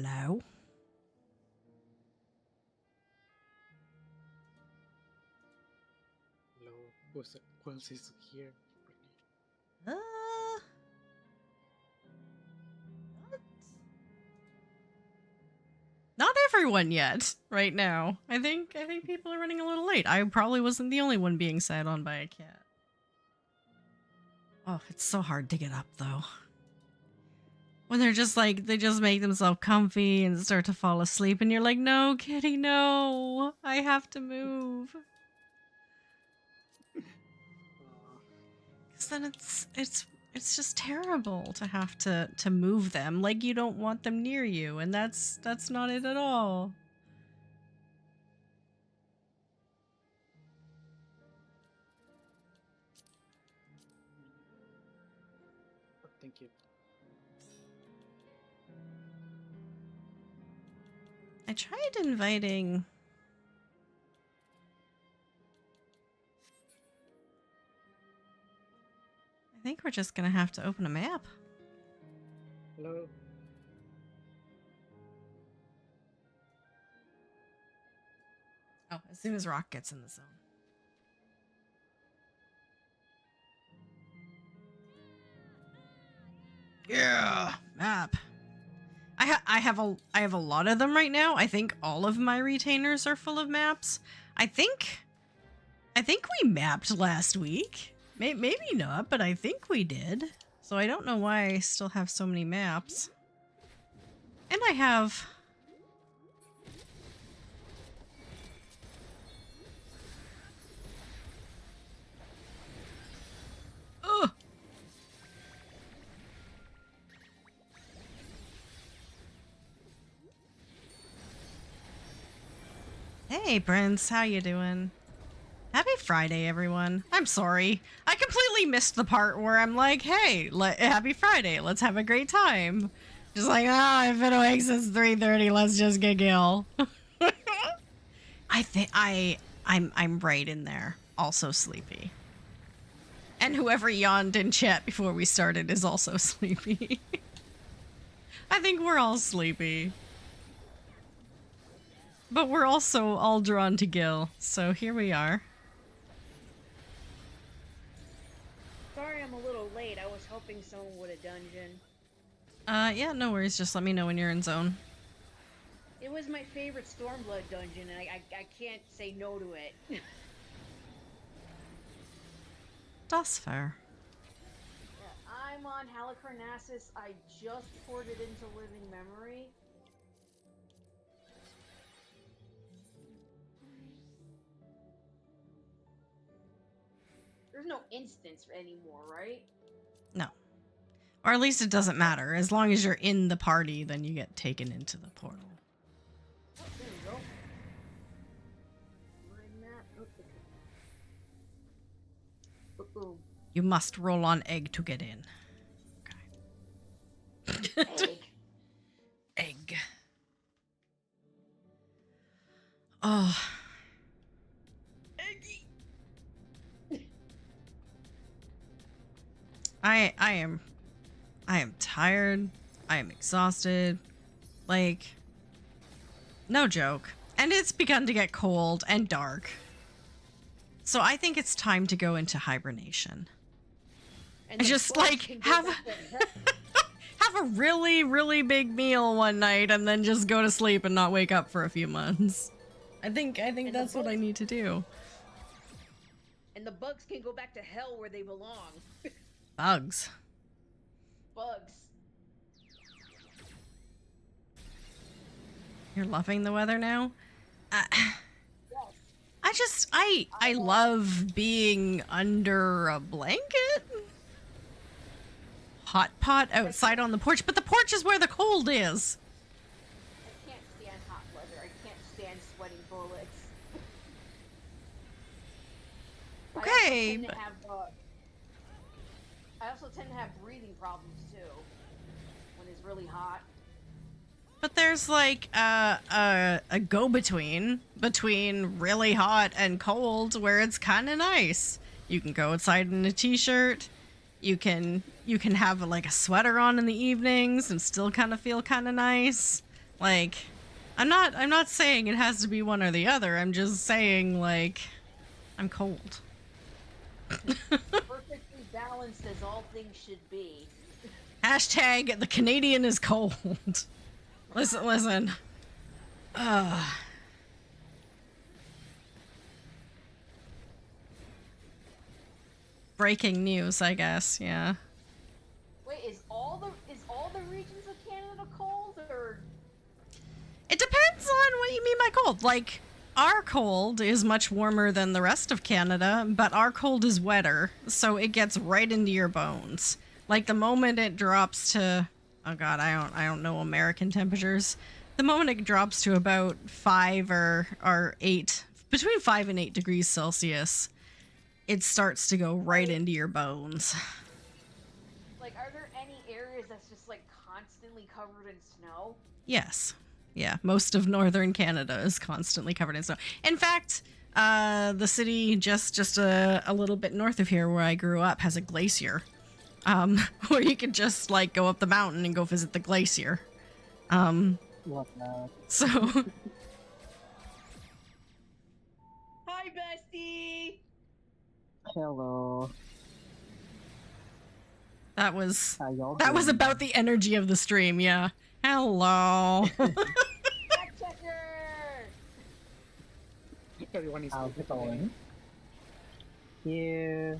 Hello? Hello, who else is here? What? Not everyone yet, right now. I think people are running a little late. I probably wasn't the only one being sat on by a cat. Oh, it's so hard to get up, though. When they're just like, they just make themselves comfy and start to fall asleep, and you're like, no, kitty, no. I have to move. Because then it's just terrible to have to move them. Like, you don't want them near you, and that's not it at all. Thank you. I tried inviting... I think we're just gonna have to open a map. Hello. Oh, as soon as Rock gets in the zone. Yeah, map. I have a lot of them right now. I think all of my retainers are full of maps. I think we mapped last week. Maybe not, but I think we did. So I don't know why I still have so many maps. And I have... Ugh! Hey, Prince, how you doing? Happy Friday, everyone. I'm sorry. I completely missed the part where I'm like, hey, happy Friday, let's have a great time. Just like, I've been awake since 3:30, let's just get Gil. I think I'm right in there. Also sleepy. And whoever yawned in chat before we started is also sleepy. I think we're all sleepy. But we're also all drawn to Gil, so here we are. Sorry I'm a little late. I was hoping someone would have dungeon. Yeah, no worries. Just let me know when you're in zone. It was my favorite Stormblood dungeon, and I can't say no to it. That's fair. Yeah, I'm on Halicarnassus. I just ported into Living Memory. There's no instance anymore, right? No. Or at least it doesn't matter. As long as you're in the party, then you get taken into the portal. Oh, there we go. My map. Oh, You must roll on egg to get in. Okay. egg. Egg. Oh. Eggy. I am tired. I am exhausted. Like, no joke. And it's begun to get cold and dark. So I think it's time to go into hibernation. And Just like have a really, really big meal one night and then just go to sleep and not wake up for a few months. I think that's what I need to do. And the bugs can go back to hell where they belong. Bugs. Bugs. You're loving the weather now? Yes. I love being under a blanket. Hot pot outside on the porch, but the porch is where the cold is. I can't stand hot weather. I can't stand sweating bullets. Okay, I also tend to have breathing problems too when it's really hot. but there's like a go-between between really hot and cold where it's kind of nice. You can go outside in a t-shirt. You can have like a sweater on in the evenings and still kind of feel kind of nice. Like, I'm not saying it has to be one or the other. I'm just saying, like, I'm cold. Perfectly balanced as all things should be. Hashtag the Canadian is cold. Listen. Breaking news, I guess. Yeah. Wait, is all the regions of Canada cold, or? It depends on what you mean by cold. Like, our cold is much warmer than the rest of Canada, but our cold is wetter, so it gets right into your bones. Like, the moment it drops to, oh god, I don't know American temperatures. The moment it drops to about 5 or 8, between 5 and 8 degrees Celsius, it starts to go right into your bones. Like, are there any areas that's just like constantly covered in snow? Yes. Yeah, most of northern Canada is constantly covered in snow. In fact, the city just a little bit north of here where I grew up has a glacier. Where you could just like go up the mountain and go visit the glacier. Love that. So Hi, bestie. Hello. that was How y'all that was doing? about the energy of the stream, yeah. Hello. Fact checker. Everyone is How's it going? Yeah.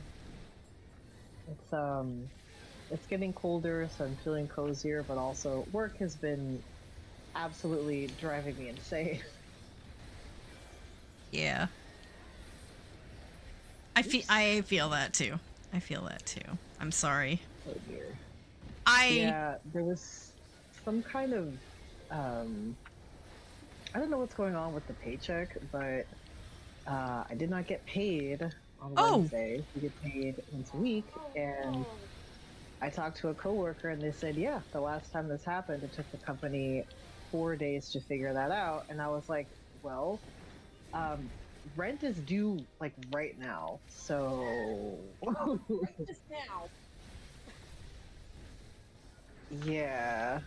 It's getting colder, so I'm feeling cozier, but also work has been absolutely driving me insane. Yeah. I feel that too. I feel that too. I'm sorry. Oh dear. I There was some kind of I don't know what's going on with the paycheck, but I did not get paid on Wednesday. We get paid once a week, and I talked to a coworker, and they said, yeah, the last time this happened, it took the company 4 days to figure that out. And I was like, well, rent is due like right now, so Just now. yeah.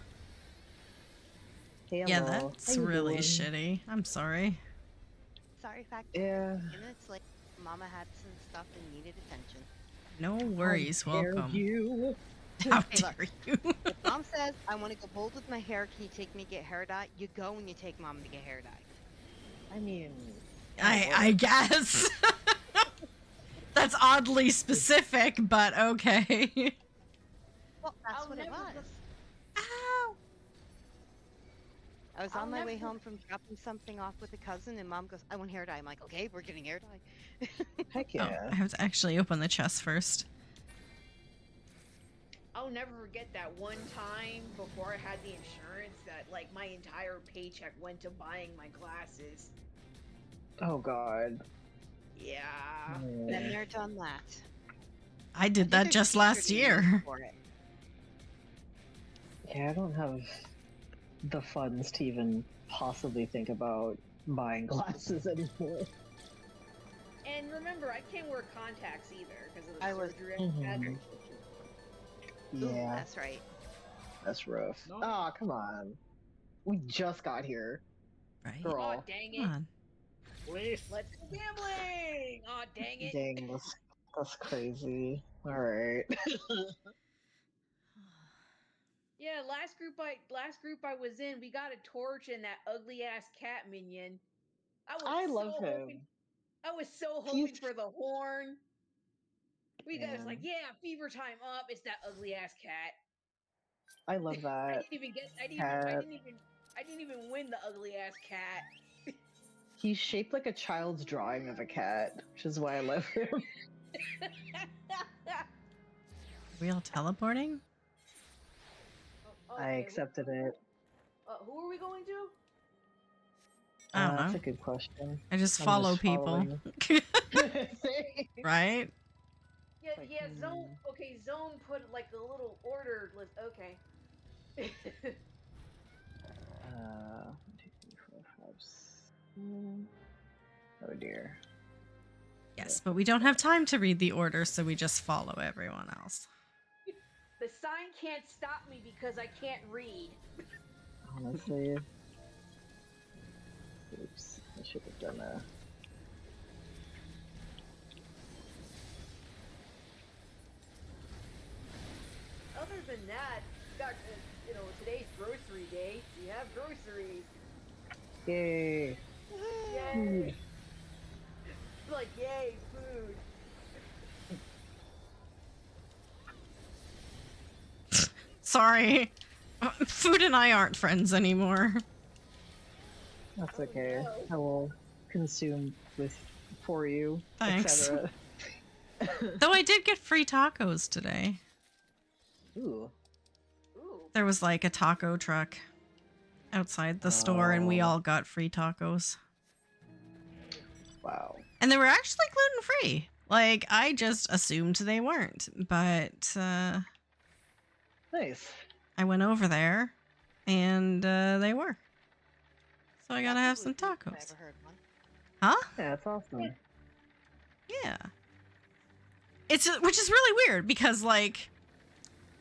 Hey, yeah, hello. that's How you really doing? shitty. I'm sorry. Sorry, fact. Yeah. 2 minutes late. Mama had some stuff and needed attention. No worries. How dare Welcome. you? How Hey, look. dare you? If Mom says, I want to go bold with my hair, can you take me to get hair dye? You go and you take Mom to get hair dye. I mean, I guess. That's oddly specific, but okay. Well, that's I'll what it never was. go- Ow. I was I'll on my way never- home from dropping something off with a cousin, and Mom goes, I want hair dye. I'm like, okay, we're getting hair dye. heck Oh, yeah. I have to actually open the chest first. I'll never forget that one time before I had the insurance that like my entire paycheck went to buying my glasses. Oh god. Yeah. Been there, done that. I did that There's just a last t-shirt year. for it. Yeah, I don't have the funds to even possibly think about buying glasses anymore. And remember, I can't wear contacts either because of the I was- surgery I had. Mhm. Ooh, Yeah, that's right. that's rough. No. Oh, come on. We just got here. Right? Girl. Oh dang Come it! on. Please. Let's go gambling! Oh dang it! Dang, that's crazy. Alright. Yeah, last group I was in, we got a torch and that ugly ass cat minion. I love him. I was so He's- hoping for the horn. We guys Man. like, yeah, fever time up. It's that ugly ass cat. I love I that. didn't even get. I cat. didn't even win the ugly ass cat. He's shaped like a child's drawing of a cat, which is why I love him. We all teleporting? I accepted it. Who are we going to? I don't That's know. a good question. I just I'm follow just people. following. Right? Yeah, Like, yeah. Zone. Okay, Zone put like a little order list. Okay. 1, 2, 3, 4, 5, 6. Oh dear. Yes, but we don't have time to read the order, so we just follow everyone else. The sign can't stop me because I can't read. Honestly, Oops, I should have done a. Other than that, got today's grocery day. We have groceries. Yay! Yay! Like yay, food. Sorry. Food and I aren't friends anymore. That's Oh, okay. no. I will consume for you, Thanks. etc. Though I did get free tacos today. Ooh. Ooh. There was like a taco truck outside the store and we Oh. all got free tacos. Wow. And they were actually gluten-free. Like, I just assumed they weren't. But Nice. I went over there and they were. So I gotta have some If I tacos. ever heard one. Huh? Yeah, that's awesome. Yeah. Which is really weird because, like,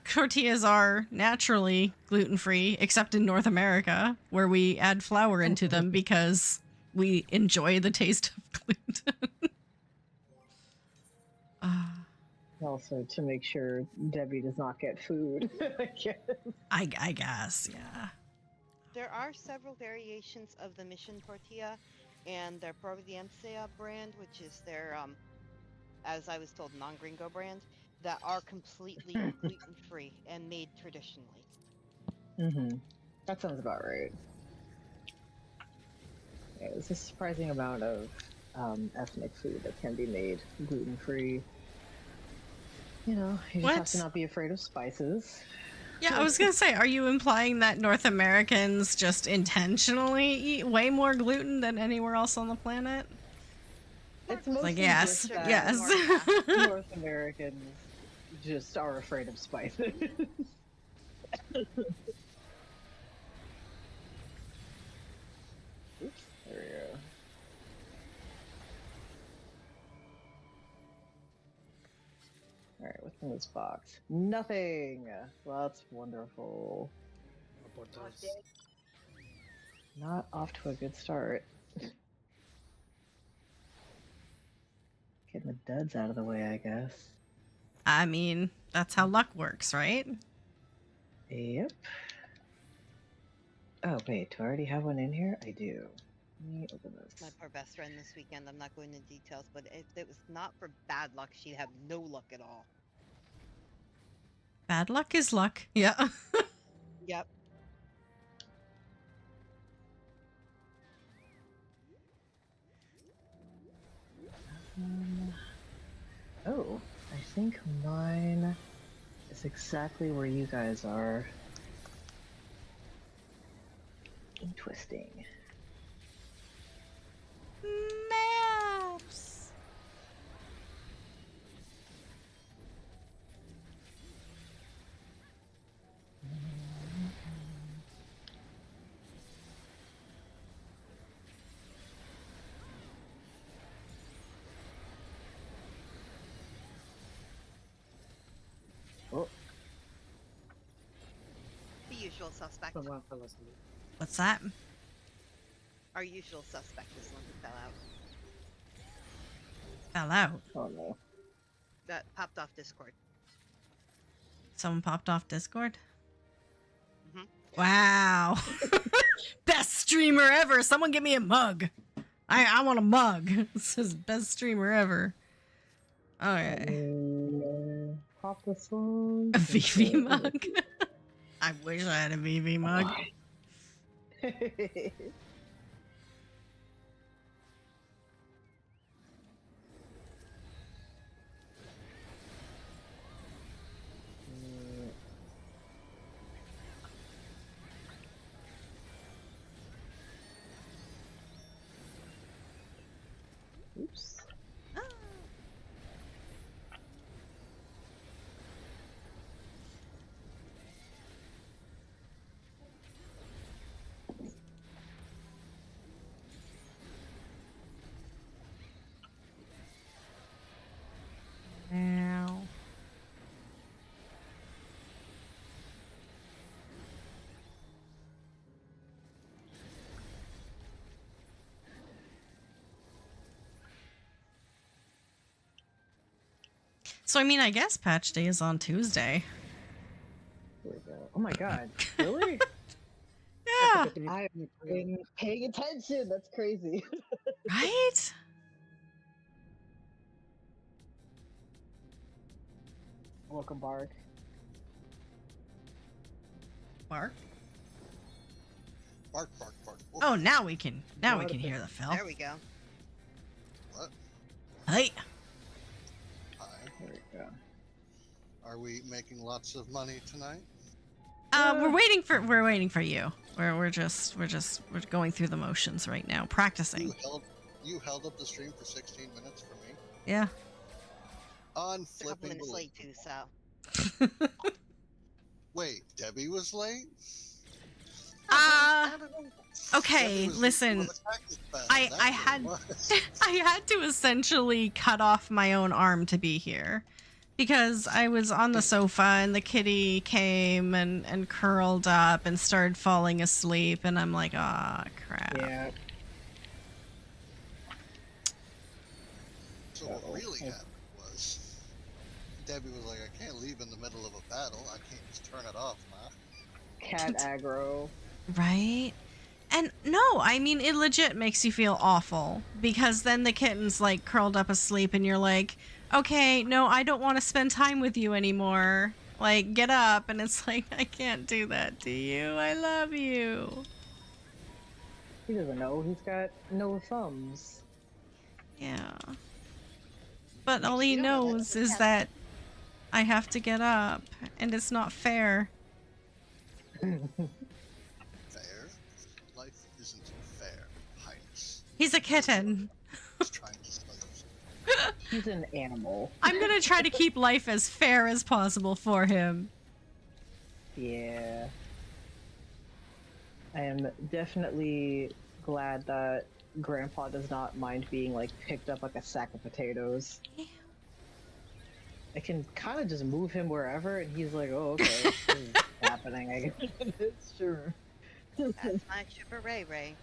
tortillas are naturally gluten-free, except in North America, where we add flour into them because we enjoy the taste of gluten. Also, to make sure Debbie does not get food. I guess. I guess, yeah. There are several variations of the Mission tortilla and their Providencia brand, which is their, as I was told, non-gringo brand, that are completely gluten-free and made traditionally. Mm-hmm. That sounds about right. Yeah, there's a surprising amount of ethnic food that can be made gluten-free. You know, you just have to What? not be afraid of spices. Yeah, I was gonna say, are you implying that North Americans just intentionally eat way more gluten than anywhere else on the planet? It's Like, mostly yes, just that yes. North Americans just are afraid of spices. Oops, there we go. Alright, what's in this box? Nothing! Well, that's wonderful. Portals. Not off to a good start. Getting the duds out of the way, I guess. I mean, that's how luck works, right? Yep. Oh, wait, do I already have one in here? I do. Let me open My this. poor best friend this weekend, I'm not going into details, but if it was not for bad luck, she'd have no luck at all. Bad luck is luck. Yeah. Yep. Oh, I think mine is exactly where you guys are. Interesting. Maps. Oh, The usual suspect. Someone fell asleep. What's that? Our usual suspect is the one who fell out. Fell out. oh no. That popped off Discord. Someone popped off Discord? Mhm. Wow. Best streamer ever. Someone give me a mug. I want a mug. It says best streamer ever. Okay. Pop the song. A VV mug. I wish I had a VV mug. Oops. So, I mean, I guess patch day is on Tuesday. Here we go. Oh my god. Really? Yeah, I've been paying attention. That's crazy. right? Welcome, Bark. Bark. Bark, bark, bark. Woof. Oh, now we can hear the Phil. There we go. What? Hey. Hi. There we go. Are we making lots of money tonight? We're waiting for you. We're going through the motions right now, practicing. You held up the stream for 16 minutes for me. Yeah. On It's a couple flipping minutes late too, so. Wait, Debbie was late? Okay, Debbie was listen. on the tactics battle. I That's had what it was. I had to essentially cut off my own arm to be here because I was on the sofa and the kitty came and curled up and started falling asleep and I'm like, ah, crap. Yeah. So what really happened was Debbie was like, I can't leave in the middle of a battle. I can't just turn it off, ma. Cat aggro. Right? And no, I mean, it legit makes you feel awful because then the kitten's like curled up asleep and you're like, okay, no, I don't want to spend time with you anymore. Like, get up. And it's like, I can't do that to you. I love you. He doesn't know. He's got no thumbs. Yeah. But all he You don't know knows that. is that I have to get up and it's not fair. Fair? Life isn't fair, Highness. He's a kitten. He's trying to slay us. He's an animal. I'm gonna try to keep life as fair as possible for him. Yeah. I am definitely glad that Grandpa does not mind being like picked up like a sack of potatoes. I can kind of just move him wherever, and he's like, "Oh, okay, this is happening." I guess it's sure. That's my Super Ray.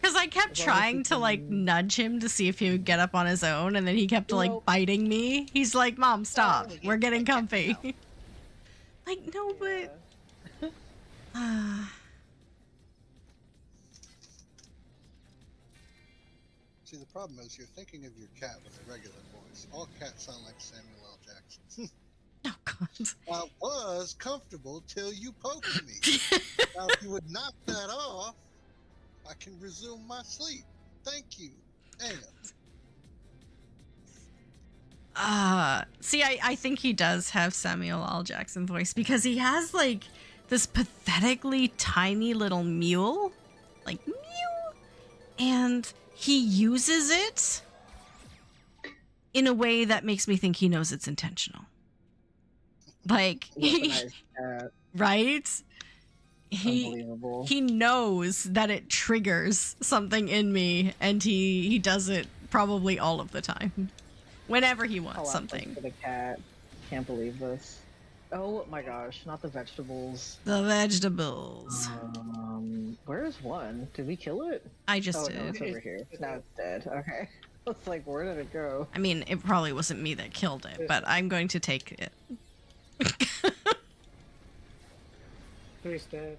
Because I kept As long as trying he to like can- nudge him to see if he would get up on his own, and then he kept like Nope. biting me. He's like, "Mom, stop. Oh, We're getting yeah, comfy." no. Like, no, but Yeah. See, the problem is you're thinking of your cat with a regular voice. All cats sound like Samuel L. Jackson. oh god. I was comfortable till you poked me. Now, if you would knock that off, I can resume my sleep. Thank you. And See, I think he does have Samuel L. Jackson voice because he has like this pathetically tiny little mule, like mew, and he uses it in a way that makes me think he knows it's intentional. Like, Weaponized cat. right? Unbelievable. He knows that it triggers something in me, and he does it probably all of the time. Whenever he A wants lot something. for the cat. Can't believe this. Oh my gosh, not the vegetables. The vegetables. Where's one? Did we kill it? I just Oh no, did. it's over here. Now it's dead. Okay. I was like, where did it go? I mean, it probably wasn't me that killed it, but I'm going to take it. Who's dead?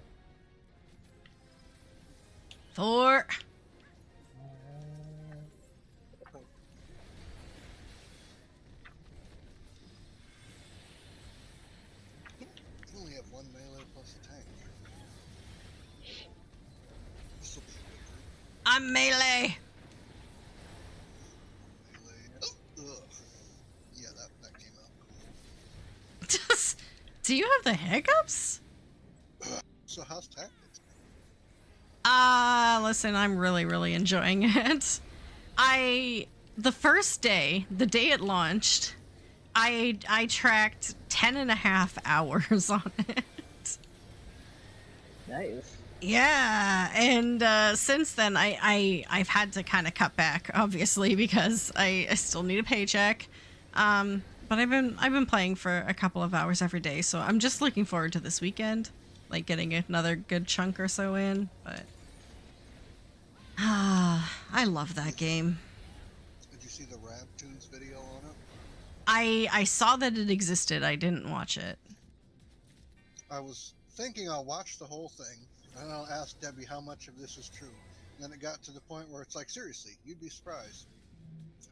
4. you only have one melee plus a tank. This will be a good group. I'm melee. Melee. Oh, ugh. Yeah, that came out cool. Do you have the hiccups? So how's tactics? Listen, I'm really enjoying it. The first day, the day it launched, I tracked 10.5 hours on it. Nice. Yeah, and since then I've had to kind of cut back, obviously, because I still need a paycheck. But I've been playing for a couple of hours every day, so I'm just looking forward to this weekend, like getting another good chunk or so in. But I love that game. Did you see the Rab Tunes video on it? I saw that it existed. I didn't watch it. I was thinking I'll watch the whole thing, and I'll ask Debbie how much of this is true. And then it got to the point where it's like, seriously, you'd be surprised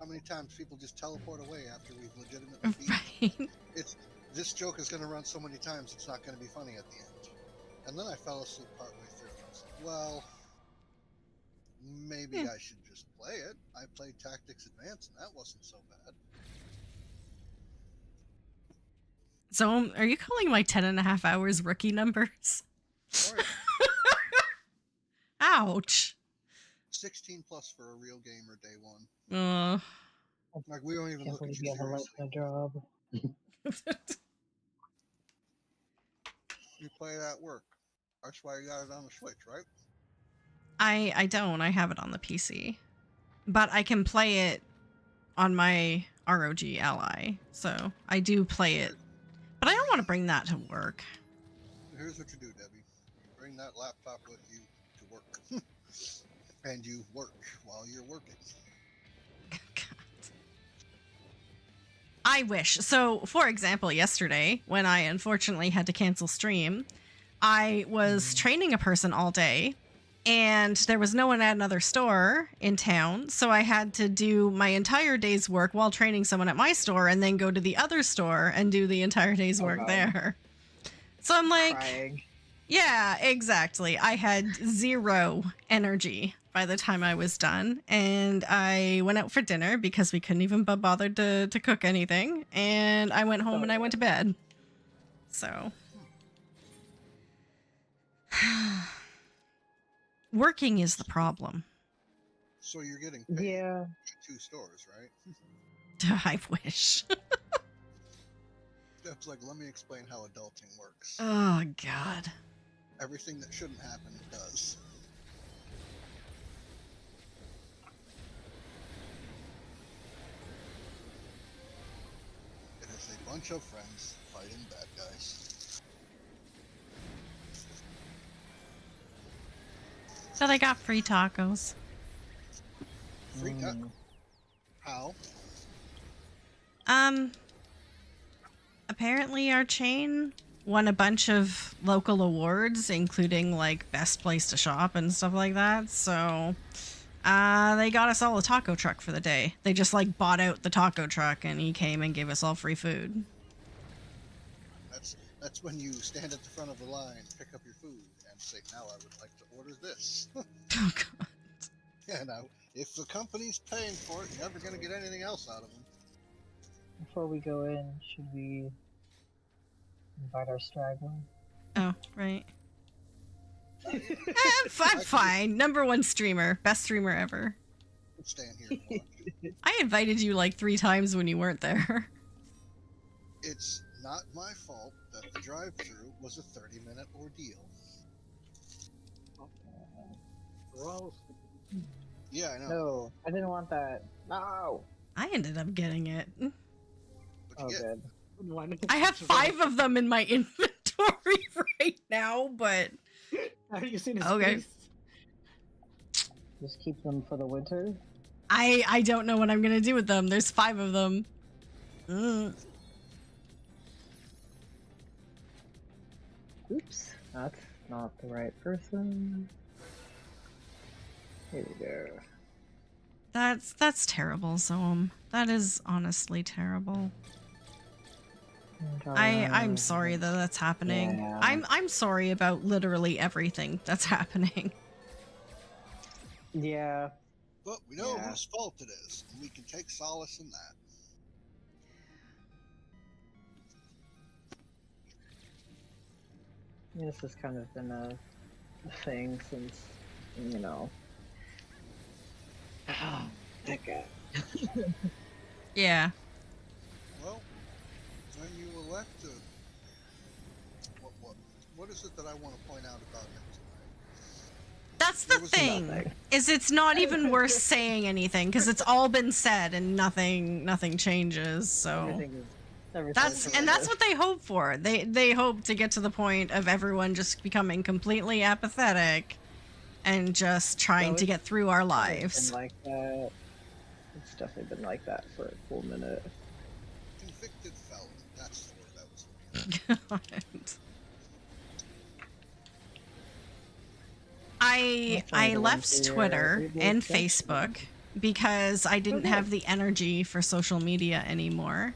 how many times people just teleport away after we've legitimately beaten them. Right. This joke is going to run so many times, it's not going to be funny at the end. And then I fell asleep partway through. I was like, well, maybe I should just play it. I played Tactics Advance, and that wasn't so bad. So, are you calling my 10.5 hours rookie numbers? Sorry, Ouch. 16 plus for a real gamer day one. Like, we don't even Can't look at believe you you have a life seriously. and a job. You play it at work. That's why you got it on the Switch, right? I don't. I have it on the PC. But I can play it on my ROG Ally. So, I do play it. But I don't want to bring that to work. Here's what you do, Debbie. You bring that laptop with you to work. And you work while you're working. I wish. So, for example, yesterday, when I unfortunately had to cancel stream, I was training a person all day, and there was no one at another store in town, so I had to do my entire day's work while training someone at my store, and then go to the other store and do the entire day's work God. there. So I'm like, Crying. yeah, exactly. I had 0 energy by the time I was done, and I went out for dinner because we couldn't even be bothered to cook anything, and I went home and I went to bed. So working is the problem. So you're getting paid Yeah. at 2 stores, right? I wish. That's like, let me explain how adulting works. Oh, God. Everything that shouldn't happen does. It is a bunch of friends fighting bad guys. So they got free tacos. Free taco. How? Apparently our chain won a bunch of local awards, including like best place to shop and stuff like that. So they got us all a taco truck for the day. They just like bought out the taco truck and he came and gave us all free food. That's when you stand at the front of the line, pick up your food, and say, now I would like to order this. Oh, God. Yeah, now, if the company's paying for it, you're never going to get anything else out of them. Before we go in, should we invite our straggler? Oh, right. I'm fine. #1 streamer. Best streamer ever. I'll stand here and watch. I invited you like 3 times when you weren't there. It's not my fault that the drive-thru was a 30-minute ordeal. Gross. Yeah, I know. No, I didn't want that. No. I ended up getting it. But Oh, you get, good. I have 5 of them in my inventory right now, but Have you seen his Okay. face? Just keep them for the winter. I don't know what I'm gonna do with them. There's 5 of them. Oops, that's not the right person. Here we go. That's terrible, Zoom. That is honestly terrible. I'm sorry that that's happening. Yeah. I'm sorry about literally everything that's happening. Yeah. but we know Yeah. whose fault it is, and we can take solace in that. This has kind of been a thing since, you know. Oh, that guy. Yeah. Well, when you elect a... What is it that I want to point out about him tonight? That's There the was thing. nothing. Is it's not even worth saying anything because it's all been said and nothing changes. So Everything that's what they hope for. They hope to get to the point of everyone just becoming completely apathetic and just trying to get through our lives. Been like that. It's definitely been like that for a cool minute. God. I left Twitter and Facebook because I didn't have the energy for social media anymore,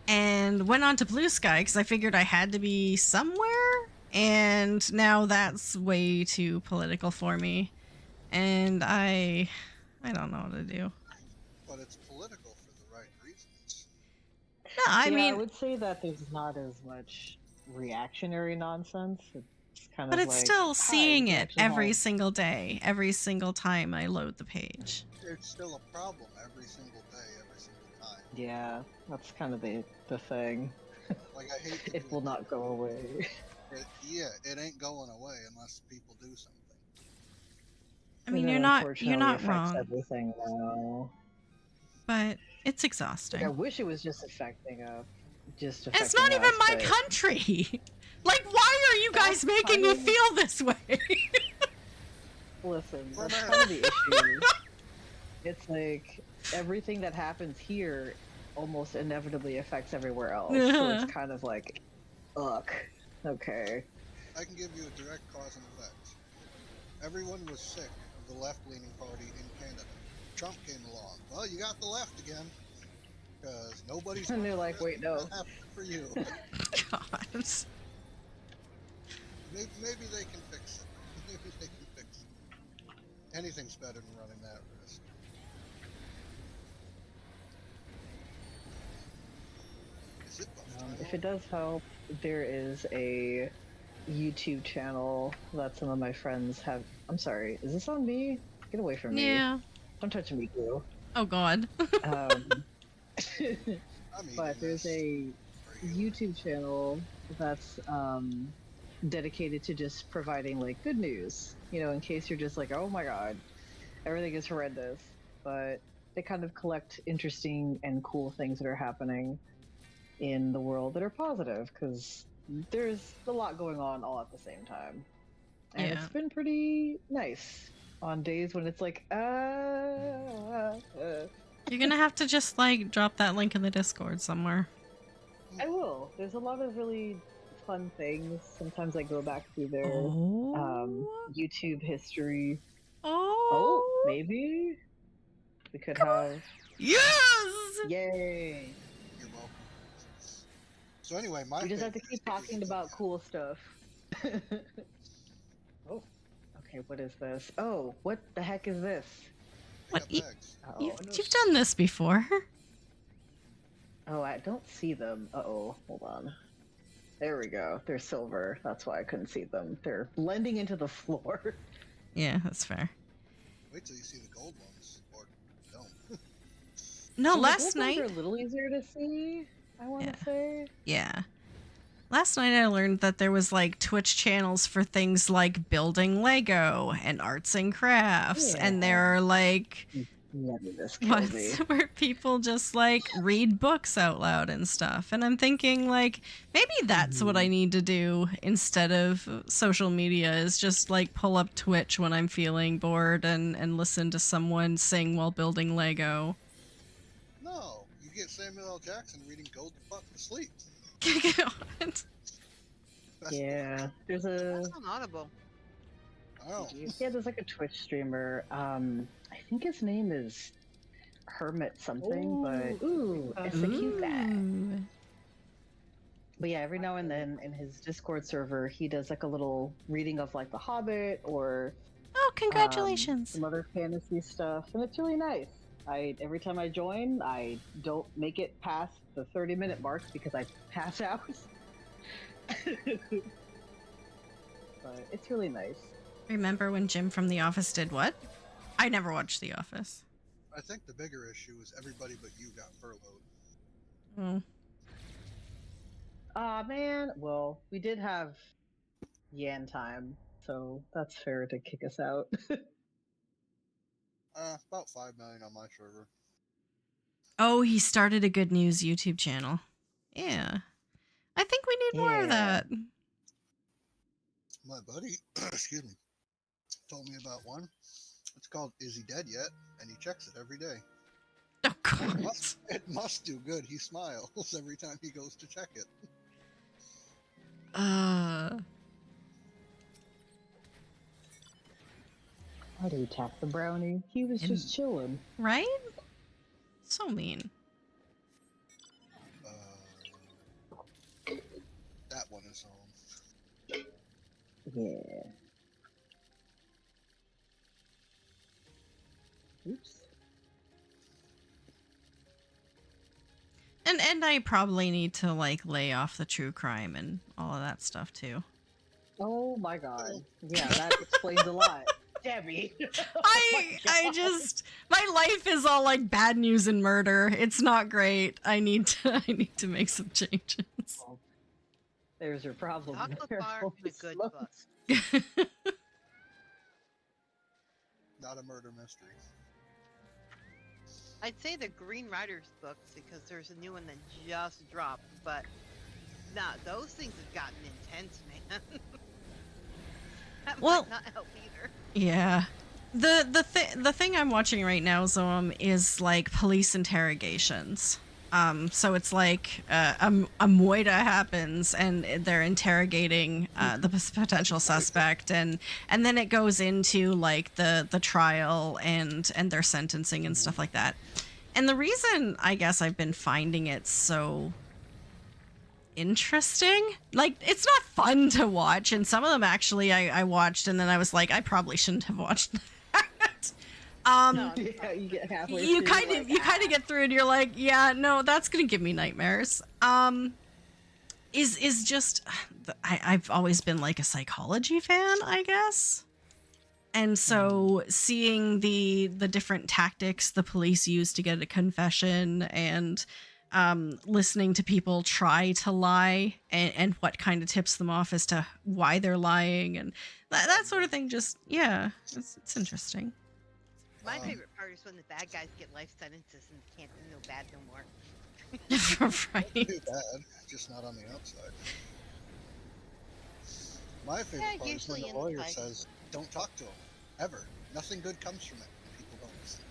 and went on to Blue Sky because I figured I had to be somewhere, and now that's way too political for me, and I don't know what to do. But it's political for the right reasons. No, I mean, I would say that there's not as much reactionary nonsense. It's kind but of it's like, still "Hi, seeing we it actually every have-" single day, every single time I load the page. It's still a problem every single day, every single time. Yeah, that's kind of the thing. Like, I hate to It do will not go away. it ain't going away unless people do something. I mean, And it you're not unfortunately affects wrong, everything now. but it's Like, I exhausting. wish it was just affecting It's affecting not even us, my but country. Like, why are you guys That's making me kind of- feel this way? Listen, We're that's not- kind of the issue. It's like everything that happens here almost inevitably affects everywhere else. So it's kind of like, ugh, okay. I can give you a direct cause and effect. Everyone was sick of the left-leaning party in Canada. Trump came along. Well, you got the left again. Because nobody's... And they're like, wait, no. That happened for you. God. Maybe they can fix it. Maybe they can fix it. Anything's better than running that risk. Is it buffed? If it does help, there is a YouTube channel that some of my friends have. I'm sorry, is this on me? Get away from me. Yeah. Don't touch me, too. Oh God. Um, I'm eating but there's this a for you. YouTube channel that's dedicated to just providing like good news, you know, in case you're just like, oh my god, everything is horrendous. But they kind of collect interesting and cool things that are happening in the world that are positive, because there's a lot going on all at the same time, and Yeah. it's been pretty nice on days when it's like You're gonna have to just like drop that link in the Discord somewhere. I will. There's a lot of really fun things. Sometimes I go back through their YouTube history. Oh, maybe we could have. Yes! Yay! You're welcome. So anyway, my We just have to favorite keep is talking about cool stuff. Oh, okay. What is this? Oh, what the heck is this? What? Pick up bags. Oh, You've done this before. oh, I don't see them. Uh-oh, hold on. There we go. They're silver. That's why I couldn't see them. They're blending into the floor. Yeah, that's fair. Wait till you see the gold ones, or don't. No, So the last gold ones night. are a little easier to see, I want to Yeah. say. Yeah. Last night I learned that there was like Twitch channels for things like building Lego and arts and crafts, and there are like Never this killed me. ones where people just like read books out loud and stuff. And I'm thinking like maybe that's what I need to do instead of social media, is just like pull up Twitch when I'm feeling bored and listen to someone sing while building Lego. No, you get Samuel L. Jackson reading Gold the Fuck to sleep. Best Yeah, there's a That's unaudible. Oh, yeah, there's like a Twitch streamer. I think his name is Hermit something, but ooh, it's a cute guy. Ooh. But yeah, every now and then in his Discord server, he does like a little reading of like The Hobbit or Oh, congratulations. some other fantasy stuff, and it's really nice. Every time I join, I don't make it past the 30-minute mark because I pass out. But it's really nice. Remember when Jim from The Office did what? I never watched The Office. I think the bigger issue is everybody but you got furloughed. Oh. Aw, man. Well, we did have Yan time, so that's fair to kick us out. About 5 million on my server. Oh, he started a Good News YouTube channel. Yeah. I think we need more of Yeah. that. My buddy, excuse me, told me about one. It's called Is He Dead Yet? And he checks it every day. Oh, God. It must do good. He smiles every time he goes to check it. Why did he attack the brownie? He was just chilling. Right? So mean. That one is home. Yeah. Oops. And I probably need to like lay off the true crime and all of that stuff too. Oh my god. Yeah, that explains a lot. Debbie. I just my life is all like bad news and murder. It's not great. I need to make some changes. Well, there's your problem. Chocolate there. bar Holy and a good smokes. book. Not a murder mystery. I'd say the Green Riders books because there's a new one that just dropped, but nah, those things have gotten intense, man. That Well- might not help either. Yeah. The thing I'm watching right now, Zoam, is like police interrogations. So it's like a moida happens and they're interrogating the potential suspect, and then it goes into like the trial and their sentencing and stuff like that. And the reason I guess I've been finding it so interesting, like it's not fun to watch, and some of them actually I watched and then I was like, I probably shouldn't have watched that. Yeah, you get halfway you through, kind you're of like, get through and you're like, yeah, no, that's gonna give me nightmares. Is just I've always been like a psychology fan, I guess, and so seeing the different tactics the police use to get a confession, and listening to people try to lie, and what kind of tips them off as to why they're lying, and that sort of thing, just yeah, it's interesting. My favorite part is when the bad guys get life sentences and can't do no bad no more. Right. Too bad, just not on the outside. My favorite Yeah, part is when the usually lawyer inside. says, "Don't talk to him, ever. Nothing good comes from it." And people don't listen.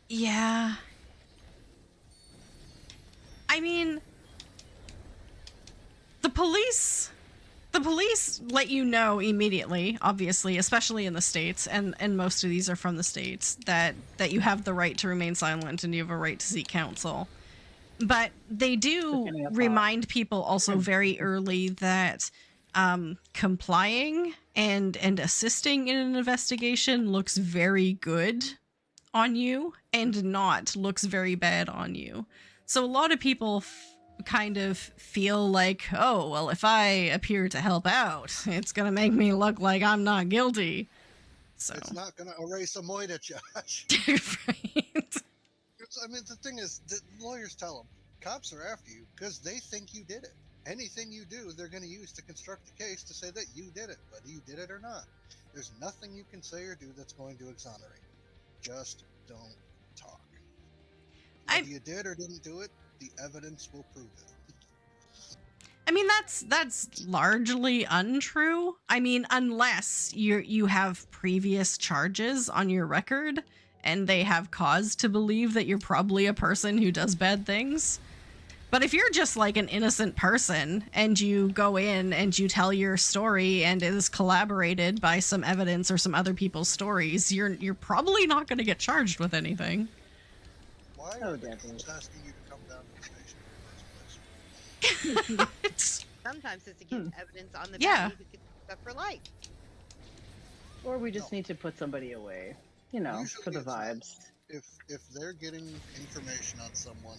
Yeah. I mean, the police let you know immediately, obviously, especially in the States, and most of these are from the States, that you have the right to remain silent and you have a right to seek counsel. But they do Depending upon- remind people also very early that complying and assisting in an investigation looks very good on you and not looks very bad on you. So a lot of people kind of feel like, oh, well, if I appear to help out, it's gonna make me look like I'm not guilty. So It's not going to erase a moida, Josh. right. I mean, the thing is, the lawyers tell them, cops are after you because they think you did it. Anything you do, they're going to use to construct a case to say that you did it, whether you did it or not. There's nothing you can say or do that's going to exonerate. Just don't talk. Whether you did or didn't do it, the evidence will prove it. I mean, that's largely untrue. I mean, unless you have previous charges on your record and they have cause to believe that you're probably a person who does bad things. But if you're just like an innocent person and you go in and you tell your story and it is collaborated by some evidence or some other people's stories, you're probably not going to get charged with anything. Why Oh, are the definitely. cops asking you to come down to the station in the first place? Sometimes it's to get evidence on the Yeah. bad who gets stuff for life. Or we just need to put somebody away. You know, Usually for the it's not. vibes. If they're getting information on someone,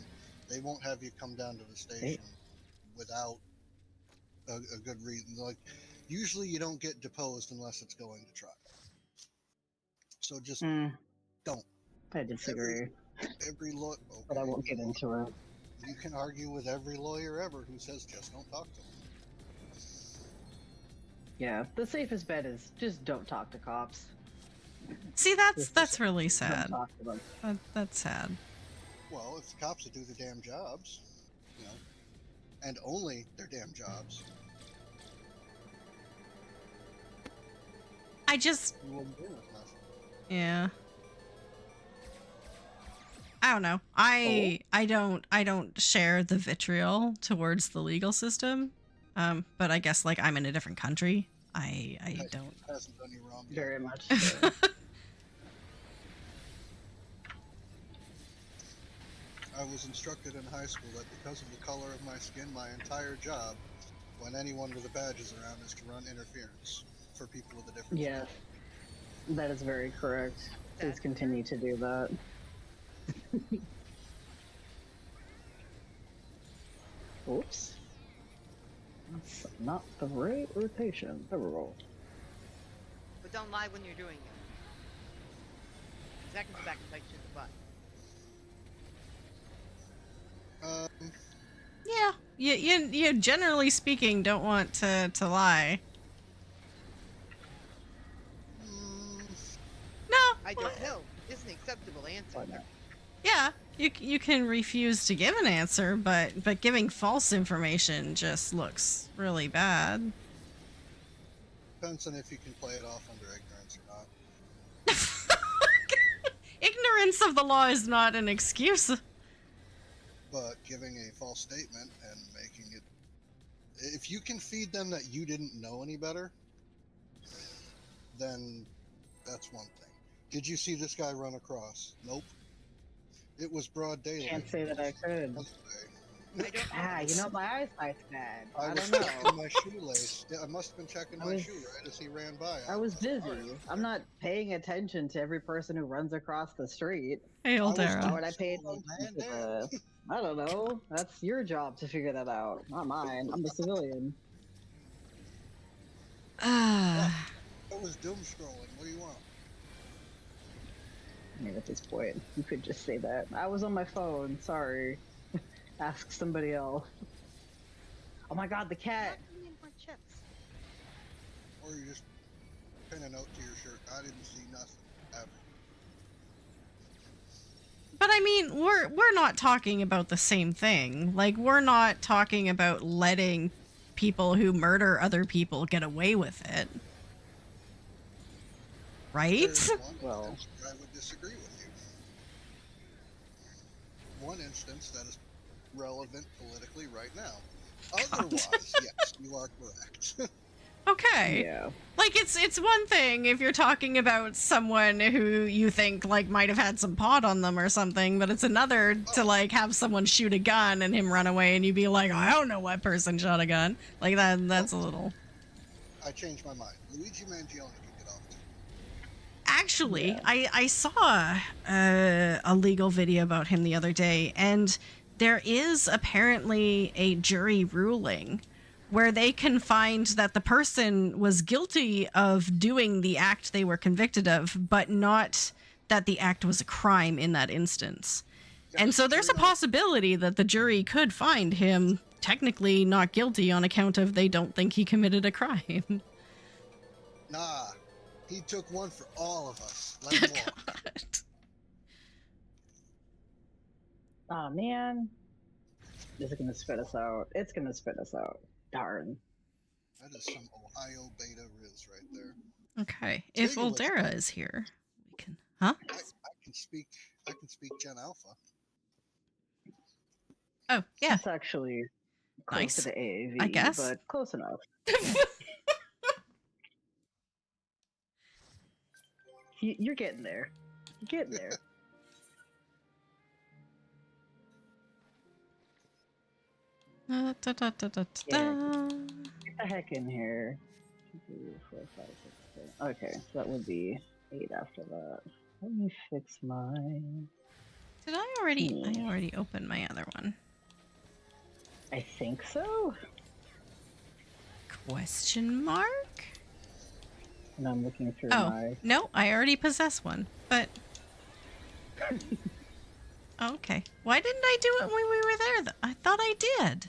they won't have you come down to the station without a good reason. Like, usually you don't get deposed unless it's going to trial. So just don't. I disagree, Every lawyer, but I won't get into it. You can argue with every lawyer ever who says just don't talk to them. Yeah, the safest bet is just don't talk to cops. See, that's really Don't sad. talk to them. That's sad. Well, if the cops would do their damn jobs, you know, and only their damn jobs, I just, we wouldn't do nothing. yeah. I don't know. I don't share the vitriol towards the legal system. But I guess like I'm in a different country. I don't. Hasn't done you wrong yet. Very much so. I was instructed in high school that because of the color of my skin, my entire job, when anyone with a badge is around, is to run interference for people with a different Yes, that is very correct. Please continue to do that. Oops. That's not the right rotation. There we go. But don't lie when you're doing it. 'Cause that can come back and bite you in the butt. Yeah, you generally speaking don't want to lie. No. I don't know. It's an acceptable answer. Why not? Yeah, you can refuse to give an answer, but giving false information just looks really bad. Depends on if you can play it off under ignorance or not. Ignorance of the law is not an excuse. But giving a false statement and making it, if you can feed them that you didn't know any better, then that's one thing. Did you see this guy run across? Nope. It was broad daylight. Can't say that I could. You know, my eyesight's bad. I I was don't know. checking my shoelace. I must have been checking my shoe right as he ran by. I was busy. I'm not paying attention to every person who runs across the street. Hey, I was Aldera. Why would I pay Oh, attention man, to this? I don't know. That's your job to figure that out, not mine. I'm a civilian. I was doom scrolling. What do you want? I mean, at this point, you could just say that. I was on my phone. Sorry. Ask somebody else. Oh my god, the cat! More chips. Or you just pin a note to your shirt. I didn't see nothing ever. But I mean, we're not talking about the same thing. Like, we're not talking about letting people who murder other people get away with it. Right? There's one Well. instance where I would disagree with you. One instance that is relevant politically right now. Otherwise, yes, you are correct. Okay. Yeah. Like, it's one thing if you're talking about someone who you think, like, might have had some pot on them or something, but it's another to, like, have someone shoot a gun and him run away and you be like, I don't know what person shot a gun. Like, that's a little... I changed my mind. Luigi Mangione can get off too. Actually, Yeah. I saw a legal video about him the other day, and there is apparently a jury ruling where they can find that the person was guilty of doing the act they were convicted of, but not that the act was a crime in that instance. And so there's a possibility that the jury could find him technically not guilty on account of they don't think he committed a crime. Nah, he took one for all of us. Let him walk. Oh man. This is gonna spit us out. It's gonna spit us out. Darn. That is some Ohio beta Riz right there. Okay, if Speaking of which- Aldera is here, we can... Huh? I can speak Gen Alpha. Oh, yeah. It's actually close Nice, to the AAV, I guess. but close enough. You're getting there. You're getting there. Da. Yeah. Get the heck in here. 2, 3, 4, 5, 6, 7. Okay, so that would be 8 after that. Let me fix mine. Did I already? I already opened my other one. I think so. Question mark? And I'm looking through Oh, my. no, I already possess one, but... Okay. Why didn't I do it when we were there? I thought I did.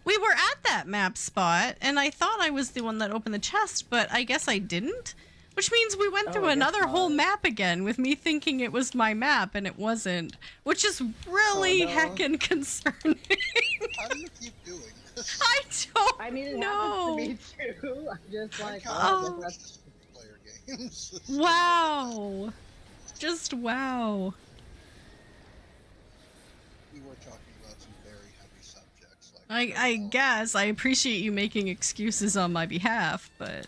We were at that map spot, and I thought I was the one that opened the chest, but I guess I didn't? Which means we went through I guess another whole not. map again, with me thinking it was my map, and it wasn't. Which is really Oh, no. heckin' concerning. How do you keep doing this? I don't I mean, it know. happens to me too. I'm just like, Oh. That's player games. Wow. Just wow. we were talking about some very heavy subjects. Like I guess I appreciate you making excuses on my behalf, but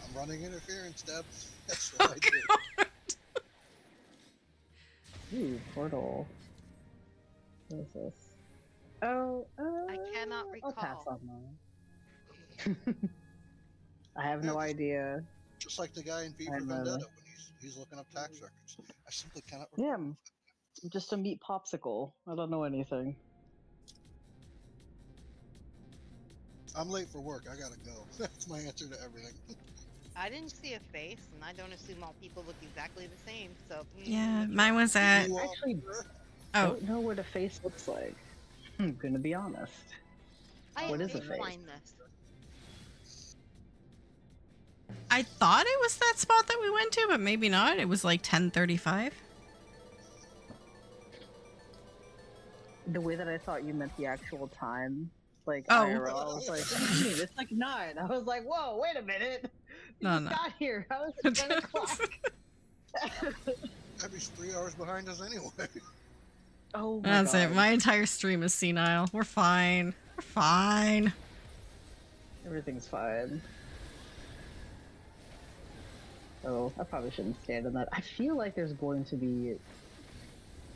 I'm running interference, Deb. That's what I do. Ooh, portal. What is this? Oh, I cannot I'll pass recall. on that. I have no idea. Just like the guy in V for I'm, Vendetta when he's looking up tax records. I simply cannot Yeah, recall. I'm just a meat popsicle. I don't know anything. I'm late for work. I gotta go. That's my answer to everything. I didn't see a face, and I don't assume all people look exactly the same. So yeah, that's mine was at. You all Actually, were? Oh, don't know what a face looks like. I'm gonna be honest. I What is a did face? find this. I thought it was that spot that we went to, but maybe not. It was like 10:35. The way that I thought you meant the actual time, like Oh. IRL, I was like, what do you mean? It's like 9. I was like, whoa, wait a minute. You No, just no. got here. How is it 10 o'clock? Abby's 3 hours behind us anyway. Oh my That's god. it. My entire stream is senile. We're fine. We're fine. Everything's fine. Oh, I probably shouldn't stand in that. I feel like there's going to be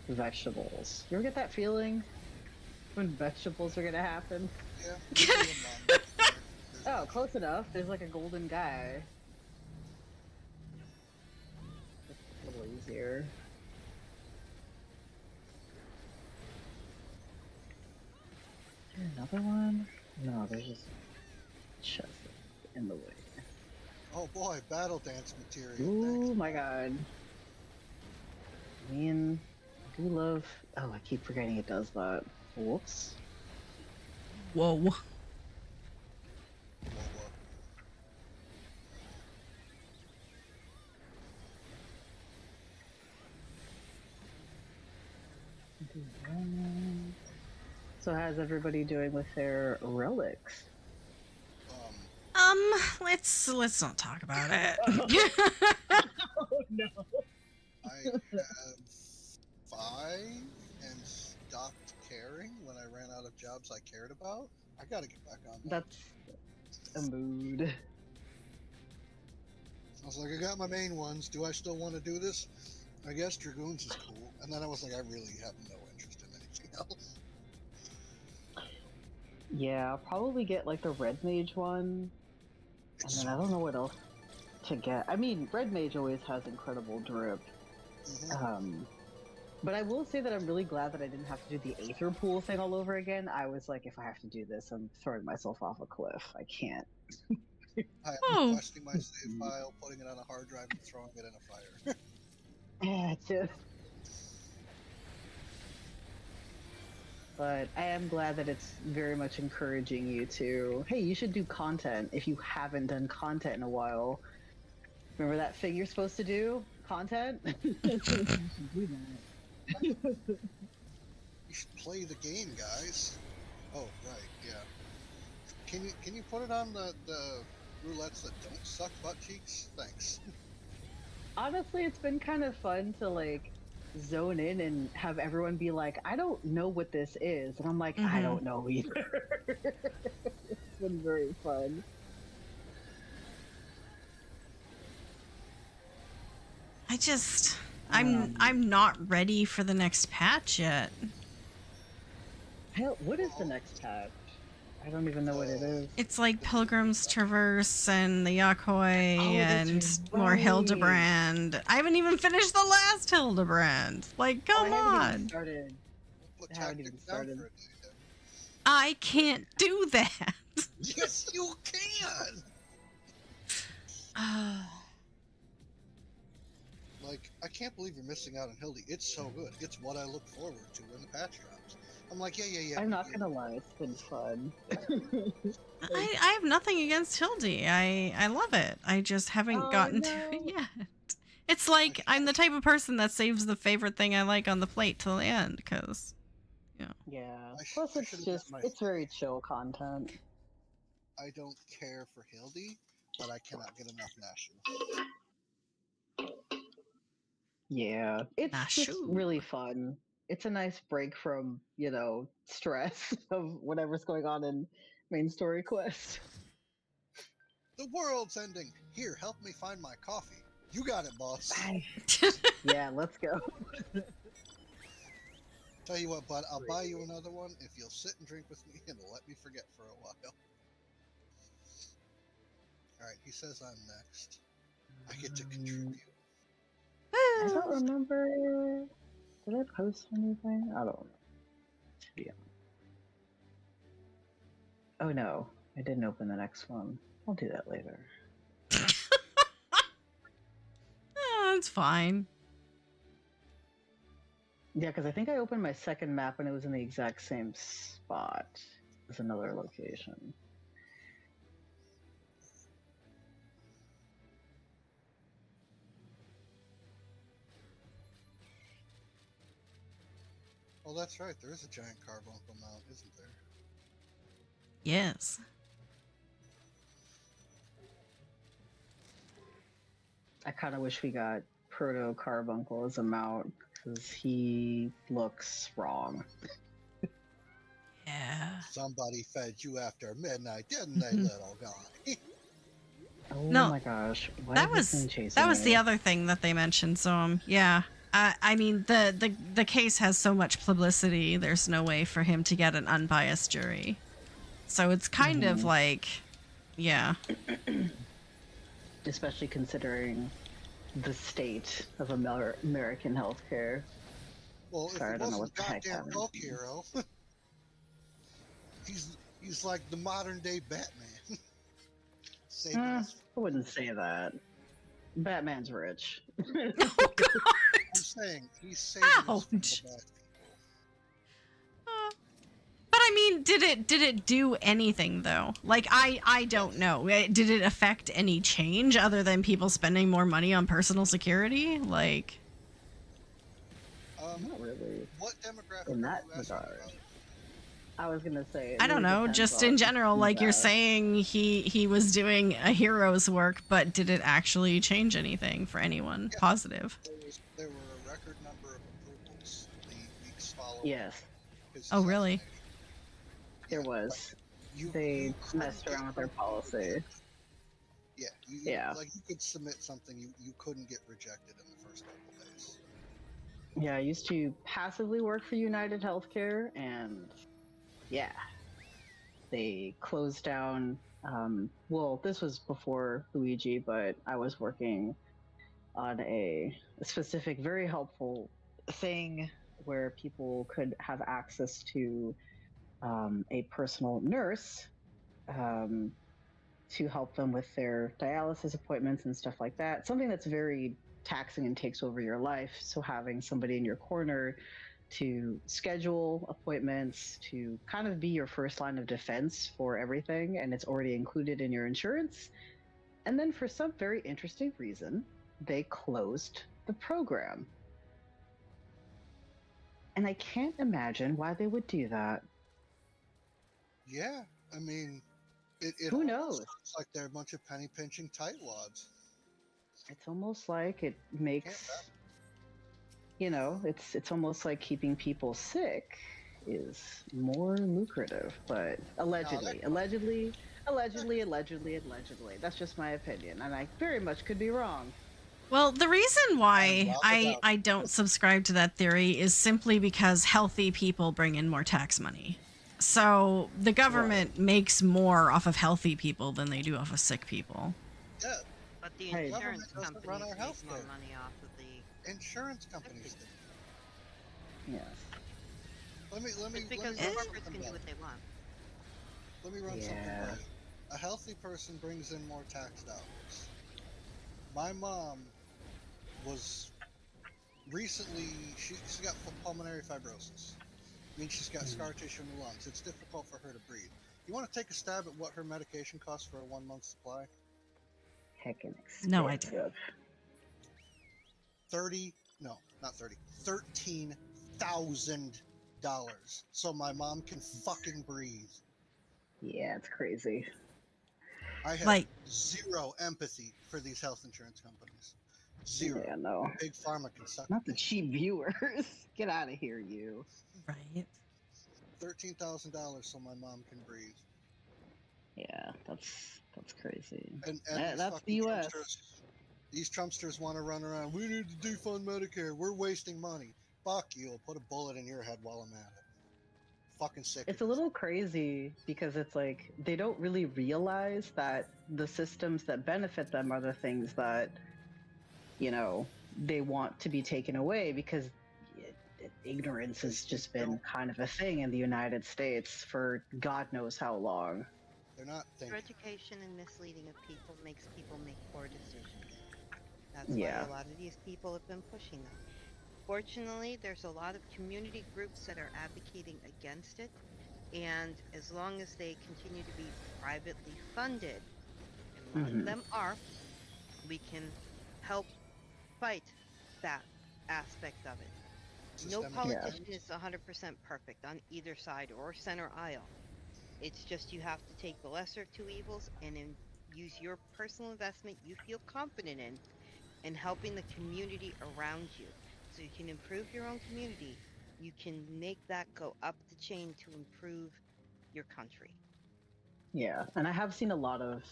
vegetables. You ever get that feeling when vegetables are gonna happen? Yeah. Oh, close enough. There's like a golden guy. It's a little easier. Is there another one? No, there's just chest in the way. Oh boy, battle dance material. Ooh Thanks. my god. I mean, I do love. Oh, I keep forgetting it does that. Whoops. Whoa. Whoa, whoa. So, how's everybody doing with their relics? Let's not talk about it. Oh no. I have 5 and stopped caring when I ran out of jobs I cared about. I gotta get back on that. That's a mood. I was like, I got my main ones. Do I still want to do this? I guess Dragoons is cool. And then I was like, I really have no interest in anything else. Yeah, I'll probably get like the Red Mage one. And It's then I don't know what else to get. I mean, Red Mage always has incredible drip. But I will say that I'm really glad that I didn't have to do the Aether Pool thing all over again. I was like, if I have to do this, I'm throwing myself off a cliff. I can't. I am Oh. requesting my save file, putting it on a hard drive, and throwing it in a fire. Yeah, just. But I am glad that it's very much encouraging you to, hey, you should do content if you haven't done content in a while. Remember that thing you're supposed to do? Content? You should do that. You should play the game, guys. Oh, right, yeah. Can you put it on the roulettes that don't suck butt cheeks? Thanks. Honestly, it's been kind of fun to like zone in and have everyone be like, I don't know what this is. And I'm like, I don't know either. It's been very fun. I'm not ready for the next patch yet. Hell, what is the next patch? I don't even know what it is. It's like Pilgrim's Traverse and the Yakoi and that's more right. Hildebrand. I haven't even finished the last Hildebrand. Like, come I haven't even on. started. Put I haven't even tactics down started. for a day, then. I can't do that. Yes, you can! Like, I can't believe you're missing out on Hildy. It's so good. It's what I look forward to when the patch drops. I'm like, yeah. I'm not gonna lie, it's been fun. I have nothing against Hildy. I love it. I just haven't gotten to it yet. It's like I'm the type of person that saves the favorite thing I like on the plate till the end, because, you know. Yeah. I Plus, it's should've just, got my- it's very chill content. I don't care for Hildy, but I cannot get enough Nashu. Yeah. It's just Nashu. really fun. it's a nice break from, you know, stress of whatever's going on in main story quest. The world's ending. Here, help me find my coffee. You got it, boss. Yeah, let's go. Tell you what, bud, I'll buy you another one if you'll sit and drink with me and let me forget for a while. Alright, he says I'm next. I get to contribute. I don't remember. Did I post anything? I don't know. Yeah. Oh no, I didn't open the next one. I'll do that later. Oh, it's fine. Yeah, because I think I opened my second map and it was in the exact same spot as another location. Oh, that's right. There is a giant carbuncle mount, isn't there? Yes. I kind of wish we got Proto Carbuncle as a mount because he looks wrong. Yeah. Somebody fed you after midnight, didn't they, little guy? Oh No, my gosh! Why That is this was thing chasing that was me? the other thing that they mentioned. So yeah. I mean, the case has so much publicity. There's no way for him to get an unbiased jury. So it's kind of like, yeah. Especially considering the state of American healthcare. Well, Sorry, I if don't it know wasn't what the heck goddamn happened. Hulk hero, he's like the modern day Batman. Saving us. I wouldn't say that. Batman's rich. Oh God. I'm saying he's saving us from the Ouch. bad people. But I mean, did it do anything though? Like I don't know. Did it affect any change other than people spending more money on personal security? Like, Not really. What demographic In are that you asking regard. about? I was gonna say. It I don't really know, depends just on in general, who's like you're asked. saying he was doing a hero's work, but did it actually change anything for anyone Yeah. positive? There were a record number of approvals the weeks following. Yes, his Oh, really? assassination. there Yeah, was. you They couldn't messed get around with their something policy. rejected. Yeah, Yeah. like you could submit something you couldn't get rejected in the first couple days. Yeah, I used to passively work for United Healthcare, and yeah, they closed down. Well, this was before Luigi, but I was working on a specific, very helpful thing where people could have access to a personal nurse to help them with their dialysis appointments and stuff like that. Something that's very taxing and takes over your life. So having somebody in your corner to schedule appointments, to kind of be your first line of defense for everything, and it's already included in your insurance. And then for some very interesting reason, they closed the program. And I can't imagine why they would do that. Yeah, I mean, it Who almost knows? looks like they're a bunch of penny pinching tightwads. It's almost like it makes, you know, it's almost like keeping people sick is more lucrative, but allegedly. That's just my opinion, and I very much could be wrong. Well, the reason why Well, I don't subscribe to that theory is simply because healthy people bring in more tax money. So the government makes more off of healthy people than they do off of sick people. Yeah, But the Hey. insurance Government doesn't run companies our make more healthcare. money off of the. insurance companies do. Yes. Let me It's because run corporates something can do by what they want. Let me run something Yeah. by you. A healthy person brings in more tax dollars. My mom was recently, she got pulmonary fibrosis. I mean, she's got scar tissue in the lungs. It's difficult for her to breathe. You want to take a stab at what her medication costs for a 1 month supply? Heckin' No, I expensive. $13,000 so my mom can fucking breathe. Yeah, it's crazy. I have Like- zero empathy for these health insurance companies. Zero. Yeah, no. Big pharma can suck. Not the cheap viewers. Get out of here, you. Right. $13,000 so my mom can breathe. Yeah, that's crazy. And That's the fucking U.S. These Trumpsters want to run around. We need to defund Medicare. We're wasting money. Fuck you. I'll put a bullet in your head while I'm at it. Fucking sick. It's a little crazy because it's like they don't really realize that the systems that benefit them are the things that, you know, they want to be taken away because ignorance has just been kind of a thing in the United States for God knows how long. They're not Your thinking. education and misleading of people makes people make poor decisions. That's Yeah. why a lot of these people have been pushing them. Fortunately, there's a lot of community groups that are advocating against it, and as long as they continue to be privately funded, and a lot of them are, we can help fight that aspect of it. No Systemic politician is 100% perfect on either side or center aisle. It's just you have to take the lesser of two evils and then use your personal investment you feel confident in helping the community around you. So you can improve your own community. You can make that go up the chain to improve your country. Yeah, and I have seen a lot of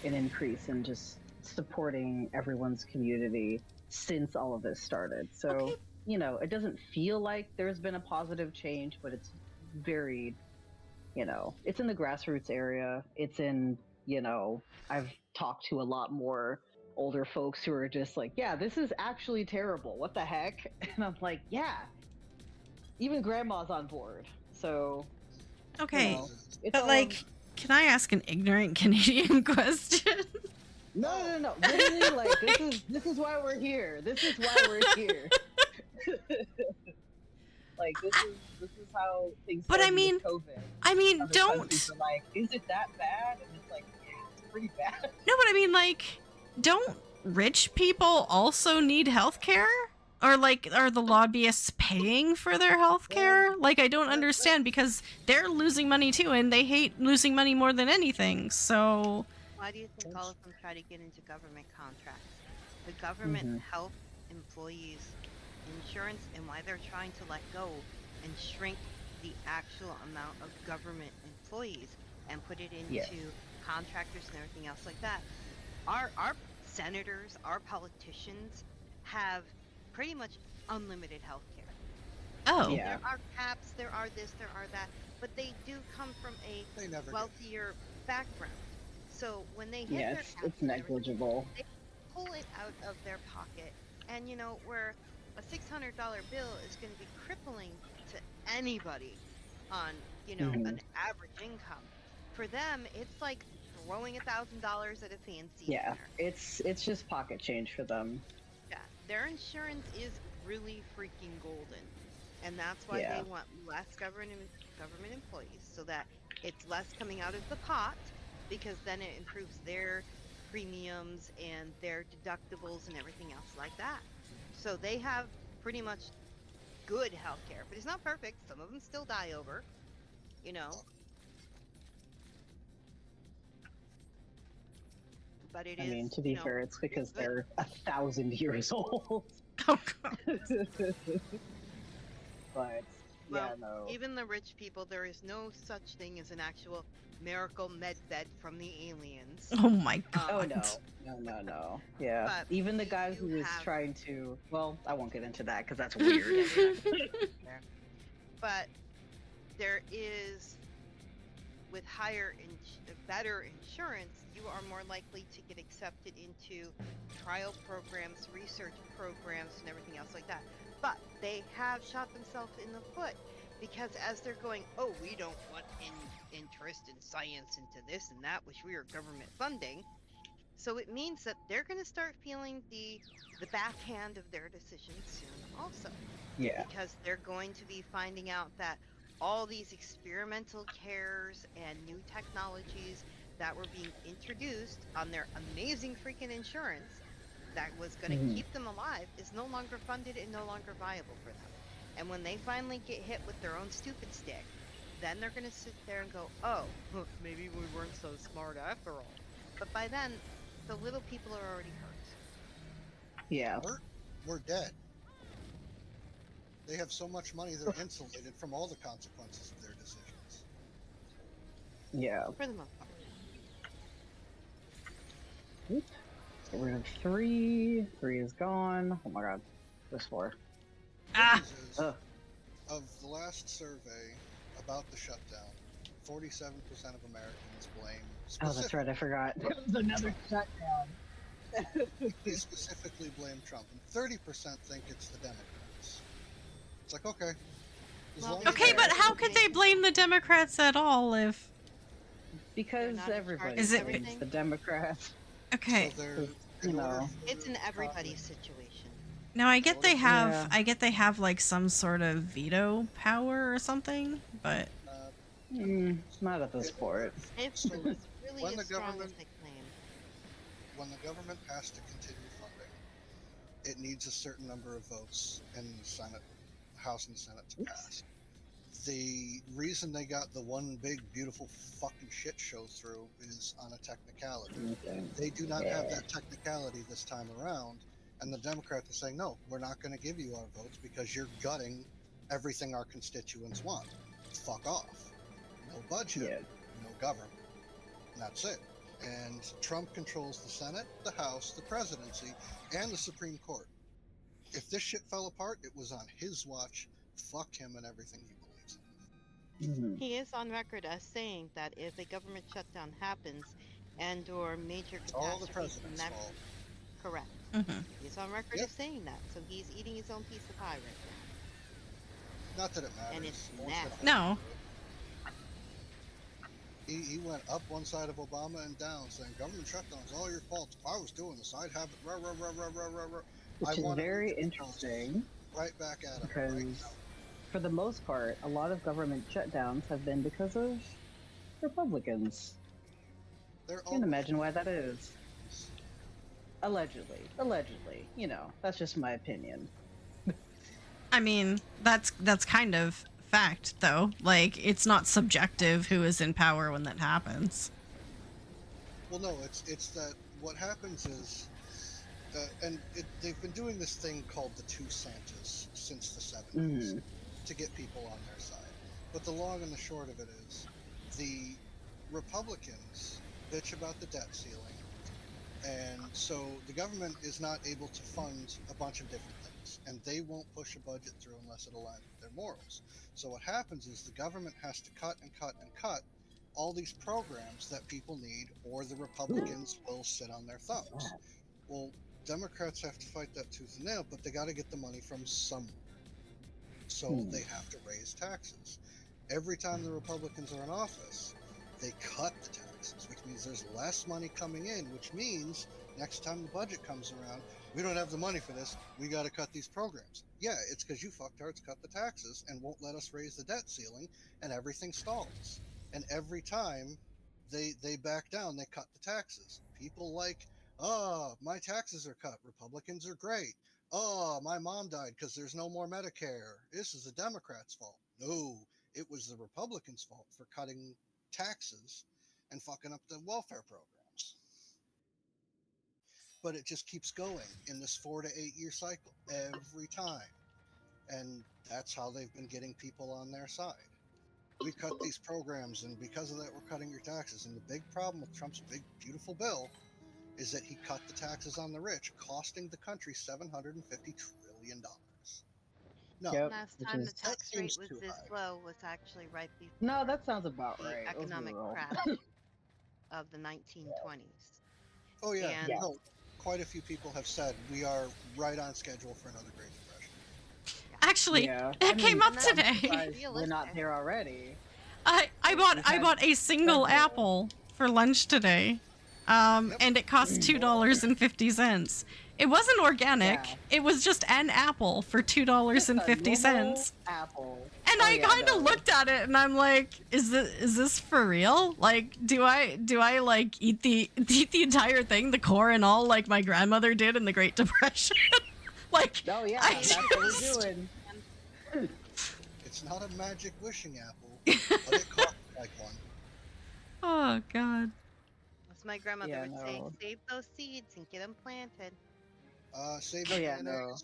an increase in just supporting everyone's community since all of this started. So, Okay. you know, it doesn't feel like there's been a positive change, but it's very, you know, it's in the grassroots area. It's in, you know, I've talked to a lot more older folks who are just like, yeah, this is actually terrible. What the heck? And I'm like, yeah, even grandma's on board. So, Okay. you know, it's But all like, can I ask an ignorant Canadian question? No. Literally, like this is why we're here. This is why we're here. Like this is how things. But I started with mean, COVID. Other don't. countries are like, is it that bad? And it's like, yeah, it's pretty bad. No, but I mean, like, don't rich people also need health care? Or, like, are the lobbyists paying for their health care? Like, I don't understand because they're losing money too, and they hate losing money more than anything, so. Why do you think all of them try to get into government contracts? The government health employees insurance and why they're trying to let go and shrink the actual amount of government employees and put it into contractors and everything else like that. Our senators, our politicians have pretty much unlimited health care. Oh. Yeah. There are caps, there are this, there are that, but they do come from a wealthier background. So when they hit their caps, it's negligible. they pull it out of their pocket, and you know where a $600 bill is going to be crippling to anybody on, you know, an average income. For them, it's like throwing $1,000 at a fancy dinner. It's just pocket change for them. Yeah, their insurance is really freaking golden, and that's why they want less government employees, so that it's less coming out of the pot, because then it improves their premiums and their deductibles and everything else like that. So they have pretty much good health care, but it's not perfect. Some of them still die over, you know. But it is. I mean, to be fair, it's because they're 1,000 years old. Oh, God. But well, no. even the rich people, there is no such thing as an actual miracle med bed from the aliens. Oh my God. Oh no. Yeah. But even the guy who was have- trying to. Well, I won't get into that because that's weird. But there is, with better insurance, you are more likely to get accepted into trial programs, research programs, and everything else like that. But they have shot themselves in the foot, because as they're going, oh, we don't want interest in science into this and that, which we are government funding. So it means that they're going to start feeling the backhand of their decisions soon also. Yeah. Because they're going to be finding out that all these experimental cares and new technologies that were being introduced on their amazing freaking insurance that was going to keep them alive is no longer funded and no longer viable for them. And when they finally get hit with their own stupid stick, then they're going to sit there and go, oh, maybe we weren't so smart after all. But by then, the little people are already hurt. Yeah. we're dead. They have so much money they're insulated from all the consequences of their decisions. Yeah. For the most part. Oop. Let's get rid of 3. 3 is gone. Oh my god. There's 4. Ah. Good news is, of the last survey about the shutdown, 47% of Americans blame Oh, that's right. I forgot. There was another shutdown. they specifically blame Trump, and 30% think it's the Democrats. It's like, okay. As Well, long as Okay, they're- but how could they blame the Democrats at all if... Because They're not in everybody charge Is it- blames the Democrats. Okay. So they're, You in order know. for- It's an everybody situation. Now I get they have Yeah. I get they have like some sort of veto power or something, but Not at this point. If So, it was really when the as strong as government- they claim. when the government has to continue funding, it needs a certain number of votes in the Senate, House and the Senate to pass. The reason they got the one big beautiful fucking shit show through is on a technicality. They do not have that technicality this time around, and the Democrats are saying, no, we're not going to give you our votes because you're gutting everything our constituents want. Fuck off. No budget, no government. And that's it. And Trump controls the Senate, the House, the presidency, and the Supreme Court. If this shit fell apart, it was on his watch. Fuck him and everything he believes in. He is on record as saying that if a government shutdown happens and or major It's all the catastrophes president's never fault. correct. mhm. He's on record Yep. as saying that, so he's eating his own piece of pie right now. Not that it matters. And it's Once nasty. it- No. He went up one side of Obama and down, saying government shutdown is all your fault. If I was doing this, I'd have it. Rah, rah, rah, rah, rah, rah, rah. Which is wanna very read the interesting Right back at him. because, Right now. for the most part, a lot of government shutdowns have been because of Republicans. They're You can always- imagine why that is. Allegedly. Allegedly. You know, that's just my opinion. I mean, that's kind of fact though. Like it's not subjective who is in power when that happens. Well, no, it's that what happens is, they've been doing this thing called the Two Santas since the 70s to get people on their side. But the long and the short of it is, the Republicans bitch about the debt ceiling, and so the government is not able to fund a bunch of different things, and they won't push a budget through unless it aligns with their morals. So what happens is the government has to cut and cut and cut all these programs that people need, or the Republicans will sit on their thumbs. Well, Democrats have to fight that tooth and nail, but they got to get the money from somewhere. So they have to raise taxes. Every time the Republicans are in office, they cut the taxes, which means there's less money coming in, which means next time the budget comes around, we don't have the money for this, we got to cut these programs. Yeah, it's because you fucktards cut the taxes and won't let us raise the debt ceiling, and everything stalls. And every time they back down, they cut the taxes. People like, oh, my taxes are cut. Republicans are great. Oh, my mom died because there's no more Medicare. This is the Democrats' fault. No, it was the Republicans' fault for cutting taxes and fucking up the welfare programs. But it just keeps going in this 4 to 8 year cycle every time. And that's how they've been getting people on their side. We cut these programs, and because of that, we're cutting your taxes. And the big problem with Trump's big, beautiful bill is that he cut the taxes on the rich, costing the country $750 trillion. No, Yep. Last which time is- the tax that rate seems was too this high. low was actually right before No, that sounds about the right. economic overall. crash of the 1920s. oh yeah, And- no, quite a few people have said we are right on schedule for another Great Depression. Actually, Yeah. it came up I'm not today. Surprised we're not Realistic. there already. I had bought a single several. apple for lunch today. And it cost $2.50. It wasn't organic. Yeah. It was just an apple for $2.50. Just a normal apple. And Oh, I yeah, kind of no. looked at it and I'm like, is this for real? Like, do I like eat the entire thing, the core and all, like my grandmother did in the Great Depression? Like, Oh yeah, I that's what we're just- doing. It's not a magic wishing apple, but it costs like one. oh god. As my grandmother Yeah, would say, no. save those seeds and get them planted. Save Oh, yeah, mayonnaise. no.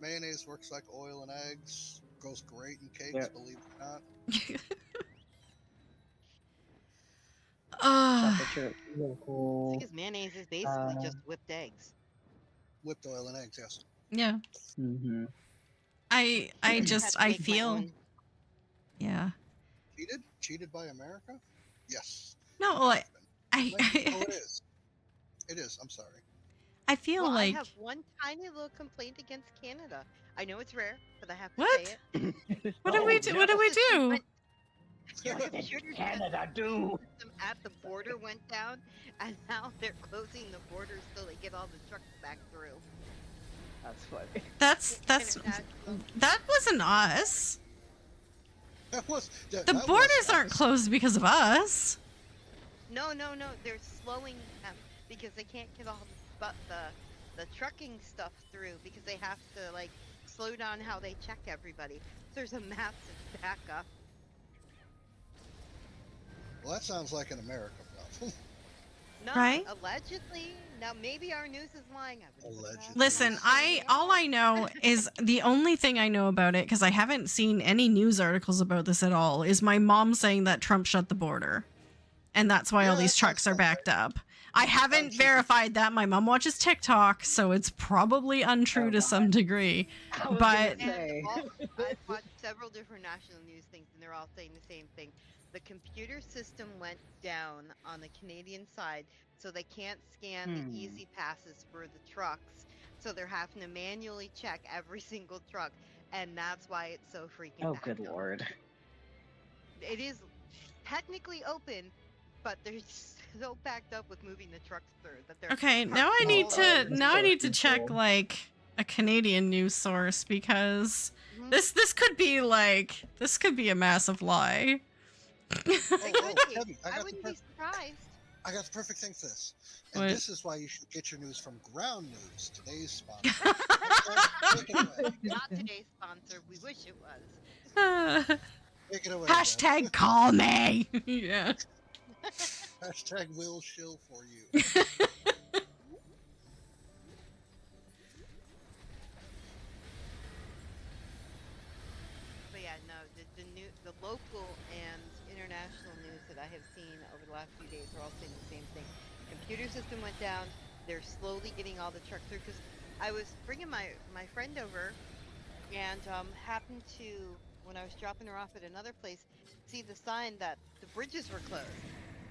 Mayonnaise works like oil and eggs. Goes great in cakes, Yep. believe it or not. Chocolate chip, local. Because mayonnaise is basically just whipped eggs. Whipped oil and eggs, yes. Yeah. Mm-hmm. I Had just to I make my feel own. yeah. Cheated? Cheated by America? Yes. No, It like has been. I Oh, it is. It is. I'm sorry. I feel Well, like I have one tiny little complaint against Canada. I know it's rare, but I have to What? say it. what do we do? What do we System do? went- What did computer Canada do? system at the border went down, and now they're closing the borders so they get all the trucks back through. That's funny. That's International. that wasn't us. That was that, The that borders was aren't us. closed because of us. No, they're slowing them because they can't get all the trucking stuff through because they have to like slow down how they check everybody. There's a massive backup. Well, that sounds like an America problem. No, Right? allegedly. Now maybe our news is lying. I wouldn't put it Allegedly. past Listen, them. all I know is the only thing I know about it, because I haven't seen any news articles about this at all, is my mom saying that Trump shut the border. And that's why all Yeah, these that trucks are sounds about backed up. I haven't sure. verified that. My mom watches TikTok, so it's probably untrue to some degree. I was But- gonna say. And I've watched several different national news things, and they're all saying the same thing. The computer system went down on the Canadian side, so they can't scan the easy passes for the trucks. So they're having to manually check every single truck, and that's why it's so freaking Oh, backed good up. lord. It is technically open, but they're so backed up with moving the trucks through that they're Okay, now I need Oh, to now I need to that's check cool. like a Canadian news source because Mhm. this could be a massive lie. It could be. Debbie, I wouldn't be surprised. I got the perfect thing for this. And What? this is why you should get your news from Ground News, today's sponsor. Take it away. Not today's sponsor. We wish it was. Take it away. Deb. Hashtag call me. Yeah. Hashtag will shill for you. But yeah, no, the local and international news that I have seen over the last few days are all saying the same thing. Computer system went down. They're slowly getting all the trucks through. Because I was bringing my friend over, and happened to, when I was dropping her off at another place, see the sign that the bridges were closed.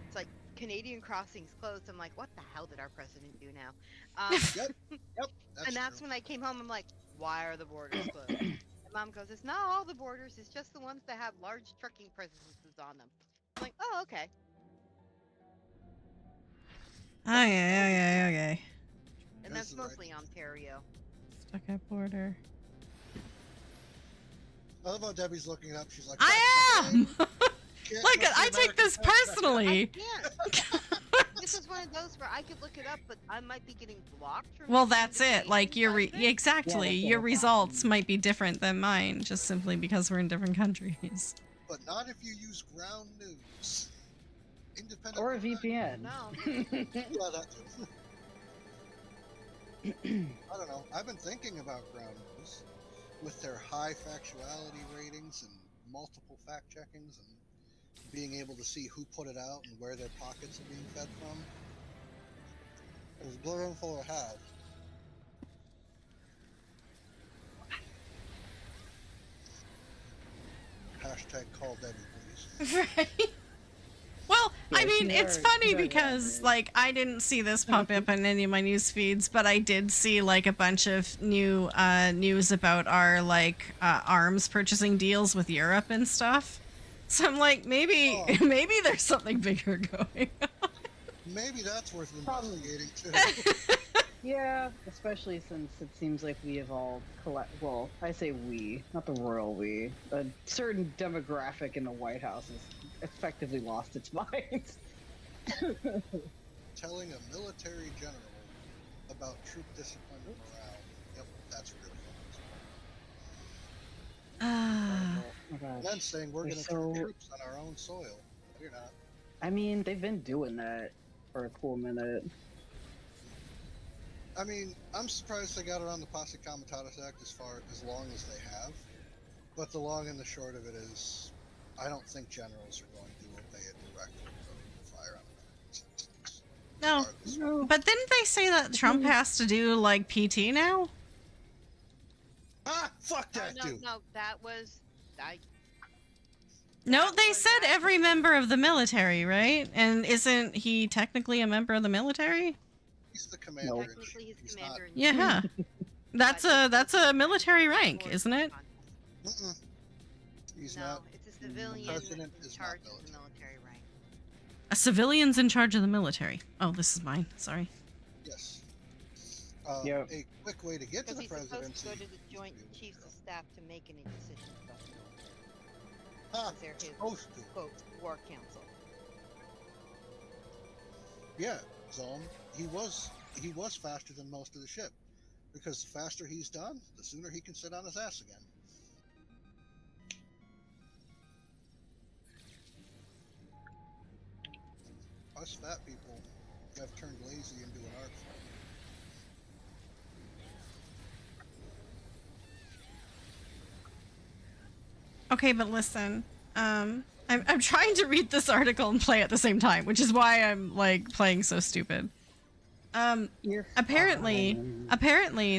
It's like Canadian crossings closed. I'm like, what the hell did our president do now? Yep, that's And that's true. when I came home. I'm like, why are the borders closed? And Mom goes, it's not all the borders. It's just the ones that have large trucking presences on them. I'm like, oh, okay. Okay. And That's that's the right mostly Ontario. Stuck at border. I love how Debbie's looking it up. She's like, I am. Can't Like trust the I take American this fact checker. I personally. can't. This is one of those where I could look it up, but I might be getting blocked from Well, seeing that's the it. Like your information. exactly Yeah, your that's results might be different than mine, just simply because we're in different countries. But not if you use Ground News. Independent. Or a VPN. No. Yeah, that too. I don't know. I've been thinking about Ground News with their high factuality ratings and multiple fact checkings and being able to see who put it out and where their pockets are being fed from. It was blowing full of have. Hashtag call Debbie, please. Right. Well, I Yeah, mean, she it's are- funny she's our because guide. like I didn't see this pop up in any of my news feeds, but I did see like a bunch of new news about our like arms purchasing deals with Europe and stuff. So I'm like, maybe Oh. maybe there's something bigger going on. Maybe that's worth Probably. investigating too. Yeah, especially since it seems like we have all well, I say we, not the royal we. A certain demographic in the White House has effectively lost its mind. Telling a military general about troop discipline and morale. Yep, that's really Ah. Oh my fun. gosh. Then saying we're They're going to turn so- troops on our own soil. You're not. I mean, they've been doing that for a cool minute. I mean, I'm surprised they got around the Posse Comitatus Act as long as they have. But the long and the short of it is, I don't think generals are going to obey it directly or fire on it. No, but didn't they say that Trump has to do like PT now? Ah, fuck that dude. No, that was No, they said every member of the military, right? And isn't he technically a member of the military? He's the commander. No. technically he's commander. in Yeah. That's a military rank, isn't it? Mm-mm. He's No, not. it's a civilian president in is charge not of the military rank. A civilian's in charge of the military. Oh, this is mine. Sorry. Yes. Yep. A quick way to get to Because the he's supposed presidency. to go to the Joint Chiefs of Staff to make any decisions about the military. Ah, They're his, supposed to. quote, war council. Yeah, Zom. He was faster than most of the ship, because the faster he's done, the sooner he can sit on his ass again. Us fat people have turned lazy into an art form. Okay, but listen. I'm trying to read this article and play at the same time, which is why I'm like playing so stupid. Apparently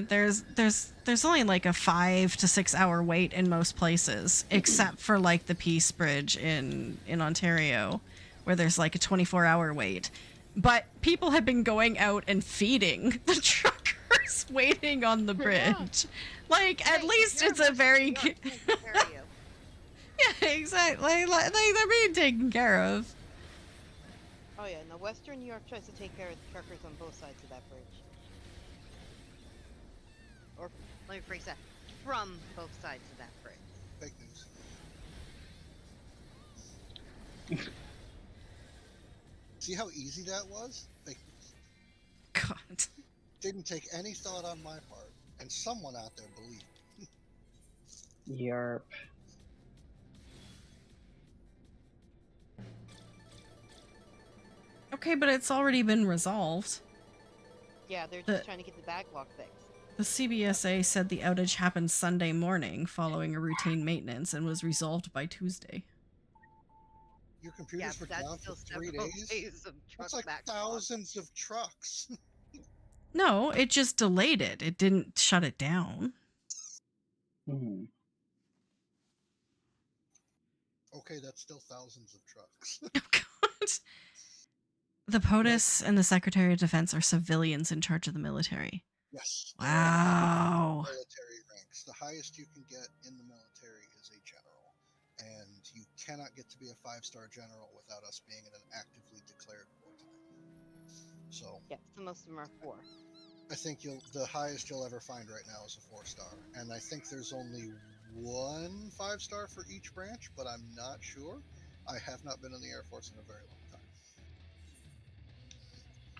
there's only like a 5 to 6 hour wait in most places, except for like the Peace Bridge in Ontario, where there's like a 24-hour wait. But people have been going out and feeding the truckers waiting on the bridge. Like, at least it's a very... Yeah, exactly. Like, they're being taken care of. Oh yeah, no, Western New York tries to take care of the truckers on both sides of that bridge. Or, let me phrase that, from both sides of that bridge. Fake news. See how easy that was? Fake news. God. Didn't take any thought on my part, and someone out there believed it. Yarp. Okay, but it's already been resolved. Yeah, they're just trying to get the backlog fixed. The CBSA said the outage happened Sunday morning following a routine maintenance and was resolved by Tuesday. Your computers were down for 3 days? Of That's like thousands of trucks. No, it just delayed it. It didn't shut it down. Hmm. Okay, that's still thousands of trucks. Oh, God. The POTUS and the Secretary of Defense are civilians in charge of the military. Yes. Wow. Military ranks. The highest you can get in the military is a general. And you cannot get to be a 5-star general without us being in an actively declared wartime. So Yeah, so most of them are 4. I think the highest you'll ever find right now is a 4-star. And I think there's only 1 5-star for each branch, but I'm not sure. I have not been in the Air Force in a very long time.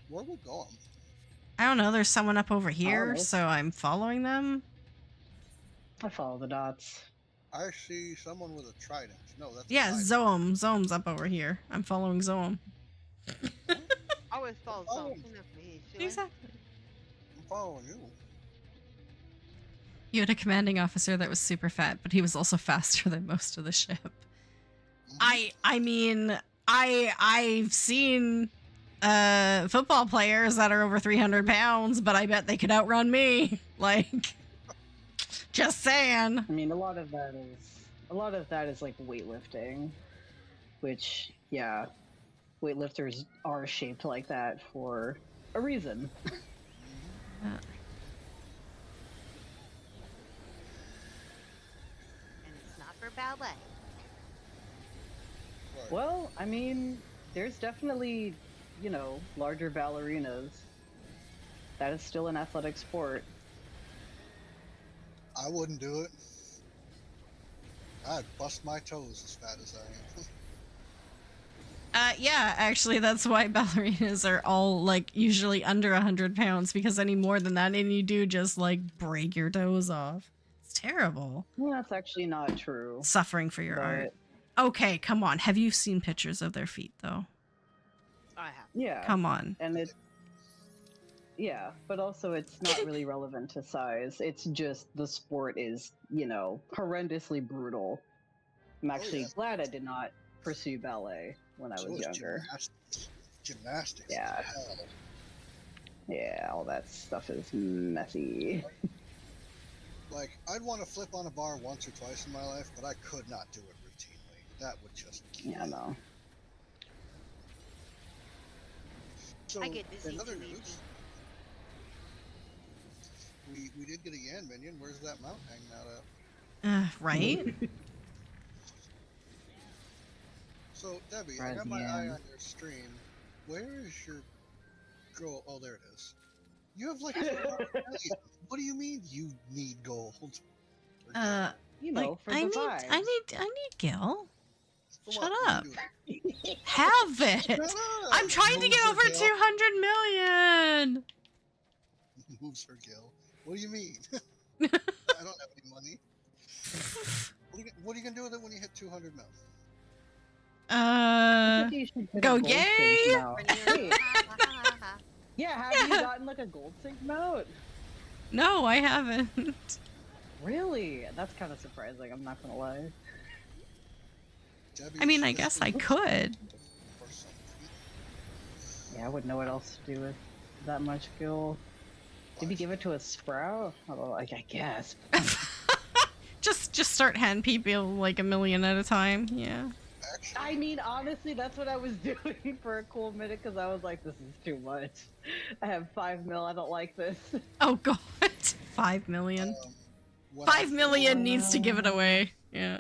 Where would go? I don't know. There's someone up over here, know. so I'm following them. I follow the dots. I see someone with a trident. No, that's Yeah, a Zoam. Zoam's up over here. I'm following Zoam. Always follow Oh. something. Exactly. I'm following you. You had a commanding officer that was super fat, but he was also faster than most of the ship. I mean, I've seen football players that are over 300 pounds, but I bet they could outrun me. Like, just saying. I mean, a lot of that is like weightlifting, which, yeah, weightlifters are shaped like that for a reason. And it's not for ballet. Right. Well, I mean, there's definitely, larger ballerinas. That is still an athletic sport. I wouldn't do it. I'd bust my toes as fat as I am. Yeah, actually, that's why ballerinas are all, like, usually under 100 pounds, because any more than that, and you do just, like, break your toes off. It's terrible. Well, that's actually not true. Suffering for your But, art. Okay, come on. Have you seen pictures of their feet, though? I have. yeah. Come on. And Yeah, but also it's not really relevant to size. It's just the sport is, horrendously brutal. I'm actually glad I did not pursue ballet when I So was is younger. Gymnastics. Yeah. Hell. Yeah, all that stuff is messy. Like, I'd want to flip on a bar once or twice in my life, but I could not do it routinely. That would just kill Yeah, me. no. So, I get dizzy in other too news, we did get a Yan minion. Where's that mount hanging out at? Right? So, Debbie, I Right, got my eye Yan. on your stream. Where is your girl? Oh, there it is. You have like 200 million. What do you mean you need gold? Uh, like, For the vibes. I need Gil. For Shut what? up. What are you doing? Have it. Shut up! I'm trying to Moves get her over Gil. 200 million. Moves her Gil. What do you mean? I don't have any money. What are you gonna do with it when you hit 200 mil? I think you should get a Go gold sync yay! mount. Hey, yeah, have you gotten like a gold sync mount? No, I haven't. Really? That's kind of surprising, I'm not gonna lie. Debbie, I mean, I this guess is I could. or something. Yeah, I wouldn't know what else to do with that much skill. Did you give it to a sprout? Oh, like, I guess. just start hand people like a million at a time. Yeah. Actually, I mean, honestly, that's what I was doing for a cool minute because I was like, this is too much. I have 5 mil, I don't like this. Oh god. 5 million. when 5 I million first- needs to give it away. Yeah.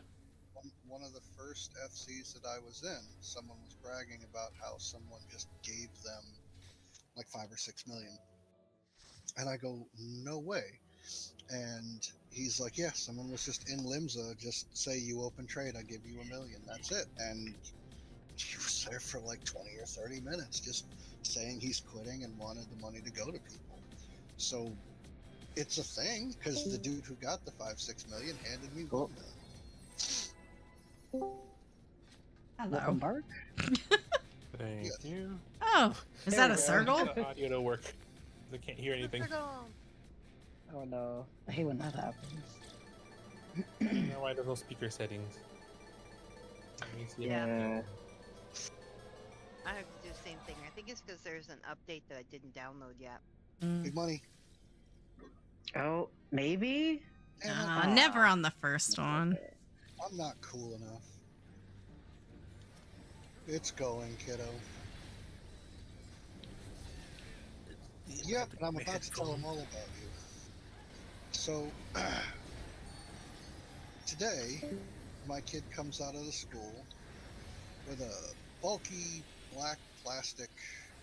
One of the first FCs that I was in, someone was bragging about how someone just gave them like 5 or 6 million. And I go, no way. And he's like, yeah, someone was just in Limsa, just say you open trade, I give you $1 million. That's it. And he was there for like 20 or 30 minutes just saying he's quitting and wanted the money to go to people. So it's a thing because the dude who got the 5-6 million handed me $1 million. Hello. Welcome, Mark. Thank Yes. you. Oh, is There that we a go. circle? The audio to work. I can't hear anything. Oh no. I hate when that happens. I don't know why there's no speaker settings. Let me see if I Yeah. can- I have to do the same thing. I think it's because there's an update that I didn't download yet. Big money. Oh, maybe? Damn it, Never on the first one. I'm not cool enough. It's going, kiddo. Yep, and I'm about to tell him all about you. So, today, my kid comes out of the school with a bulky black plastic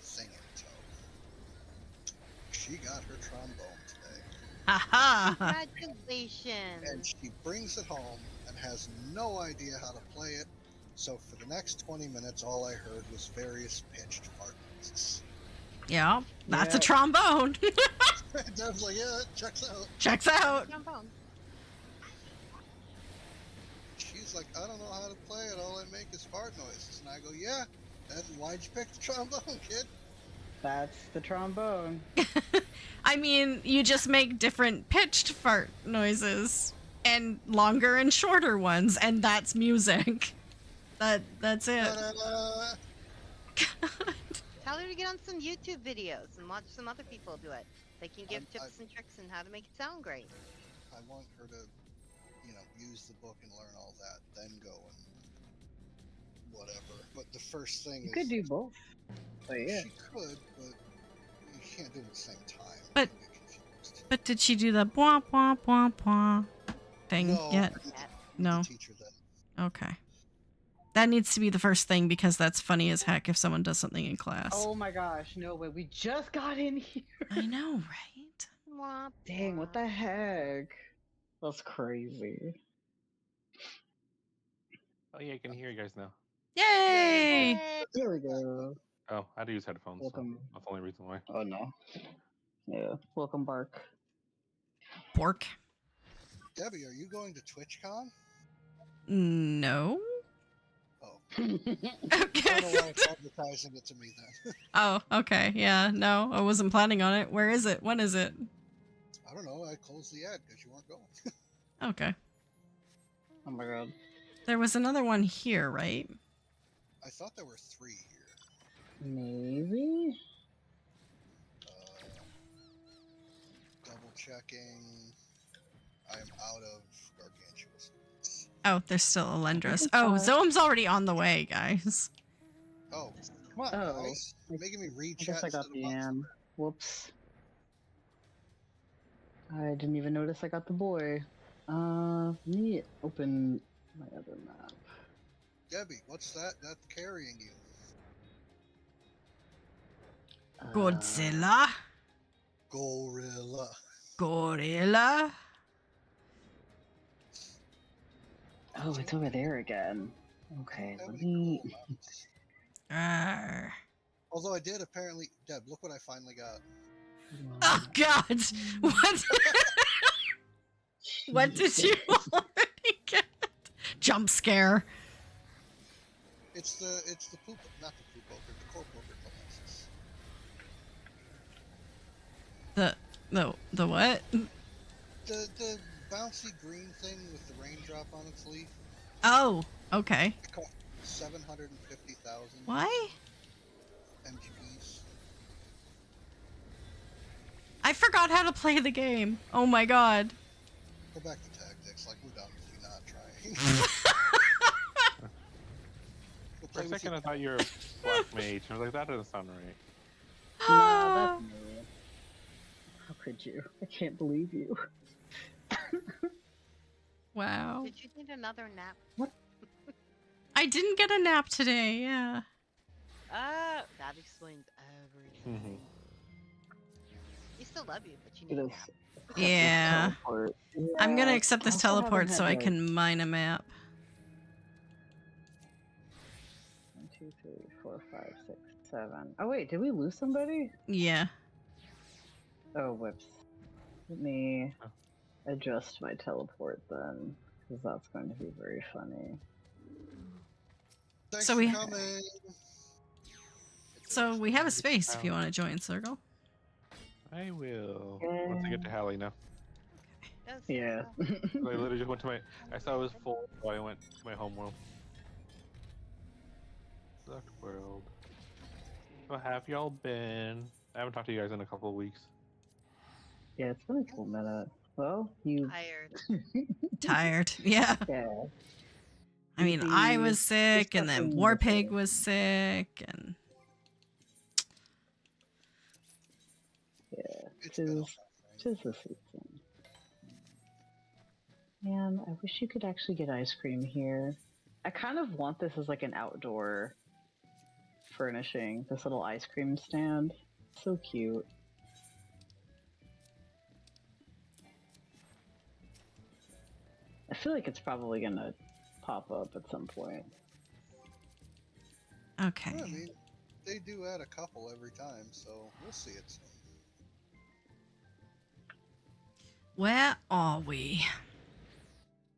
thing in tow. She got her trombone today, Haha. Congratulations! and she brings it home and has no idea how to play it. So for the next 20 minutes, all I heard was various pitched fart noises. Yeah, that's a Yeah. trombone. Dev's like, yeah, that checks out. Checks out. Trombone. She's like, I don't know how to play it. All I make is fart noises. And I go, yeah. Then why'd you pick the trombone, kid? That's the trombone. I mean, you just make different pitched fart noises and longer and shorter ones, and that's music. That's it. Ta-da-da. Tell her to get on some YouTube videos and watch some other people do it. They can give tips and tricks on how to make it sound great. I want her to, use the book and learn all that, then go and whatever. But the first thing You is, could do both. But yeah. she could, but you can't do it at the same time. But- You'll get confused. But did she do the bwah bwah bwah bwah thing No, yet? I need to No. teach her that. Okay. That needs to be the first thing because that's funny as heck if someone does something in class. Oh my gosh, no way. We just got in here. I know, right? Womp Dang, what womp. the heck? That's crazy. Oh yeah, I can hear you guys now. Yay! There we go. Oh, I had to use headphones. So Welcome. that's the only reason why. Oh no. Yeah. Welcome, Bark. Bork. Debbie, are you going to TwitchCon? No. Oh, I don't know why it's advertising it to me then. Oh, okay. Yeah, no, I wasn't planning on it. Where is it? When is it? I don't know. I closed the ad because you weren't going. Okay. Oh my god. There was another one here, right? I thought there were 3 here. Maybe? Double checking. I am out of gargantuous. Oh, there's still Alendris. think Oh, I- Zoam's already on the way, guys. Oh, come on, Oh, guys. You're making me read I chat guess I got instead the of box. Whoops. I didn't even notice I got the boy. Let me open my other map. Debbie, what's that? That's carrying you. Godzilla? Gorilla. Gorilla? Oh, it's over there again. Okay, How let many me. cool mounts? Arr. Although I did apparently. Deb, look what I finally got. Oh, God! What? What did you already get? Jump scare. It's the poop, not the poop ogre, the corp ogre molasses. The what? The bouncy green thing with the raindrop on its leaf. Oh, okay. It cost 750,000 Why? MGPs. I forgot how to play the game. Oh my God. Go back to tactics. Like, we're done with you not trying. We'll For play a with second, you. I thought you were a black mage. I was like, that doesn't sound right. Nah, that's me. How could you? I can't believe you. Wow. Did you need another nap? I didn't get a nap today, yeah. That explains everything. Mhm. We still love you, but you It need is. a nap. Yeah. Teleport. I'm gonna Yeah, accept this I also haven't teleport so had, I like, can mine a map. 1, 2, 3, 4, 5, 6, 7. Oh wait, did we lose somebody? Yeah. Oh, whoops. Let me adjust my teleport then, because that's going to be very funny. Thanks So for we- coming. So we have a space if you want to join, Circle. I will. Once I get to Hali now. Yes, Yeah. I literally just went to my. I saw it was full, so I went to my homeworld. Duck World. So have y'all been? I haven't talked to you guys in a couple of weeks. Yeah, it's been a cool minute. Well, you. Tired. Tired. Yeah. Yeah. I mean, I Easy. was sick, and then nothing Warpig different. was sick, and Yeah. It's been a Tis the season. Man, I wish you could actually get ice cream here. I kind of want this as like an outdoor furnishing. This little ice cream stand. So cute. I feel like it's probably gonna pop up at some point. okay. I mean, they do add a couple every time, so we'll see it soon. Where are we?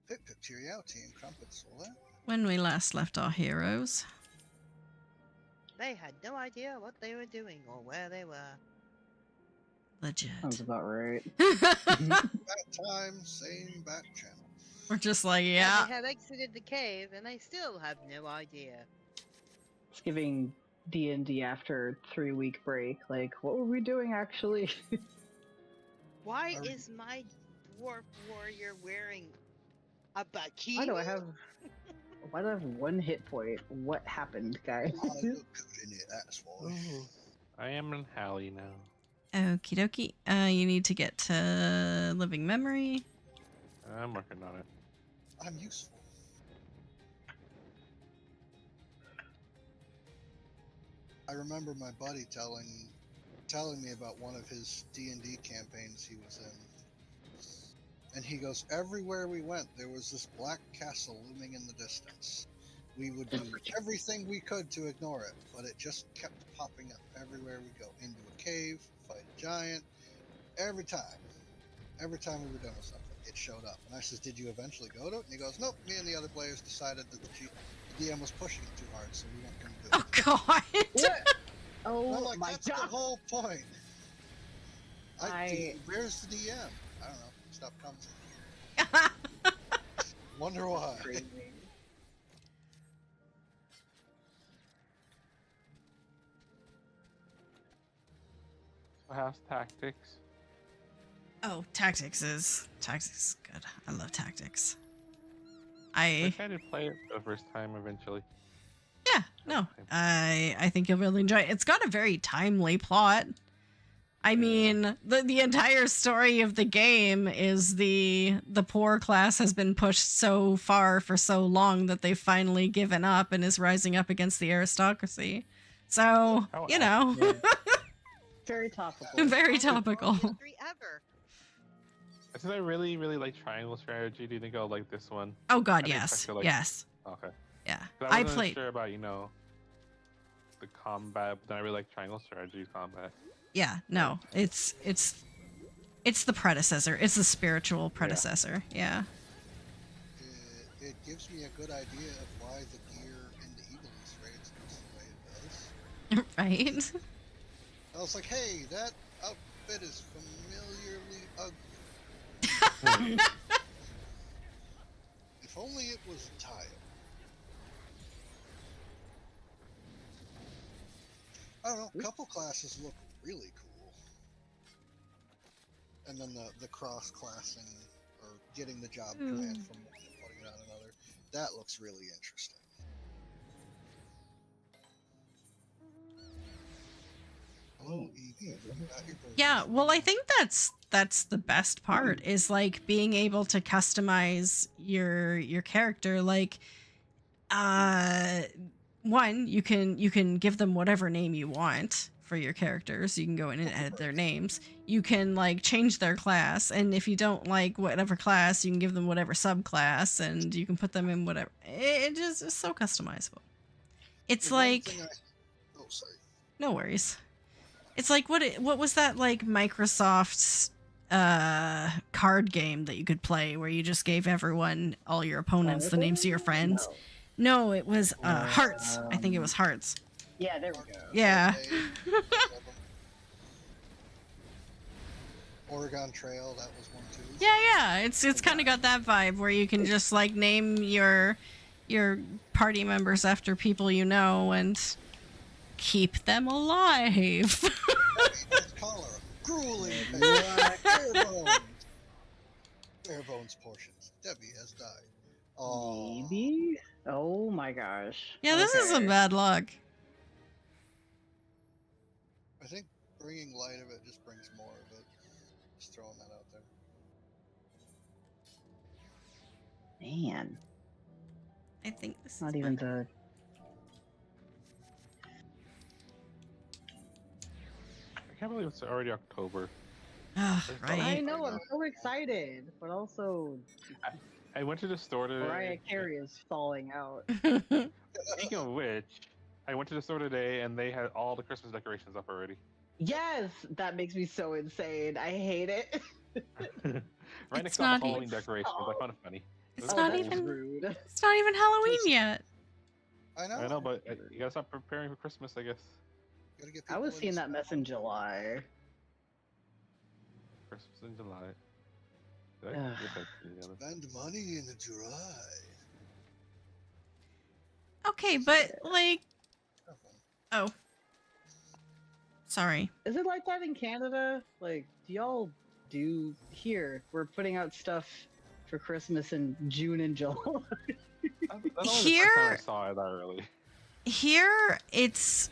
Pip Pip Cheeriouty and Crumpet Solar. When we last left our heroes. They had no idea what they were doing or where they were. Legit. Sounds about right. Bat time, same bat channel. We're just like, And yeah. they have exited the cave and they still have no idea. It's giving D&D after 3-week break. Like, what were we doing actually? Why Are- is my dwarf warrior wearing a bikini? Why do I have 1 hit point? What happened, guys? I look good in it, that's why. I am in Hali now. Okie dokie. You need to get to living memory. I'm working on it. I'm useful. I remember my buddy telling me about one of his D&D campaigns he was in. And he goes, everywhere we went, there was this black castle looming in the distance. We would do everything we could to ignore it, but it just kept popping up everywhere we go. Into a cave, fight a giant. Every time we were done with something, it showed up. And I says, did you eventually go to it? And he goes, nope, me and the other players decided that the DM was pushing too hard, so we weren't going to do Oh it. God. What? I'm Oh like, my that's the god! whole point. Where's the DM? I don't know. Stop commenting. Wonder why. Crazy. How's tactics? Oh, tactics is good. I love tactics. I I tried to play it the first time eventually. yeah, no. I think you'll really enjoy it. It's got a very timely plot. I mean, the entire story of the game is the poor class has been pushed so far for so long that they've finally given up and is rising up against the aristocracy. So, Oh, you know, Yeah. Very topical. very Longest topical. history ever. Since I really, really like triangle strategy, do you think I'll like this one? Oh God, I didn't yes, expect to, like- yes, Okay. yeah. 'Cause I wasn't played. sure about, the combat, but I really like triangle strategy combat. Yeah, no, it's the predecessor. It's the spiritual predecessor. Yeah. It gives me a good idea of why the gear in the Evil East raids looks the way it does. Right. I was like, hey, that outfit is familiarly ugly. If only it was tile. I don't know, a couple classes look really cool. And then the cross-classing, or getting the job command from one and putting it on another, that looks really interesting. Oh, Evie, got your bird. Yeah, well, I think that's the best part is like being able to customize your character. Like, one, you can give them whatever name you want for your characters. You can go in and edit their names. You can like change their class, and if you don't like whatever class, you can give them whatever subclass, and you can put them in whatever. It just is so customizable. It's The one like thing oh, sorry. no worries. It's like what was that like Microsoft's card game that you could play where you just gave everyone, all your opponents, the names of your friends? No, it was Hearts. I think it was Hearts. Yeah, there we go. Yeah. Oregon Trail, that was one too. Yeah. It's kind of got that vibe where you can just like name your party members after people you know and keep them alive. Cholera, grueling pain, bare bones. Bare bones portions. Debbie has died. Oh, Maybe? Oh my gosh. Yeah, this is some Okay. bad luck. I think bringing light of it just brings more of it. Just throwing that out there. Man, I think this is not even the. I can't believe it's already October. Ugh, I right. know, I'm so excited, but also I went to the store today. Mariah Carey is falling out. Speaking of which, I went to the store today and they had all the Christmas decorations up already. Yes, that makes me so insane. I hate it. Right It's next to not the Halloween even- decorations. I found it funny. It's Oh, not that's even rude. it's not even Halloween yet. I know. I know, but you gotta start preparing for Christmas, I guess. Gotta get I people was in seeing the that mess in July. Christmas in July. Did I Ugh. get that together? Spend money in July. Okay, but like, oh, sorry. Is it like that in Canada? Like, do y'all do here? We're putting out stuff for Christmas in June and July. That's only the first time Here- I saw it that early. Here, it's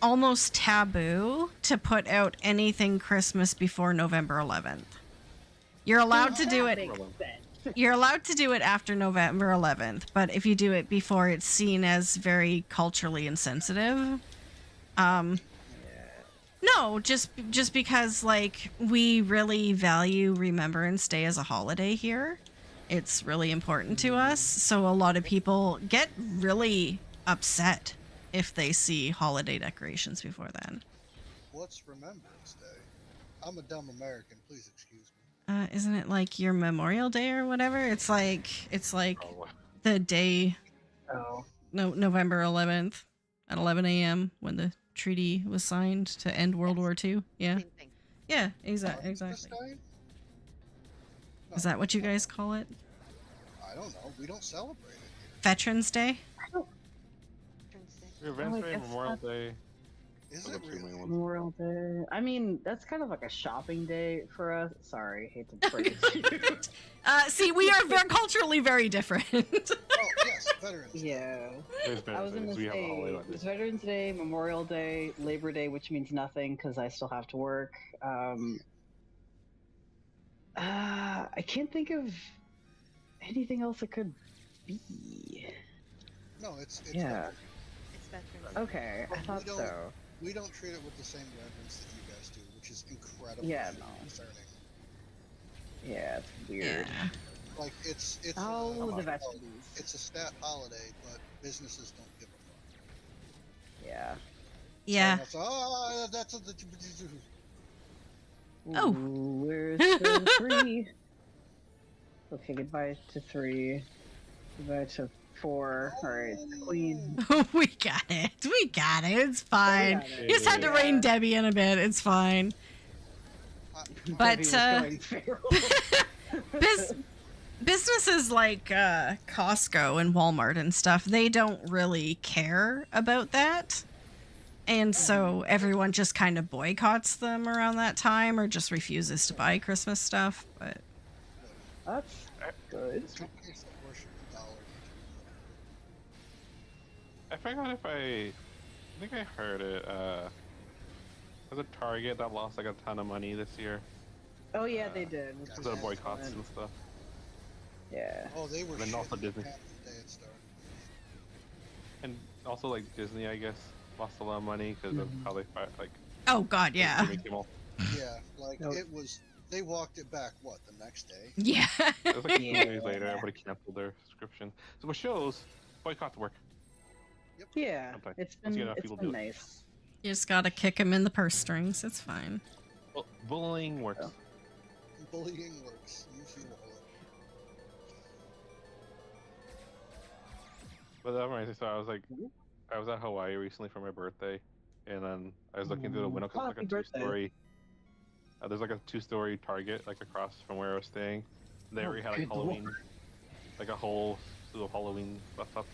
almost taboo to put out anything Christmas before November 11th. You're allowed to do it. Makes sense. You're allowed to do it after November 11th, but if you do it before, it's seen as very culturally insensitive. No, just because like we really value Remembrance Day as a holiday here. It's really important to us, so a lot of people get really upset if they see holiday decorations before then. What's Remembrance Day? I'm a dumb American. Please excuse me. Isn't it like your Memorial Day or whatever? It's like Oh, the day Oh. November 11th at 11 a.m. when the treaty was signed to end World War II. Yeah. Same thing. Yeah, This exactly. time? Is that what you guys call it? I don't know. We don't celebrate it here. Veterans Day? Veterans Day. Revenge I Day, guess Memorial Day. Is Those it are two main really? ones. Memorial Day. I mean, that's kind of like a shopping day for us. Sorry, hate to break it to you. See, we are very culturally very different. Oh, yes, Veterans Day. Yeah. There's I was Veterans gonna Day, we have a holiday say like it's this. Veterans Day, Memorial Day, Labor Day, which means nothing because I still have to work. I can't think of anything else it could be. No, it's Yeah. Veterans. It's Veterans Day. Okay, I But we thought don't- so. We don't treat it with the same reverence that you guys do, which is incredibly Yeah, no. concerning. Yeah, it's weird. Yeah. Like it's Oh, a, the veterans. it's a stat holiday, but businesses don't give a fuck. Yeah. Yeah. That's, oh, that's a, Oh. Ooh, where's the 3? Okay, goodbye to 3. Goodbye to 4. Alright, the queen. We got it. We got it. It's fine. got it. You just had to rein Debbie in a bit. It's fine. But, Debbie was going feral. Businesses like Costco and Walmart and stuff, they don't really care about that. And so everyone just kind of boycotts them around that time or just refuses to buy Christmas stuff. But That's good. companies that worship the dollar. I forgot if I think I heard it. There's a Target that lost like a ton of money this year Oh yeah, they did. which because was of boycotts excellent. and stuff. Yeah. Oh, they were And then shit also Disney. half the day it started. And also like Disney, I guess, lost a lot of money because of how they like. oh god, yeah. Jimmy Kimmel. Yeah, like No. it was. They walked it back. What, the next day? Yeah. It was like 2 Yeah. days later, everybody canceled their subscription. So it shows boycotts work. Yeah. Sometimes. It's Once been, you get enough it's people been do it. nice. You just gotta kick him in the purse strings. It's fine. Well, bullying works. Oh. Bullying works. You feel it. But that reminds me, so I was at Hawaii recently for my birthday, and then I was looking through the window because Happy like a birthday. two-story. There's like a two-story Target like across from where I was staying. They Oh, already had like good Halloween, lord. like a whole slew of Halloween stuff up.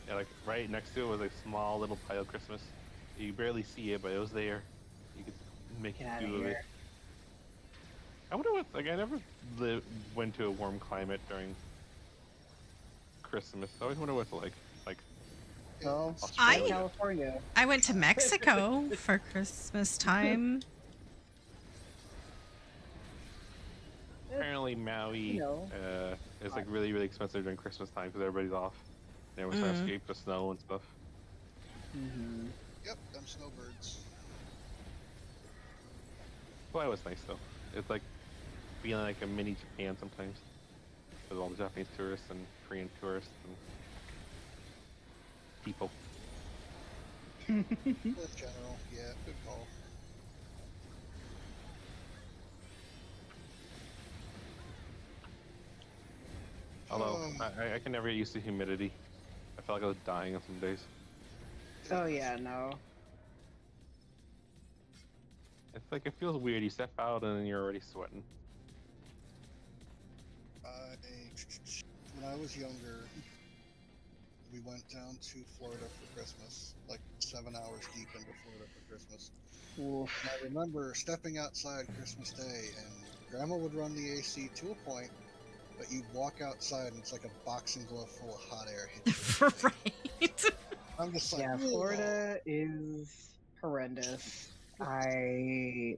Yeah, like right next to it was a small little pile of Christmas. You could barely see it, but it was there. You could make Get outta do of it. here. I wonder what, like, I never went to a warm climate during Christmas. I always wonder what it's like. Like, Well, Australia. California. I went to Mexico for Christmas time. apparently Maui You know. is like really, really expensive during Christmas time because everybody's off. And everyone's trying to escape the snow and stuff. Mm-hmm. Yep, them snowbirds. Well, it was nice though. It's like being like a mini Japan sometimes. With all the Japanese tourists and Korean tourists and people. In general, yeah, good call. Although I can never get used to humidity. I felt like I was dying on some days. Oh yeah, no. It's like it feels weird. You step out and then you're already sweating. When I was younger, we went down to Florida for Christmas, like 7 hours deep into Florida for Christmas. Oof. And I remember stepping outside Christmas Day, and Grandma would run the AC to a point, but you'd walk outside and it's like a boxing glove full of hot air hitting you. Right. I'm just like, Yeah, "Ugh." Florida is horrendous. I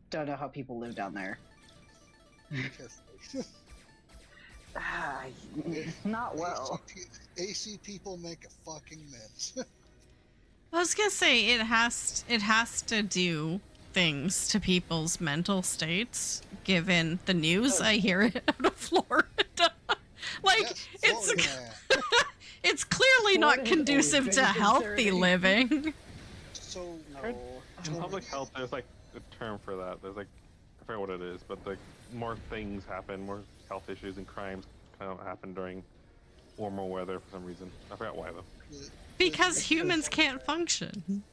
don't know how people live down there. Carefully. Ah, not well. AC people make a fucking mess. I was gonna say it has to do things to people's mental states. Given the news, I hear it out of Florida. Like Yes, it's Florida. it's clearly not Florida has conducive always to been healthy concerning. living. So No. In public health, there's like a term for that. There's like, I forget what it is, but like more things happen, more health issues and crimes kind of happen during warmer weather for some reason. I forgot why though. Because humans can't function.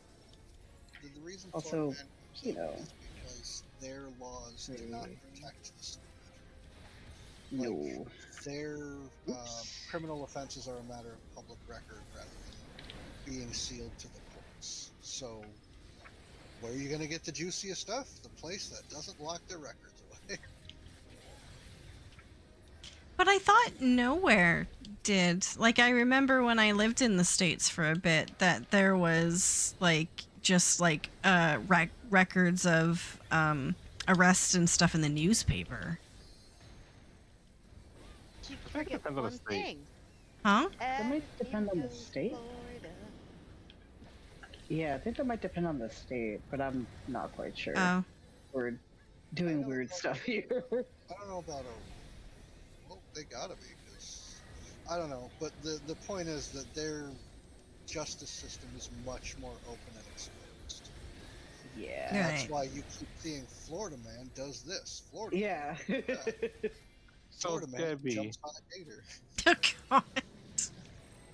The reason Also, Florida you know, is because their laws do not protect the state. no. Their criminal offenses are a matter of public record rather than being sealed to the courts. So, where are you going to get the juiciest stuff? The place that doesn't lock their records away. But I thought nowhere did. Like, I remember when I lived in the States for a bit that there was, like, just, like, records of arrests and stuff in the newspaper. You I think it forget depends on the one state. thing. Huh? That might depend on the state. Florida. Yeah, I think that might depend on the state, but I'm not quite sure. Oh. We're doing weird stuff here. I don't know about well, they gotta be, because I don't know. But the point is that their justice system is much more open and exposed. Yeah. That's Right. why you keep seeing Florida man does this. Florida Yeah. man does that. So Florida man Debbie, jumps on a gator. Oh, God.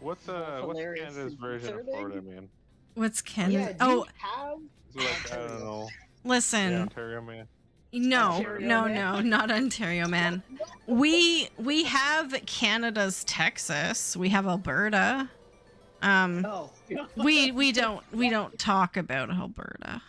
what's hilarious Canada's version of concerning. Florida, man? What's Canada? Yeah, do Oh, you have Is it like, I don't know. listen. Yeah, Ontario, man. No, Ontario, no, man? no, not Ontario, man. We have Canada's Texas. We have Alberta. Oh. We don't talk about Alberta.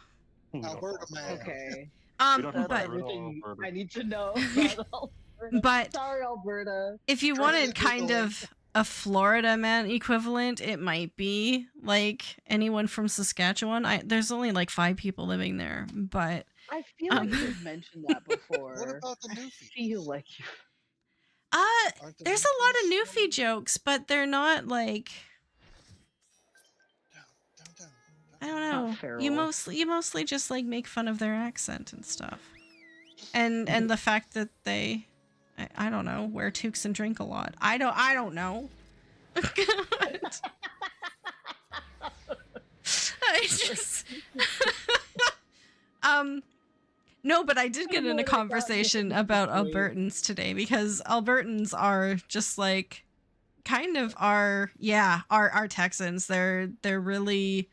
Alberta man. Okay. We don't That's talk But about everything Alberta. I need to know about Alberta. But- Sorry, Alberta. if you Try wanted to kind Google of a Florida man equivalent, it might be like anyone from Saskatchewan. There's only like 5 people living there, but I feel like you've mentioned that before. What about the I Newfies? feel like you. Aren't the there's a lot of Newfies- Newfie jokes, but they're not like, Down. I don't Not know. feral. You mostly just like make fun of their accent and stuff. And the fact that they I don't know, wear toques and drink a lot. I don't know. I just no, but I did get in a conversation about Albertans today because Albertans are just like kind of our Texans. They're really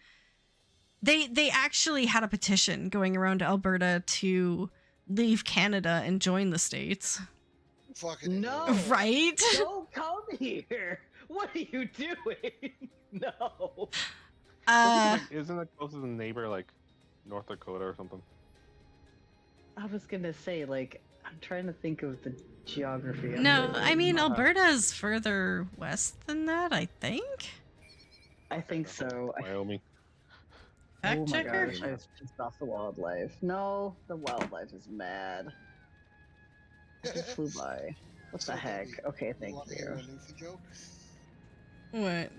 they actually had a petition going around Alberta to leave Canada and join the States. Fucking No. Right? Don't come here. What are you doing? No. Isn't it close to the neighbor, like North Dakota or something? I was gonna say, like, I'm trying to think of the geography. of No, it. I mean Alberta's further west than that, I think. I think so. Wyoming. Fact Oh my checker? gosh, I was pissed off the wildlife. No, the wildlife is mad. It just flew by. What the So, heck? Debbie, Okay, You thank want to hear you. a Newfie joke? What?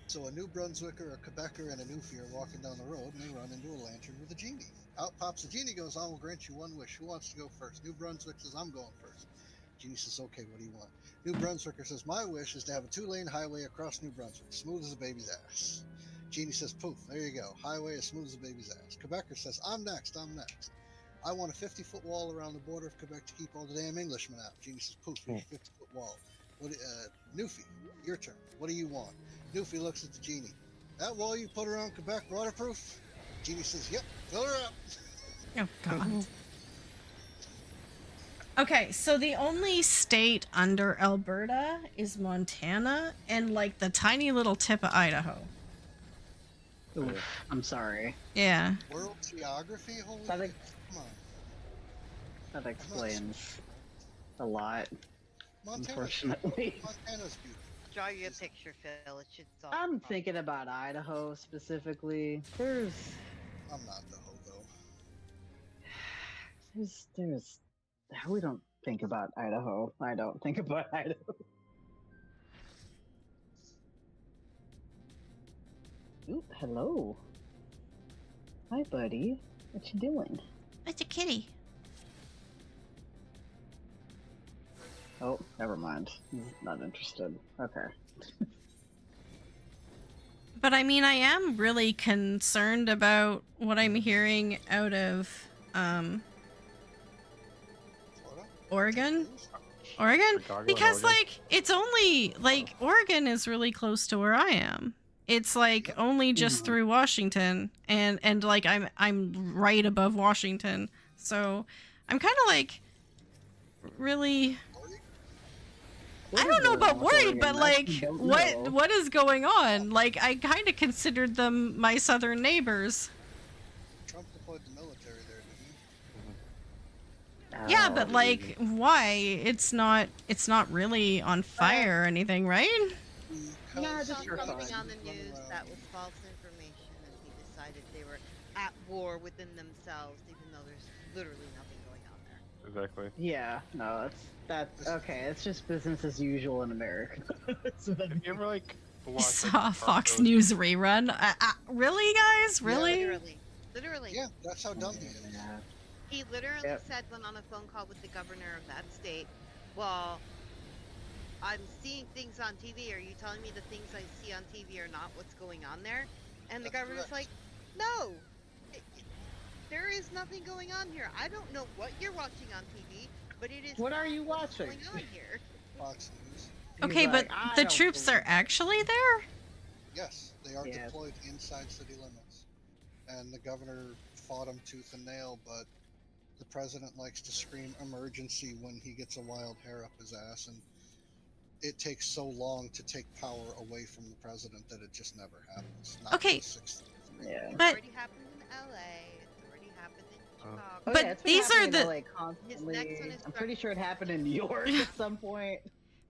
So a New Brunswicker, a Quebecer, and a Newfie are walking down the road, and they run into a lantern with a genie. Out pops the genie, goes, I will grant you one wish. Who wants to go first? New Brunswick says, I'm going first. Genie says, okay, what do you want? New Brunswicker says, my wish is to have a 2-lane highway across New Brunswick, smooth as a baby's ass. Genie says, poof, there you go. Highway as smooth as a baby's ass. Quebecer says, I'm next. I want a 50-foot wall around the border of Quebec to keep all the damn Englishmen out. Genie says, poof, here's a 50-foot wall. Newfie, your turn. What do you want? Newfie looks at the genie. That wall you put around Quebec waterproof? Genie says, yep, fill her up. Oh god. Okay, so the only state under Alberta is Montana and like the tiny little tip of Idaho. Oof, I'm sorry. Yeah. World geography? Holy That, shit, ex- come on. that explains a lot, Montana's unfortunately. Montana's beautiful. Draw you a picture, Phil. It should solve I'm the problem. thinking about Idaho specifically. There's I'm not the hoe, though. we don't think about Idaho. I don't think about Idaho. Ooh, hello. Hi, buddy. What you doing? It's a kitty. Oh, never mind. He's not interested. Okay. But I mean, I am really concerned about what I'm hearing out of Florida? Oregon. Oregon? Chicago and Because, Oregon. like, it's only, like, Oregon is really close to where I am. It's, like, only just through Washington, and like, I'm right above Washington. So, I'm kind of, like, really... I don't know about worried, but, like, what is going on? Like, I kind of considered them my southern neighbors. Trump deployed the military there, didn't Yeah, but, like, why? It's not really on fire or anything, right? he? Nah, Because just Saw for something fun. on the news that was false information, and he decided they were at war within themselves, even though there's literally nothing going on there. Exactly. Yeah, no, that's okay. It's just business as usual in America. So Have you ever like I watched saw a Fox shows? News rerun. Really, guys? Really? Literally. Yeah, that's how dumb he is. Yeah. He literally Yep. said when on a phone call with the governor of that state, well, I'm seeing things on TV. Are you telling me the things I see on TV are not what's going on there? And the That's governor's correct. like, no, there is nothing going on here. I don't know what you're watching on TV, but it is What are not you what's watching? going on here. Fox News. Okay, He's but like, "I the don't troops believe are actually there? Yes, they are Yes. deployed inside city limits. And the governor fought him tooth and nail, but the president likes to scream emergency when he gets a wild hair up his ass, and it takes so long to take power away from the president that it just never happens. Not Okay. till 63. Yeah. It's But- already happened in LA. It's already happened in Chicago. Oh, But yeah, it's been these are happening in the- LA constantly. next one is I'm pretty sure it happened in New York at some point.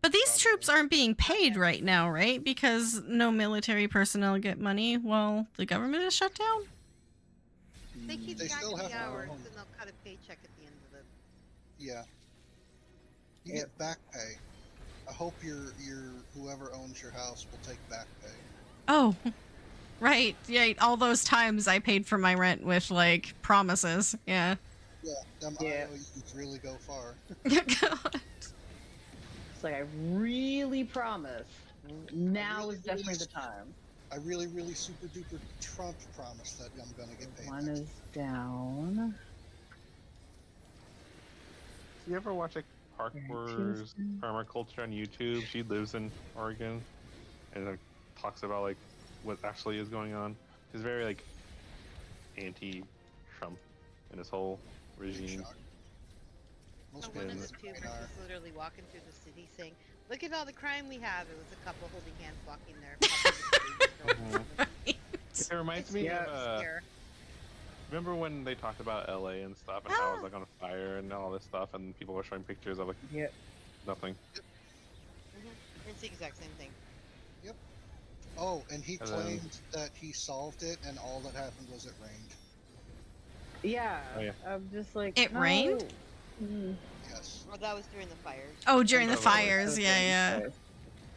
But these troops aren't being paid right now, right? Because no military personnel get money while the government is shut down? They keep They track still of have the to go hours, home. and they'll cut a paycheck at the end of the. Yeah. You Yep. get back pay. I hope your whoever owns your house will take back pay. Oh, right. Yeah, all those times I paid for my rent with, like, promises. Yeah. Yeah, them Yeah. IOUs really go far. It's like I really promise. Now really, is definitely really the time. I really, really super duper Trump promise that I'm gonna get paid. One next is down. Do you ever watch like Very Parkour's Tuesday. permaculture on YouTube? She lives in Oregon, and like talks about like what actually is going on. She's very like anti-Trump in his whole regime. shock. Most One people of the in tubers are. was literally walking through the city saying, "Look at all the crime we have." It was a couple holding hands walking there. It reminds me Yeah. of remember when they talked about LA and stuff and how it was like on fire and all this stuff, and people were showing pictures of like Yep. nothing. It's the exact same thing. Oh, and he And then- claimed that he solved it, and all that happened was it rained. Yeah. Oh, yeah. I'm just like. It no. rained? Mm. Yes. Well, that was during the fires. Oh, during the Oh, fires. Okay. Yeah, yeah.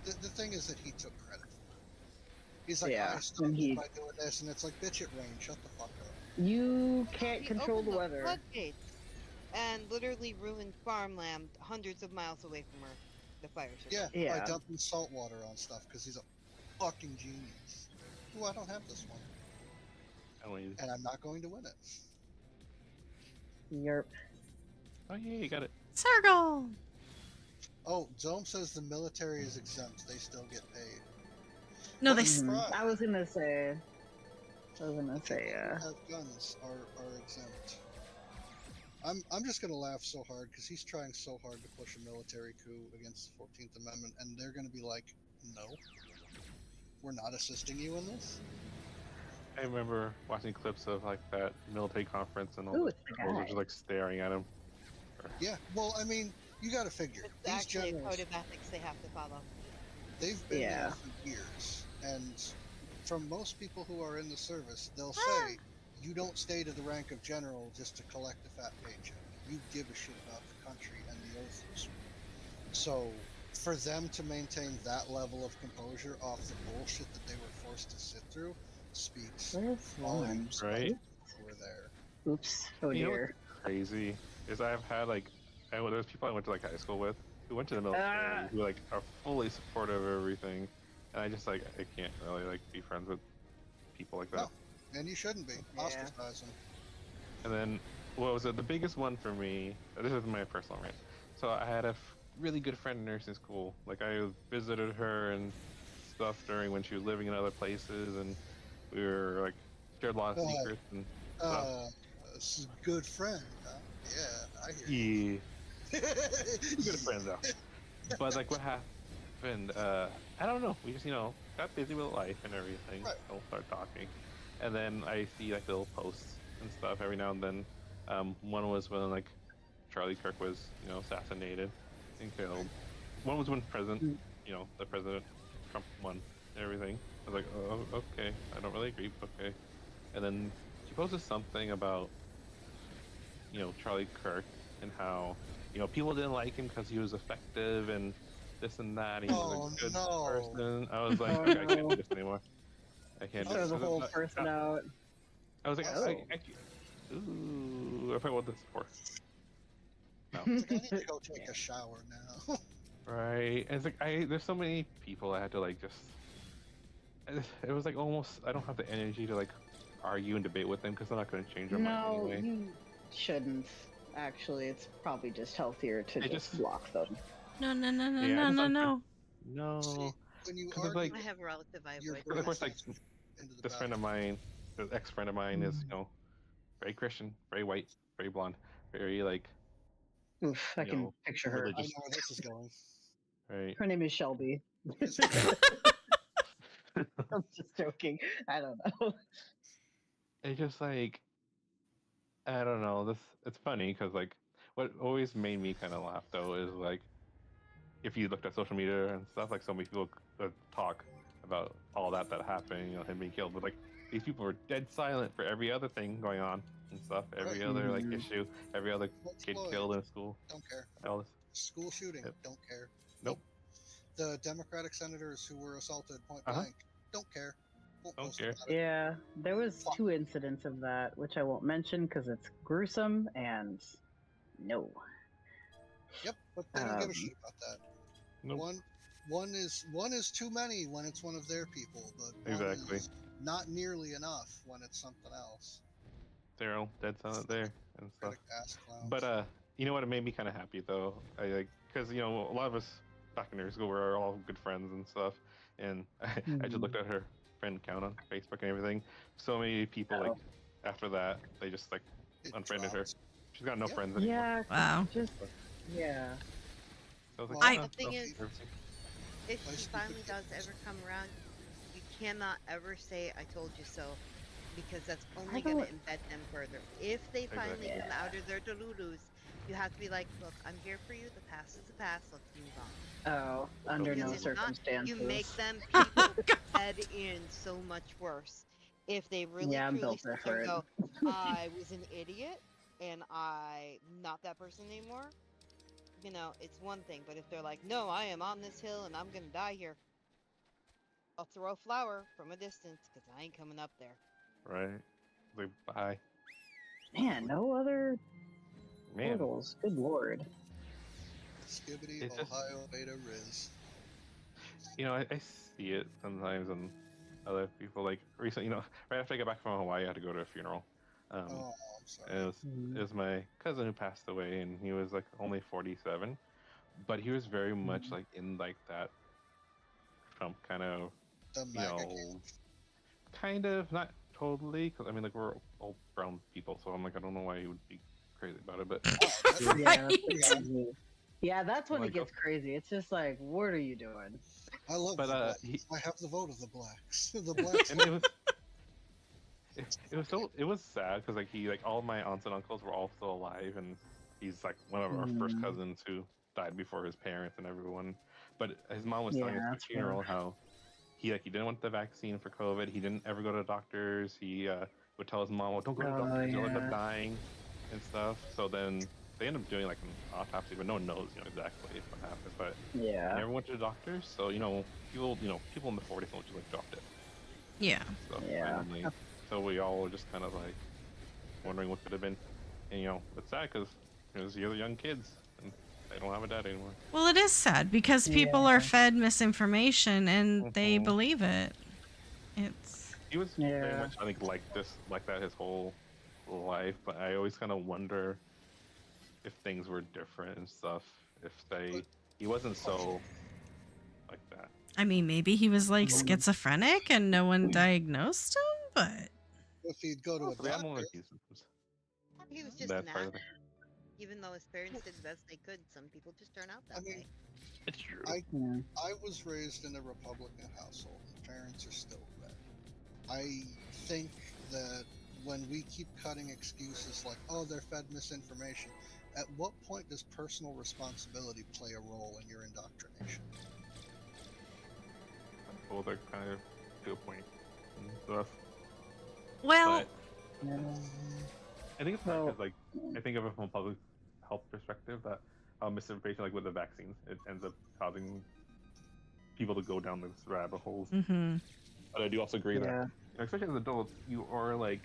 The thing is that he took credit for it. He's like, Yeah, I stopped and he- it by doing this, and it's like, bitch, it rained. Shut the fuck up. You can't He control opened the weather. floodgates and literally ruined farmland hundreds of miles away from where the fires are. Yeah, Yeah. by dumping salt water on stuff because he's a fucking genius. Ooh, I don't have this one, Anyways. and I'm not going to win it. Yerp. Oh yeah, you got it. Circle. Oh, Zome says the military is exempt. They still get paid. No, they. What? Surprise. I was gonna say. People who have guns are exempt. I'm just gonna laugh so hard because he's trying so hard to push a military coup against the 14th Amendment, and they're gonna be like, no, we're not assisting you in this. I remember watching clips of like that military conference and all Ooh, the it's the generals were guy. just like staring at him. Yeah, well, I mean, you gotta figure It's these actually a generals, code of ethics they have to follow. they've been Yeah. there for years, and from most people who are in the service, they'll Ah. say, you don't stay to the rank of general just to collect a fat paycheck. You give a shit about the country and the oath you swear. So, for them to maintain that level of composure off the bullshit that they were forced to sit through speaks Where's one? volumes of Right? the people who were there. Oops. Oh You know what's dear. crazy is I've had like there's people I went to like high school with who went to the military Ah. who like are fully supportive of everything, and I just like I can't really like be friends with people like that. No. And you shouldn't be. Yeah. Ostracize them. And then what was it? The biggest one for me. This is my personal rant. So I had really good friend in nursing school. Like I visited her and stuff during when she was living in other places, and we were like shared a lot of secrets and stuff. This is a good friend. Huh? Yeah, I hear you. Yeah, good friends though. But like what happened? I don't know. We just got busy with life and everything. Right. Don't start talking, and then I see like little posts and stuff every now and then. One was when like Charlie Kirk was assassinated and killed. One was when the president Trump won and everything. I was like, oh, okay. I don't really agree, but okay. And then she posted something about Charlie Kirk and how people didn't like him because he was effective and this and that. He was a good person. I was like, okay, I can't do this anymore. I can't do Throw this. the whole person out. I was like, Oh. ooh, I forgot what this is for. No. It's like, I need to go take a shower now. Right. And it's like there's so many people I had to like just. It was like almost I don't have the energy to like argue and debate with them because they're not going to change their mind No, anyway. you shouldn't. Actually, it's probably just healthier to I just block them. No. Yeah, No. See, when you 'Cause it's argue, like- I have a relative I your avoid. Because of course, like into the this friend of battle. mine, the ex-friend of mine is very Christian, very white, very blonde, very like Oof, I you can know, picture her. I know religious, where this is going. right? Her name is Shelby. I'm just joking. I don't know. It's just like I don't know. It's funny because like what always made me kind of laugh though is like if you looked at social media and stuff, like so many people talk about all that happened, him being killed, but like these people were dead silent for every other thing going on and stuff, every other like issue, every other kid Floyd, killed in school, don't care. all this. School shooting, Yep. don't care. Nope. The Democratic senators who were assaulted point Uh-huh. blank, don't care. Won't Don't post care. about it. Yeah, there was 2 incidents of that, which I won't mention because it's gruesome and no. Yep, but they don't give a Um, shit about that. Nope. One is too many when it's one of their people, but Exactly. one is not nearly enough when it's something else. Zero, dead silent there and stuff. Critic ass clowns. But you know what? It made me kind of happy though. I like because a lot of us back in school were all good friends and stuff, and I just looked at her friend count on Facebook and everything. So many people like after that they just like It unfriended her. drops. She's got no Yep. friends anymore. Yeah, Wow. just yeah. I was Well, like, The thing is, everything. if I she speak finally with does goodness. ever come around, you cannot ever say "I told you so," because that's only I going to don't- embed them further. If they finally Exactly. come out of their delulus, you have to be like, "Look, I'm here for you. The past is the past. Let's move on." Oh, under Because no if not, circumstances. you make them people head in so much worse. If they really Yeah, I'm truly built sit there and go, different. "I was an idiot and I'm not that person anymore," it's one thing. But if they're like, "No, I am on this hill and I'm gonna die here," I'll throw a flower from a distance because I ain't coming up there. Right. Like bye, Man, no other man. portals. Good lord. Skibbity It's just- Ohio Beta Riz. I see it sometimes in other people. Like recently, right after I got back from Hawaii, I had to go to a funeral. Oh, I'm sorry. And it was my cousin who passed away, and he was like only 47, but he was very much like in like that Trump kind of, The you MAGA know, camp. kind of not totally, because I mean like we're all brown people, so I'm like I don't know why he would be crazy about it, but Oh, that's Yeah, that's Right. crazy. Yeah, that's when Like, it gets crazy. It's just like, what are you doing? I love But, the blacks. he- I have the vote of the blacks. The blacks. and it was sad because like he like all my aunts and uncles were all still alive, and he's like one of our first cousins who died before his parents and everyone. But his mom was telling Yeah, us at that's the funeral how he didn't want the vaccine for COVID. He didn't ever go to doctors. He would tell his mom, "Well, don't go to Oh, doctors. You'll end yeah. up dying," and stuff. So then they end up doing like an autopsy, but no one knows exactly what happened. But he Yeah. never went to the doctors. So people in the 40s don't just like dropped it. Yeah. So Yeah. randomly. So we all were just kind of like wondering what could have been. And it's sad because you're young kids and they don't have a dad anymore. Well, it is sad because people are fed misinformation and they Mhm. believe it. It's He was very Yeah. much, I think, like that his whole life. But I always kind of wonder if things were different and stuff. If they He wasn't so like that. I mean, maybe he was like schizophrenic and no one diagnosed him, but If he'd go to a Hopefully, I'm doctor, only accused of He was just that an part of actor. it. Even though his parents did the best they could, some people just turn out that I mean, way. It's true. I was raised in a Republican household. My parents are still red. I think that when we keep cutting excuses like, oh, they're fed misinformation, at what point does personal responsibility play a role in your indoctrination? Both are kind of to a point and stuff. well, But I think it's hard because, like, I think of it from a public health perspective that misinformation, like with the vaccines, it ends up causing people to go down these rabbit holes. mhm. But I do also agree that, Yeah. you know, especially as adults, you are like,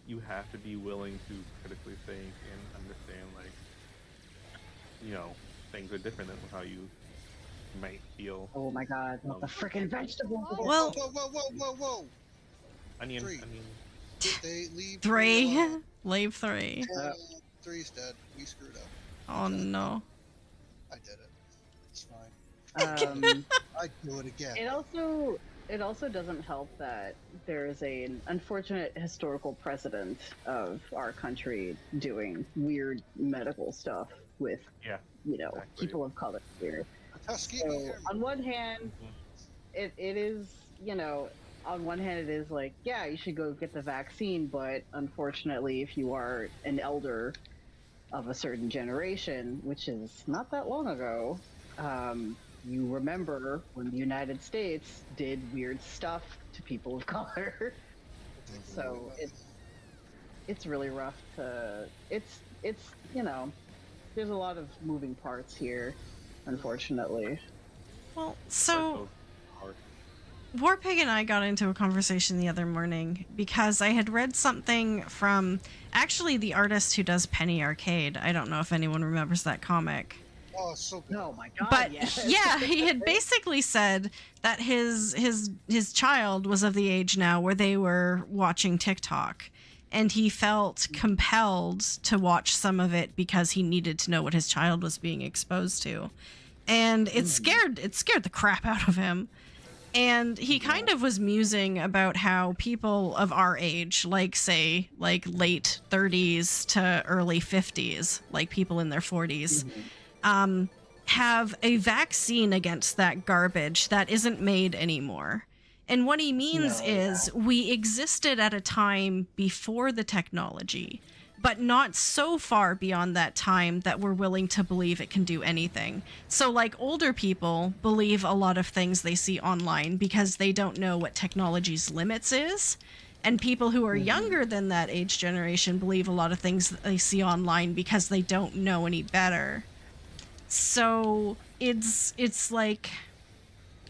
you have to be willing to critically think and understand, like, you know, things are different than how you might feel. Oh my god, not the freaking vegetables. Well- Whoa! Onion. Three. Did they leave Three. alone? Leave 3. Three's dead. We screwed up. Oh no. I did it. It's fine. I'd do it again. It also doesn't help that there is an unfortunate historical precedent of our country doing weird medical stuff with, Yeah, you know, exactly. people of color here. Tuskegee So Airmen. on one hand, it is, you know, on one hand it is like, yeah, you should go get the vaccine, but unfortunately, if you are an elder of a certain generation, which is not that long ago, you remember when the United States did weird stuff to people of color. So it's really rough to it's you know, there's a lot of moving parts here, unfortunately. Well, It's so hard. Warpig and I got into a conversation the other morning because I had read something from actually the artist who does Penny Arcade. I don't know if anyone remembers that comic. Oh, it's so good. Oh my god, But yes. yeah, he had basically said that his child was of the age now where they were watching TikTok, and he felt compelled to watch some of it because he needed to know what his child was being exposed to, and it scared the crap out of him. And he kind of was musing about how people of our age, like say like late 30s to early 50s, like people in their 40s, have a vaccine against that garbage that isn't made anymore. And what he means is we existed at a time before the technology, but not so far beyond that time that we're willing to believe it can do anything. So like older people believe a lot of things they see online because they don't know what technology's limits is. And people who are younger than that age generation believe a lot of things that they see online because they don't know any better. So it's like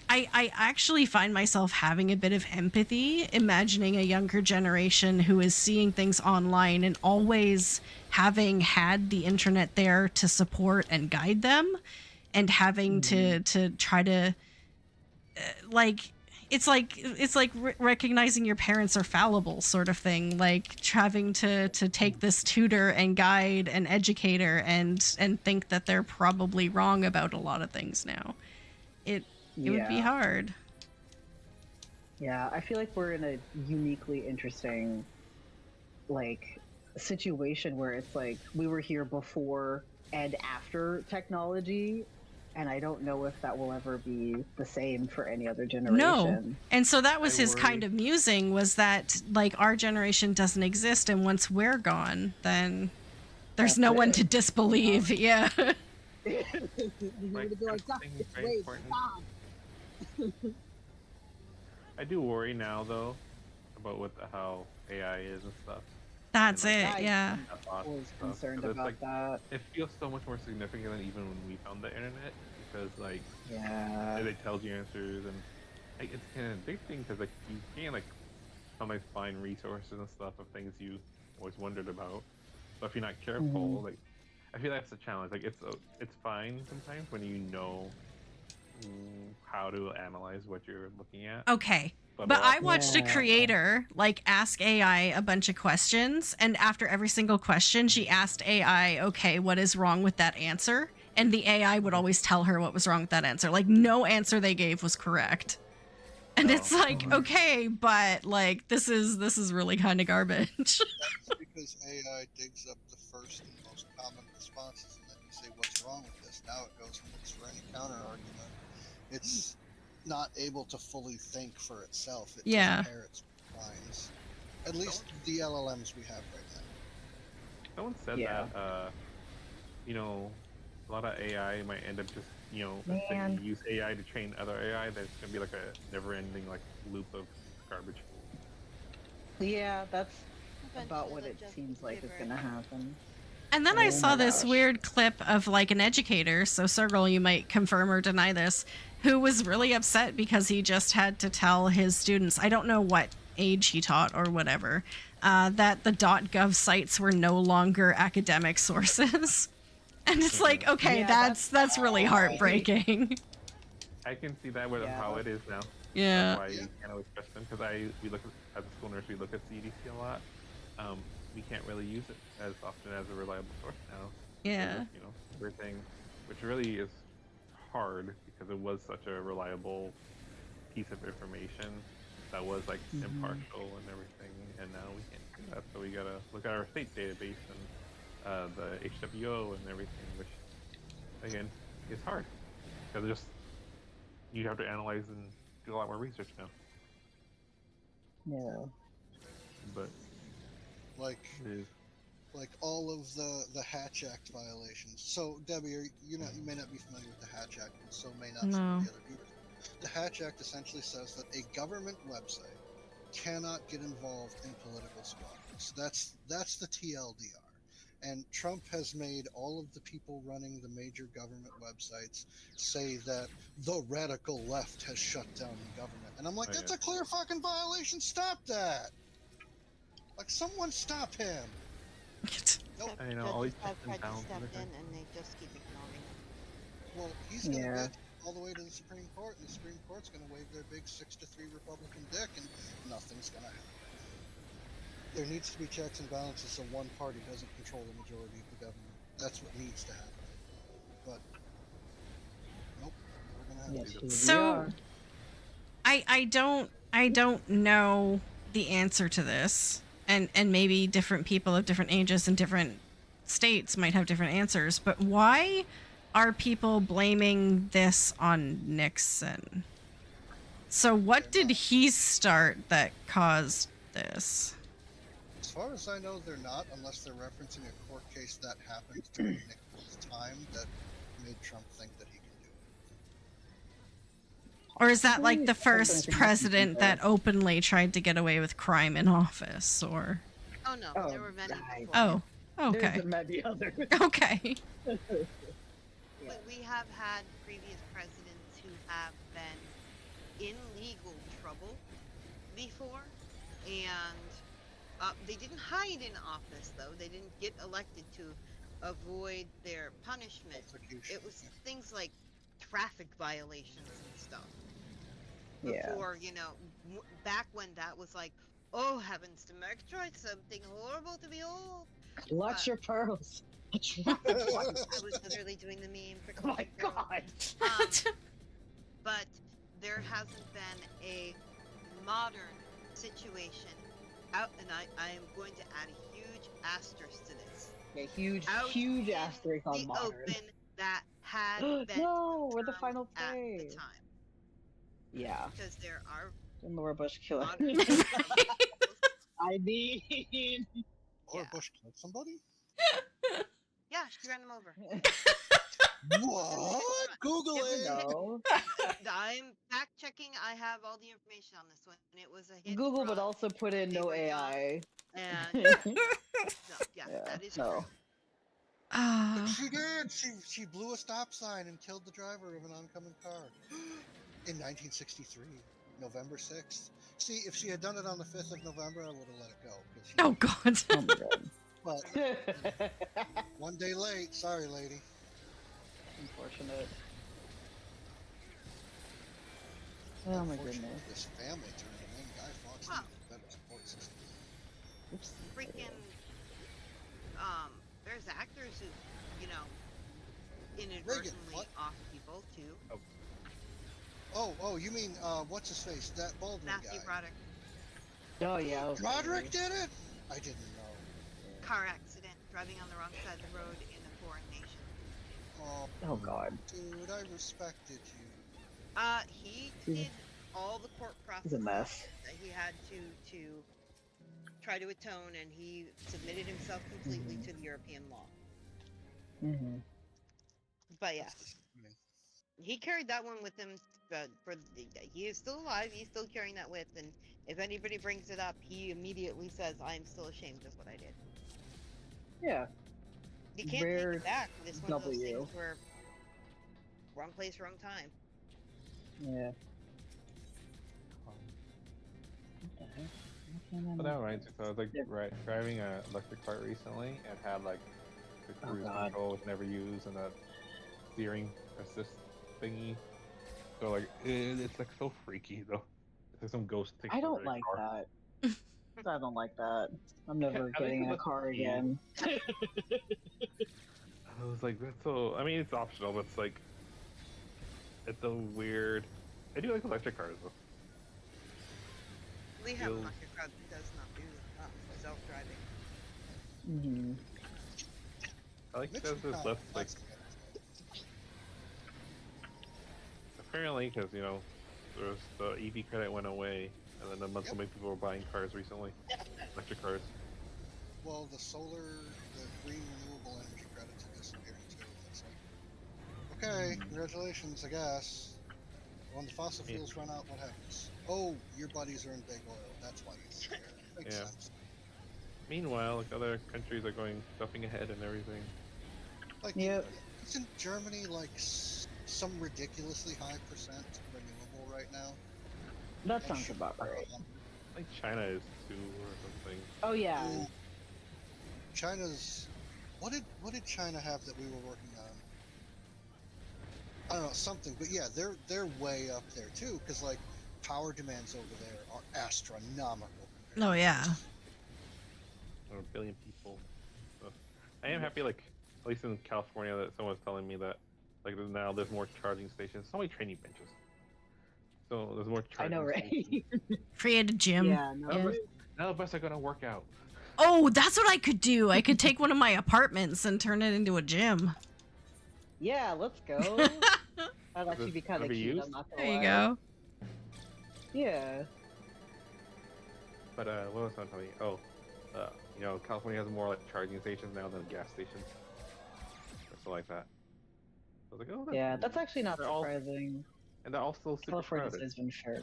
I actually find myself having a bit of empathy imagining a younger generation who is seeing things online and always having had the internet there to support and guide them, and having to try to it's like recognizing your parents are fallible sort of thing, like having to take this tutor and guide and educator and think that they're probably wrong about a lot of things now. It would be hard. Yeah, I feel like we're in a uniquely interesting, like, situation where it's like we were here before and after technology, and I don't know if that will ever be the same for any other generation. No. And so that was I his worry. kind of musing, was that, like, our generation doesn't exist, and once we're gone, then there's That's no one it. to disbelieve. Yeah. You're Like, gonna be like, "Stop, everything is it's very way, important. stop." I do worry now though about how AI is and stuff. That's And, it, like, yeah. that lots I of was stuff, concerned 'cause it's, about like, that. it feels so much more significant than even when we found the internet, because like Yeah. they tell you answers, and like, it's kind of addicting because like you can like sometimes find resources and stuff of things you always wondered about, but if you're not careful, like I feel that's a challenge. Like it's fine sometimes when you know how to analyze what you're looking at. Okay. But But a I lot- watched a Yeah. creator like ask AI a bunch of questions, and after every single question she asked AI, okay, what is wrong with that answer? and the AI would always tell her what was wrong with that answer. Like, no answer they gave was correct. And it's like, okay, but like this is really kind of garbage. That's because AI digs up the first and most common responses, and then you say, "What's wrong with this?" Now it goes and looks for any counter argument. It's not able to fully think for itself. It Yeah. just parrots lines. At least the LLMs we have right now. Someone said that, you know, a lot of AI might end up just, you know, if Man. they use AI to train other AI, there's gonna be like a never-ending like loop of garbage. Yeah, that's about Eventually what they'll it just seems like is deliver gonna it. happen. And then I Oh saw my this gosh. weird clip of like an educator, so Sergal, you might confirm or deny this, who was really upset because he just had to tell his students, I don't know what age he taught or whatever, that the .gov sites were no longer academic sources. And it's like, okay, Yeah, that's really heartbreaking. I can see that with Yeah. how it is now. Yeah. That's why you can't always trust them, because we look at, as a school nurse, we look at CDC a lot. We can't really use it as often as a reliable source now. Yeah. Because of, you know, everything, which really is hard because it was such a reliable piece of information that was like impartial and everything, and now we can't do that. So we gotta look at our state database and the HWO and everything, which again is hard because just you have to analyze and do a lot more research now. Yeah. But Like it is, like all of the Hatch Act violations. So Debbie, you may not be familiar with the Hatch Act, and so may not some No. of the other viewers. The Hatch Act essentially says that a government website cannot get involved in political squabbles. That's the TLDR. And Trump has made all of the people running the major government websites say that the radical left has shut down the government. And I'm like, Oh, that's yeah. a clear fucking violation. Stop that. Like, someone stop him. Nope. I know, all these Judges have checks and tried to balances step are in good. and they just keep ignoring it. Well, he's going to Yeah. bitch all the way to the Supreme Court, and the Supreme Court's going to wave their big 6-3 Republican dick, and nothing's going to happen. There needs to be checks and balances so one party doesn't control the majority of the government. That's what needs to happen. But, nope, never going to happen. Yes, here we So are. I don't know the answer to this. And maybe different people of different ages and different states might have different answers, but why are people blaming this on Nixon? So what did he start that caused this? As far as I know, they're not, unless they're referencing a court case that happened during Nixon's time that made Trump think that he can do it. Or is that like the That's first something president that people- openly tried to get away with crime in office? Or Oh no, Oh, there were many right. before. oh, okay. There's many others. Okay. But we have had previous presidents who have been in legal trouble before, and they didn't hide in office though. They didn't get elected to avoid their punishment. Execution. It was things like traffic violations and stuff. Yeah. Before, you know, back when that was like, oh heavens, to Merc tried something horrible to behold. Clutch your pearls. I was literally doing the meme for Oh my Clutch Pearl. god. But there hasn't been a modern situation out, and I am going to add a huge asterisk to this. A huge, Out huge in asterisk on the modern. open that had been No, we're the final at play. the time, Yeah, because there are and Laura Bush killer. modern. I mean, Or Yeah. Bush killed somebody? Yeah, she ran them over. What? Google never it! know. I'm fact checking. I have all the information on this one, and it was a hit. Google would from- also put in they no were AI. And no, yeah, Yeah, that is no. true. But Ah. she did! She blew a stop sign and killed the driver of an oncoming car. In 1963, November 6th. See, if she had done it on the 5th of November, I would have let it go. 'cause she- Oh god. Oh my god. But one day late, sorry lady. Unfortunate. Oh my Unfortunately, goodness. this family turned him in. Guy Fawkes Wow. needs a better support system. Oops. Freaking there's actors who, you know, inadvertently what? off people too. Oh, you mean what's his face? That Baldwin Matthew guy. Broderick. Oh yeah, I was Broderick crazy. did it? I didn't know. Car accident, driving on the wrong side of the road in a foreign nation. Oh god. Dude, I respected you. He He's- did all the court He's a process mess. that he had to try to atone, and he submitted himself completely to the European law. Mm-hmm. But yeah, That's disappointing. he carried that one with him. He is still alive. He's still carrying that with, and if anybody brings it up, he immediately says, "I'm still ashamed of what I did." Yeah. You can't take Rare it back. It's one of those W. things where wrong place, wrong time. Yeah. Um, What the heck? Why can't I but not- that reminds me, so I was like Yeah. driving an electric car recently and had like the Oh, cruise God. control was never used and that steering assist thingy. So like it's like so freaky though. It's like some ghost thing. I don't like that. I don't like that. I'm never I think getting it in a looks car neat. again. I was like, that's so. I mean, it's optional, but it's like, it's a weird. I do like electric cars though. We have an Feels- electric car that does not do self-driving. Mm-hmm. I like Mitch that there's McConnell less like likes to get it. apparently because there's the EV credit went away, and then a bunch of people were buying cars recently, electric cars. Well, the green renewable energy credits are disappearing too. It's like, okay, congratulations, I guess. When the fossil Yeah. fuels run out, what happens? Oh, your buddies are in big oil. That's why you don't care. Makes Yeah. sense. Meanwhile, like other countries are jumping ahead and everything. Like, Yep. isn't Germany like some ridiculously high percent renewable right now? That They sounds should about be right. 100. I think China is too or something. Oh yeah. Ooh. China's what did China have that we were working on? I don't know, something, but yeah, they're way up there too, because like power demands over there are astronomical. Oh yeah. Or a billion people. So, I am happy, like at least in California, that someone's telling me that like there's more charging stations, so many training benches. So there's more I charging know, right? stations. Create a gym. Yeah, no. Yeah. Now the bus are gonna work out. Oh, that's what I could do. I could take one of my apartments and turn it into a gym. Yeah, let's go. That'd actually be kind of Ever cute. used? I'm not gonna There you lie. go. Yeah. But what was I telling you? Oh, California has more like charging stations now than gas stations, or something like that. I was like, oh, Yeah, that's actually not They're all- surprising. and they're also super California crowded. has been fair.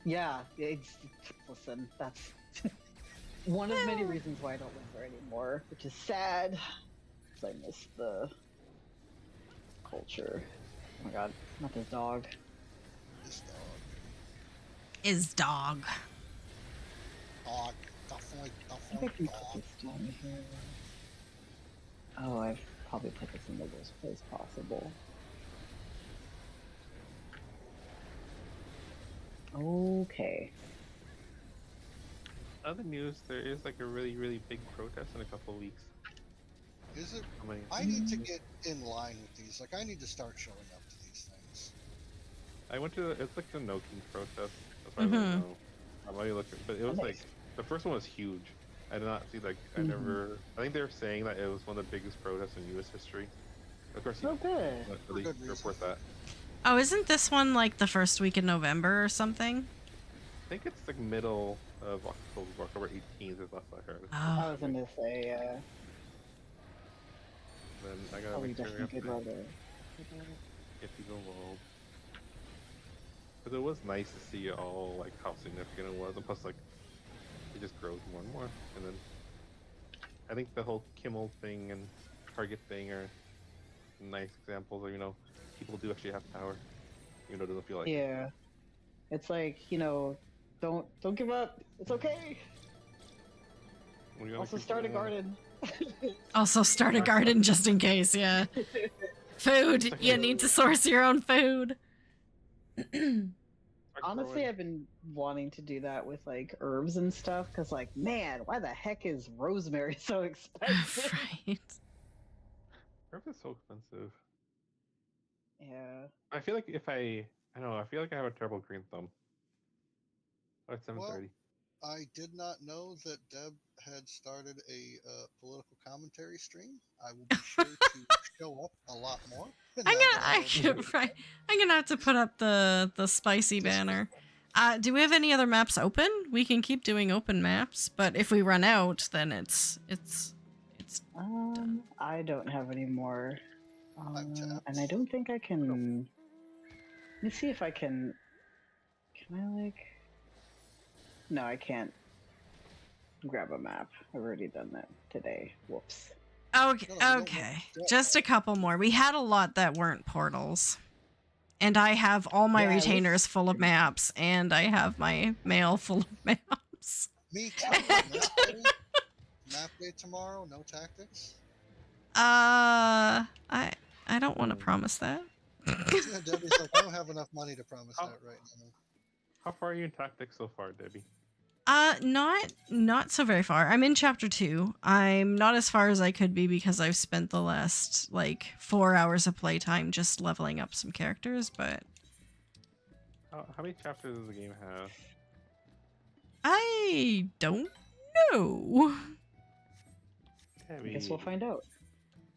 Yeah, listen, that's one of many reasons why I don't live there anymore, which is sad. Because I miss the culture. Oh my god, not this dog. This Is dog. dog, definitely I think I can put dog. this down here. Oh, I've probably put this in the worst place possible. Okay. Other news: there is like a really, really big protest in a couple of weeks. Is it? How many? I need to get in line with these. Like, I need to start showing up to these things. I went to it's like the No King protest. That's why I Mhm. don't know. I'm already looking, but it was Nice. like the first one was huge. I did not see like I Mhm. never. I think they were saying that it was one of the biggest protests in U.S. history. Of course, you Oh, good. can't For really good reason. report that. Oh, isn't this one like the first week in November or something? I think it's like middle of October 18th is last I heard. I Oh. was gonna say, Then I gotta probably make sure definitely good I weather. get people involved. Because it was nice to see all like how significant it was, and plus like it just grows more and more. And then I think the whole Kimmel thing and Target thing are nice examples of people do actually have power, even though it doesn't feel like it. Yeah. It's like, don't give up. It's okay. We're gonna Also keep start a going. garden. Also start a garden just in case, yeah. Food. You need to source your own food. Start Honestly, growing. I've been wanting to do that with like herbs and stuff because, like, man, why the heck is rosemary so expensive? Right. Herbs is so expensive. I feel like if I don't know, I feel like I have a terrible green thumb. Oh, it's 7:30. I did not know that Deb had started a political commentary stream. I will be sure to show up a lot more. I'm gonna have to put up the spicy banner. Do we have any other maps open? We can keep doing open maps, but if we run out, then it's I don't have any more. And I don't think I can. Let me see if I can. Can I like? No, I can't grab a map. I've already done that today. Whoops. Okay. Just a couple more. We had a lot that weren't portals. And I have all my retainers full of maps, and I have my mail full of maps. Me too. Map day tomorrow, no tactics? I don't want to promise that. Yeah, Debbie's like, I don't have enough money to promise that right now. How far are you in tactics so far, Debbie? Not so very far. I'm in chapter 2. I'm not as far as I could be because I've spent the last, 4 hours of playtime just leveling up some characters, but... How many chapters does the game have? I don't know. I guess we'll find out.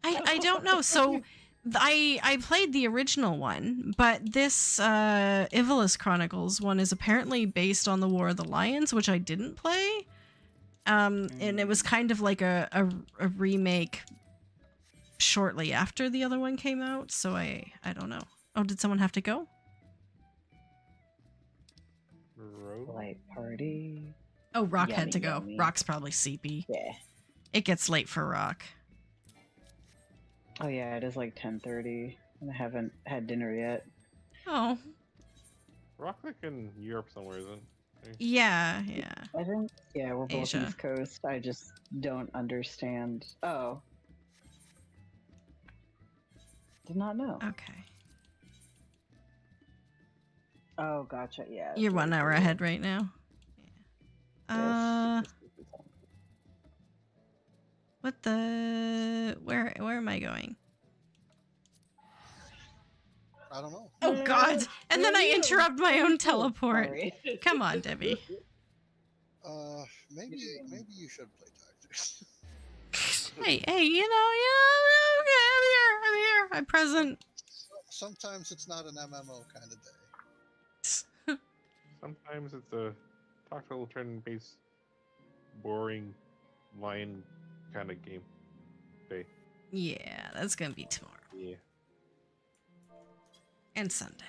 I don't know. So I played the original one, but this Ivolus Chronicles one is apparently based on the War of the Lions, which I didn't play. And it was kind of like a remake shortly after the other one came out, so I don't know. Oh, did someone have to go? Light party. Oh, Rock had to go. Rock's probably sleepy. Yeah. It gets late for Rock. Oh yeah, it is like 10:30, and I haven't had dinner yet. Oh. Rock's like in Europe somewhere, isn't it? Yeah. I think, yeah, we're both Asia. East Coast. I just don't understand. Oh. Did not know. Okay. Oh, gotcha, yeah. You're 1 hour ahead right now. Yeah. What the... Where am I going? I don't know. Oh god! And then I interrupt my own teleport. Come on, Debbie. Maybe you should play tactics. Hey, okay, I'm here. I'm present. Sometimes it's not an MMO kind of day. Sometimes it's a tactical turn-based, boring lion kind of game day. Yeah, that's gonna be tomorrow. Yeah. And Sunday.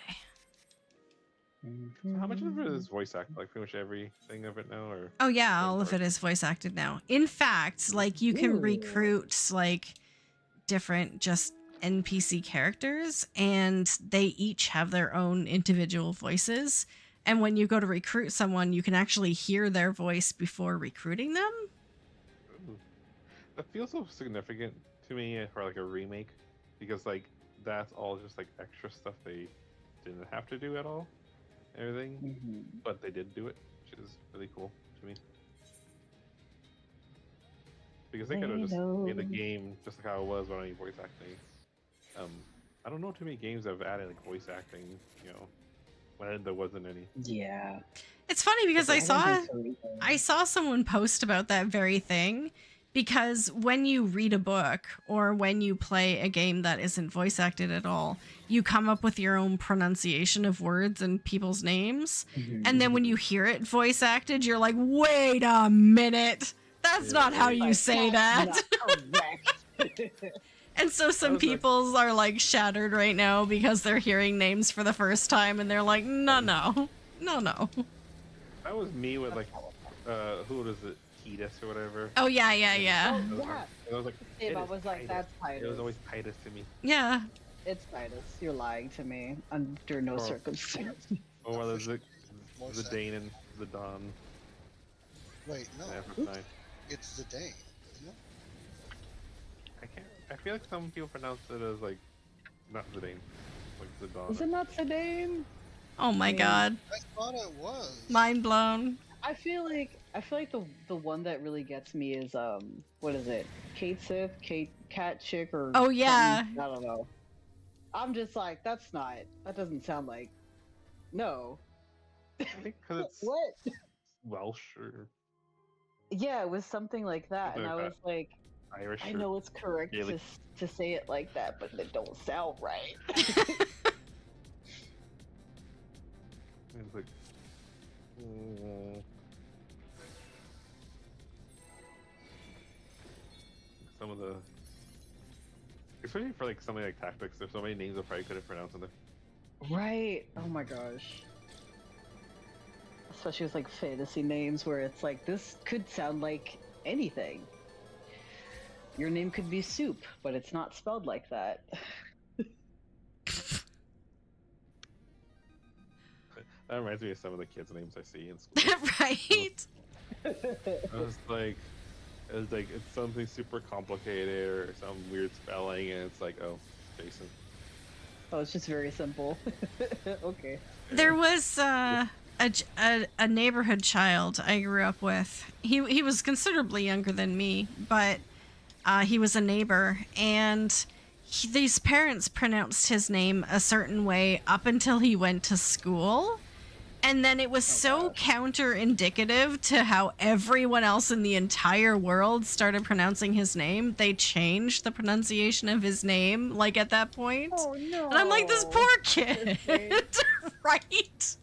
How much of it is voice act? Like pretty much everything of it now, or? Oh yeah, all of it is voice acted now. In fact, you can recruit different just NPC characters, and they each have their own individual voices. And when you go to recruit someone, you can actually hear their voice before recruiting them. Ooh. That feels so significant to me for a remake, because that's all just extra stuff they didn't have to do at all, everything, but they did do it, which is really cool to me. Because they could have just made the game just like how it was without any voice acting. I don't know too many games that have added voice acting, when there wasn't any. Yeah. It's funny because I saw someone post about that very thing, because when you read a book or when you play a game that isn't voice acted at all, you come up with your own pronunciation of words and people's names. And then when you hear it voice acted, you're like, wait a minute, that's not how you say that. And so some people's are shattered right now because they're hearing names for the first time and they're like, no. That was me with who was it? Titus or whatever. Oh yeah. Oh, yeah. I was like, I was like, that's Titus. It was always Titus to me. Yeah. It's Titus. You're lying to me under no circumstance. Oh, well, there's the Dane and the Don. Wait, no. It's the Dane, isn't it? I feel like some people pronounce it as not Zidane, Zidane. Is it not Zidane? Oh my god. I thought it was. Mind blown. I feel like the one that really gets me is what is it? Kate Sith, Cat Chick, or oh yeah. I don't know. I'm just like, that doesn't sound like, no. Because it's What? Welsh or Yeah, it was something like that, something and I like was like, Irish. I Or know it's correct Gaelic. to say it like that, but it don't sound right. It's like, mm, some of the, especially for like something like tactics, there's so many names I probably could have pronounced in there. Right. Oh my gosh. Especially with like fantasy names where it's like, this could sound like anything. Your name could be Soup, but it's not spelled like that. That reminds me of some of the kids' names I see in school. Right? I was like, it's something super complicated or some weird spelling, and it's like, oh, Jason. Oh, it's just very simple. Okay. There was a neighborhood child I grew up with. He was considerably younger than me, but he was a neighbor, and these parents pronounced his name a certain way up until he went to school. And then it was so counterindicative to how everyone else in the entire world started pronouncing his name. They changed the pronunciation of his name, like, at that point. Oh no. And I'm like, this poor kid. Right? It's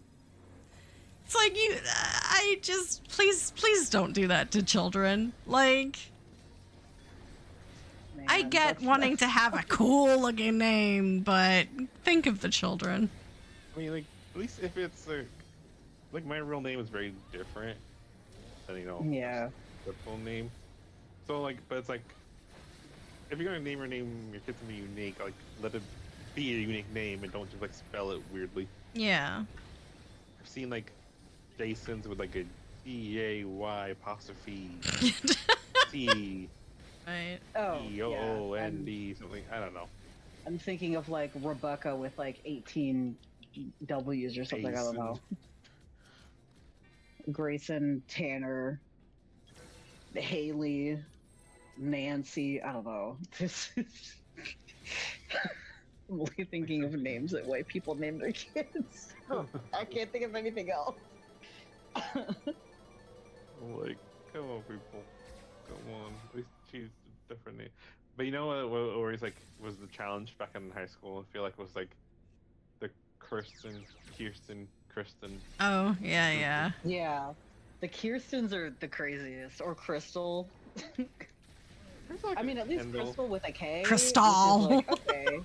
like, I just, please don't do that to children. Like, Man, I get wanting to have a cool looking name, but think of the children. I mean, like, at least if it's like my real name is very different than, you know, Yeah. the full name. So like, but it's like, if you're gonna name your kid something unique, like let it be a unique name and don't just like spell it weirdly. Yeah. I've seen like Jason's with like a D-A-Y apostrophe T Right. Oh, E-O-O-N-D something. I don't know. I'm thinking of like Rebecca with like 18 W's or something. I don't know. Grayson, Tanner, Haley, Nancy. I don't know. I'm only thinking of names that white people name their kids. I can't think of anything else. Like, come on, people. Come on. At least choose a different name. But you know what always like was the challenge back in high school? I feel like it was like the Kristen. Oh, yeah. Yeah. The Kirstens are the craziest. Or Crystal. Like I mean, at least Kendall. Crystal with a K. Crystal. Which is like, okay.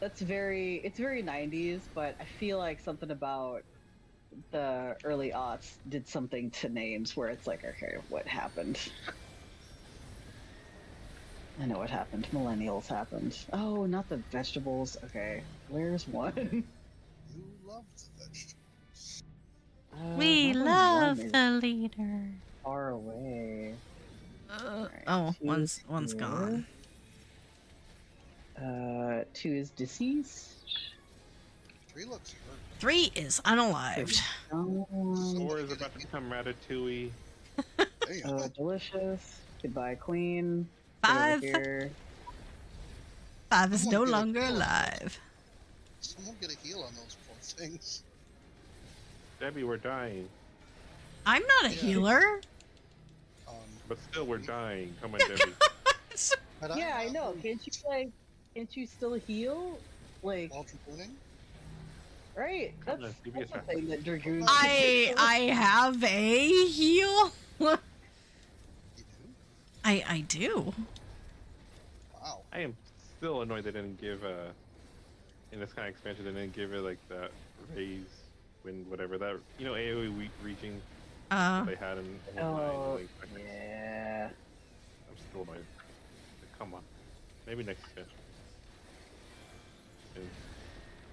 It's very 90s, but I feel like something about the early aughts did something to names where it's like, okay, what happened? I know what happened. Millennials happened. Oh, not the vegetables. Okay, where's one? You love the vegetables. We that love one is the leader. far away. Alright, Oh, two one's is gone. here. 2 is deceased. 3 looks hurt. 3 is unalived. 4 is about to become Ratatouille. Damn. Delicious. Goodbye, Queen. 5. Stay over here. 5 is no Someone get a longer kill. alive. Someone get a heal on those poor things. Debbie, we're dying. I'm not a Yeah. healer. But still, we're dying. Come on, Debbie. Had Yeah, I not know. been Can't you still heal? Like, While drooning? right? Come That's on, give me a the second. thing that Dragoon. I have a heal. You do? I do. Wow. I am still annoyed they didn't give in this kind of expansion they didn't give it like that raise wind whatever that AoE reaching they had in Oh, like, yeah. I'm still annoyed. Come on, maybe next expansion. In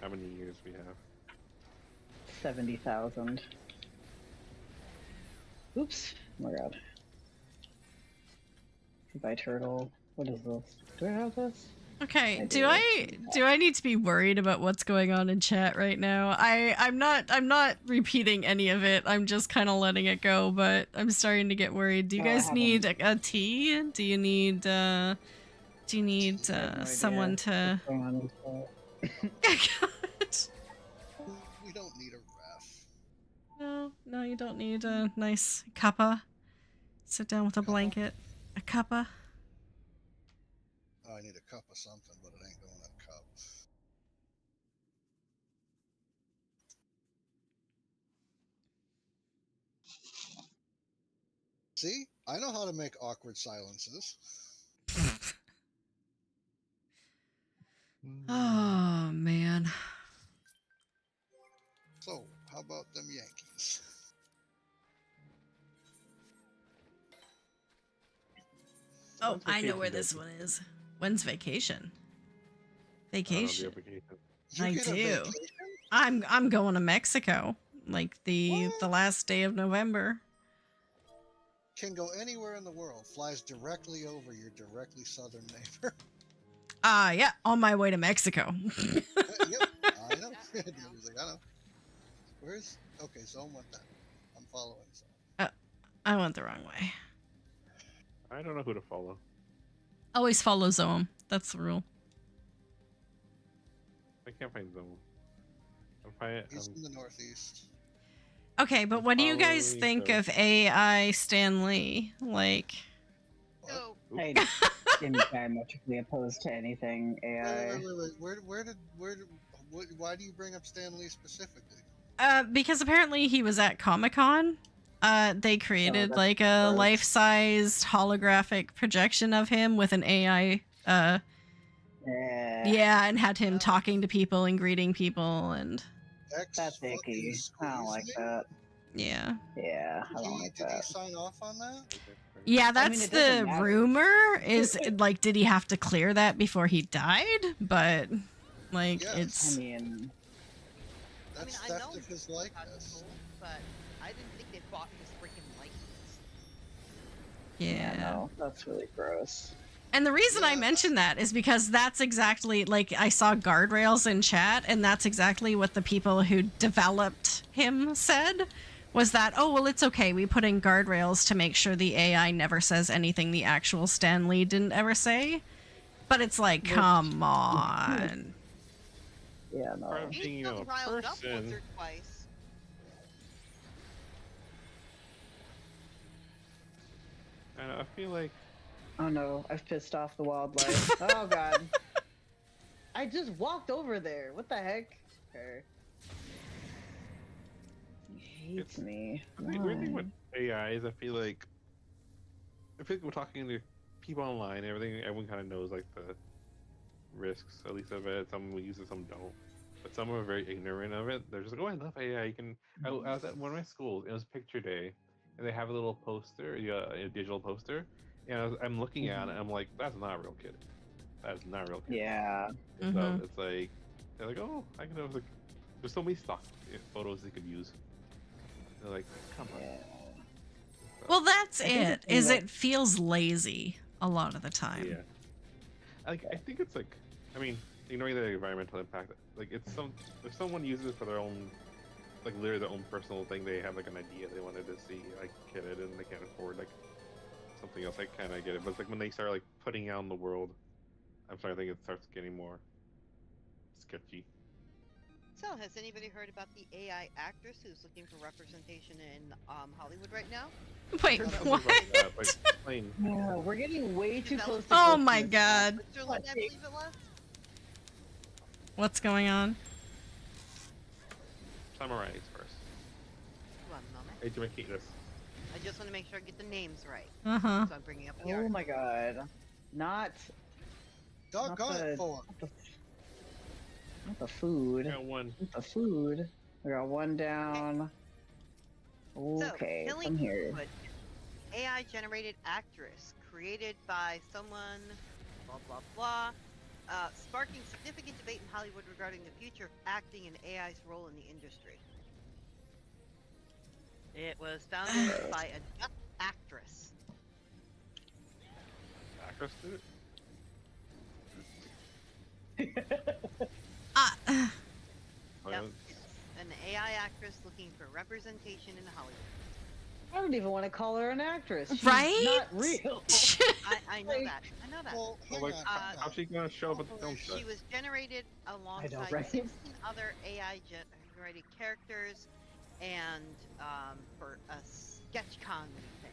how many years we have? 70,000. Oops. Oh my god. Goodbye, turtle. What is this? Do I have this? Okay, I do I need to be worried about what's going on in chat right now? I'm not repeating any of it. I'm just kind of letting it go, but I'm starting to get worried. Do you No, I guys haven't. need a tea? Do you need I have no idea someone to what's going on with that. We don't need a ref. No, you don't need a nice cuppa. Sit down with a blanket. A cuppa. Oh, I need a cup of something, but it ain't going in a cup. See? I know how to make awkward silences. Oh, man. So, how about them Yankees? Oh, When's I know where vacation this day? one is. When's vacation? I don't know, do you Vacation. have vacation? You I get a do. vacation? I'm going to Mexico, like the What? last day of November. Can go anywhere in the world. Flies directly over your directly southern neighbor. Yeah, on my way to Mexico. Yep, I know. I know. Where's... Okay, Zone went that. I'm following Zone. I went the wrong way. I don't know who to follow. Always follow Zoem. That's the rule. I can't find Zone. He's in the northeast. Okay, but what do you guys Following think Zoe. of AI Stan Lee? Like, What? So, I am diametrically opposed to anything AI. Wait. Why do you bring up Stan Lee specifically? because apparently he was at Comic-Con. They created that's like a gross. life-sized holographic projection of him with an AI. Yeah, and had him talking to people and greeting people, and That's icky. I don't like Squeeze that. yeah. Yeah, I don't like Did he that. sign off on that? Yeah, I mean, that's it doesn't the matter. rumor. Is like, did he have to clear that before he died? But like, Yes. I it's mean, That's I theft know of his got likeness. sold, but I didn't think they bought his freaking likeness. yeah. no, that's really gross. And the reason I Yeah. mentioned that is because that's exactly, like, I saw guardrails in chat, and that's exactly what the people who developed him said, was that, oh, well, it's okay. We put in guardrails to make sure the AI never says anything the actual Stan Lee didn't ever say. But it's like, come on. Yeah, no. Part of being, He's you know, been a riled up once person. or twice. And I feel like Oh no, I've pissed off the wildlife. Oh god. I just walked over there. What the heck? Okay. He hates It's- me. the weird thing Why? with AI is I feel like we're talking to people online and everything. Everyone kind of knows like the risks, at least of it. Some will use it, some don't. But some are very ignorant of it. They're just like, "Oh, I love AI." You can. I was at one of my schools. It was picture day, and they have a little poster, a digital poster. And I'm looking at it. I'm like, "That's not a real kid. That is not a real kid." Yeah. So Mhm. it's like they're like, "Oh, I can have like." There's so many stock photos they could use. They're like, "Come on." Yeah. Well, that's I think it, the thing is that- it feels lazy a lot of the time. Yeah. I think it's like, I mean, ignoring the environmental impact, like it's if someone uses it for their own, like literally their own personal thing, they have like an idea they wanted to see, like get it, and they can't afford like something else. I kind of get it, but it's like when they start like putting out in the world, I'm sorry, I think it starts getting more sketchy. So, has anybody heard about the AI actress who's looking for representation in Hollywood right now? Wait, Not what? about that, like, plain. Yeah, we're getting way too close to Oh my Christmas. god. Switzerland, I believe it was. What's going on? Summarize first. One moment. Hey, Jamaicus. I just want to make sure I get the names right. Uh-huh. So I'm bringing up the Oh article. my god. Not Doggone the- it for. not the food. I got one. Not the food. We got one down. Okay, Hilly I'm here. Wood, AI-generated actress created by someone, blah blah blah, sparking significant debate in Hollywood regarding the future of acting and AI's role in the industry. It was founded by a Dutch actress. Actress did it? Oh, Yep, yeah. it's an AI actress looking for representation in Hollywood. I don't even want to call her an actress. She's Right? not real. I know that. I know that. Well, hang Well, like, on, hang how's on. she gonna show up at the film She set? was generated alongside right? 16 other AI generated characters, and for a SketchCon thing.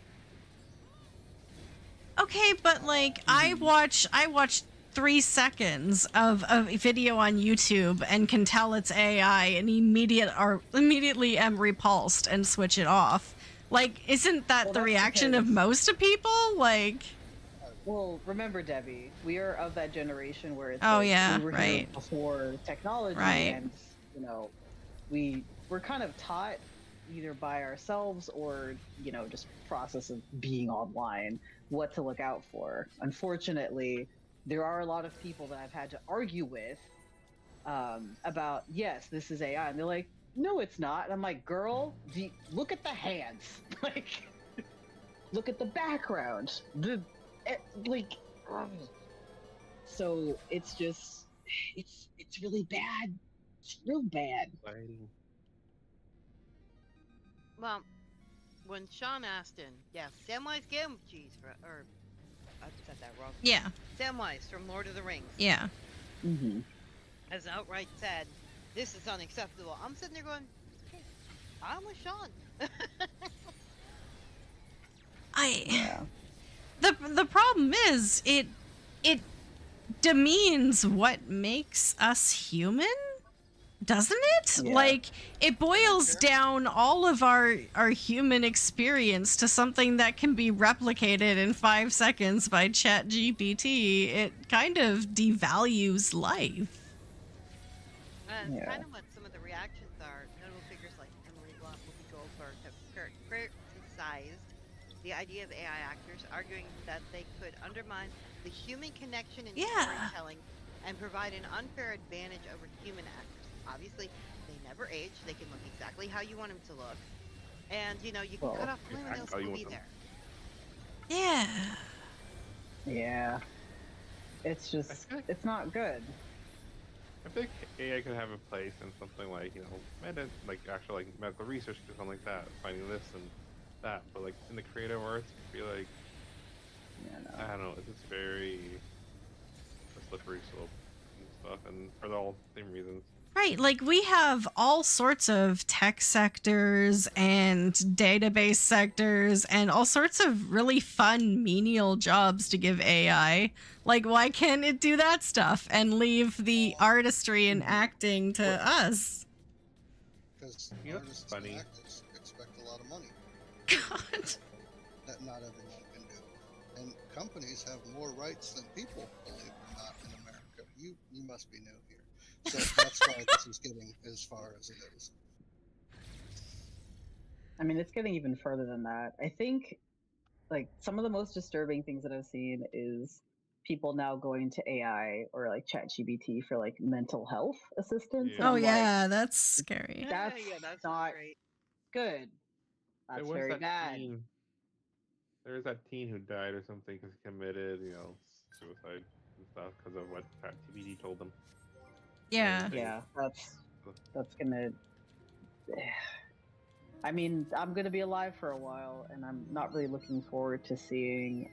Okay, but like I watched 3 seconds of a video on YouTube and can tell it's AI and immediately am repulsed and switch it off. Like, isn't that Well, the that's reaction of because- most people? Like, Well, remember, Debbie, we are of that generation where it's Oh, like yeah, we were here right. before technology, Right. and we were kind of taught either by ourselves or just process of being online what to look out for. Unfortunately, there are a lot of people that I've had to argue with about, yes, this is AI, and they're like, no, it's not. And I'm like, girl, look at the hands, like, look at the background, like, so it's just, it's really bad. It's real bad. Lighting. Well, when Sean Astin, Samwise Gamgee, or I said that wrong. yeah, Samwise from Lord of the Rings yeah. Mm-hmm. has outright said, "This is unacceptable." I'm sitting there going, "Okay, I'm with Sean." Yeah. The problem is it demeans what makes us human, doesn't it? Yeah. Like, it boils down all of our human experience to something that can be replicated in 5 seconds by ChatGPT. It kind of devalues life. And it's Yeah. kind of what some of the reactions are. Notable figures like Emily Blunt, Whoopi Goldberg have criticized the idea of AI actors, arguing that they could undermine the human connection in Yeah. storytelling and provide an unfair advantage over human actors. Obviously, they never age. They can look exactly how you want them to look. And, you can Well, cut off blue and they'll exactly how you still be want them. there. Yeah. Yeah. It's just, feel like- it's not good. I think AI could have a place in something like, actual like medical research or something like that, finding this and that. But like in the creative arts, I feel like I don't know, it's just very a slippery slope and stuff, and for all the same reasons. Right, like we have all sorts of tech sectors and database sectors and all sorts of really fun menial jobs to give AI. Like, why can't it do that stuff and leave the artistry and acting to us? Because You know what's artists funny? and actors expect a lot of money God. that not everyone can do. And companies have more rights than people, believe it or not, in America. You must be new here. So that's why this is getting as far as it is. I mean, it's getting even further than that. I think, like, some of the most disturbing things that I've seen is people now going to AI or like ChatGPT for like mental health assistance. Yeah. And Oh I'm yeah, that's scary. like, that's that's not great. good. That's There was very that bad. teen. There was that teen who died or something because he committed, suicide and stuff because of what ChatGPT told them. Yeah. Yeah, that's gonna. I mean, I'm gonna be alive for a while, and I'm not really looking forward to seeing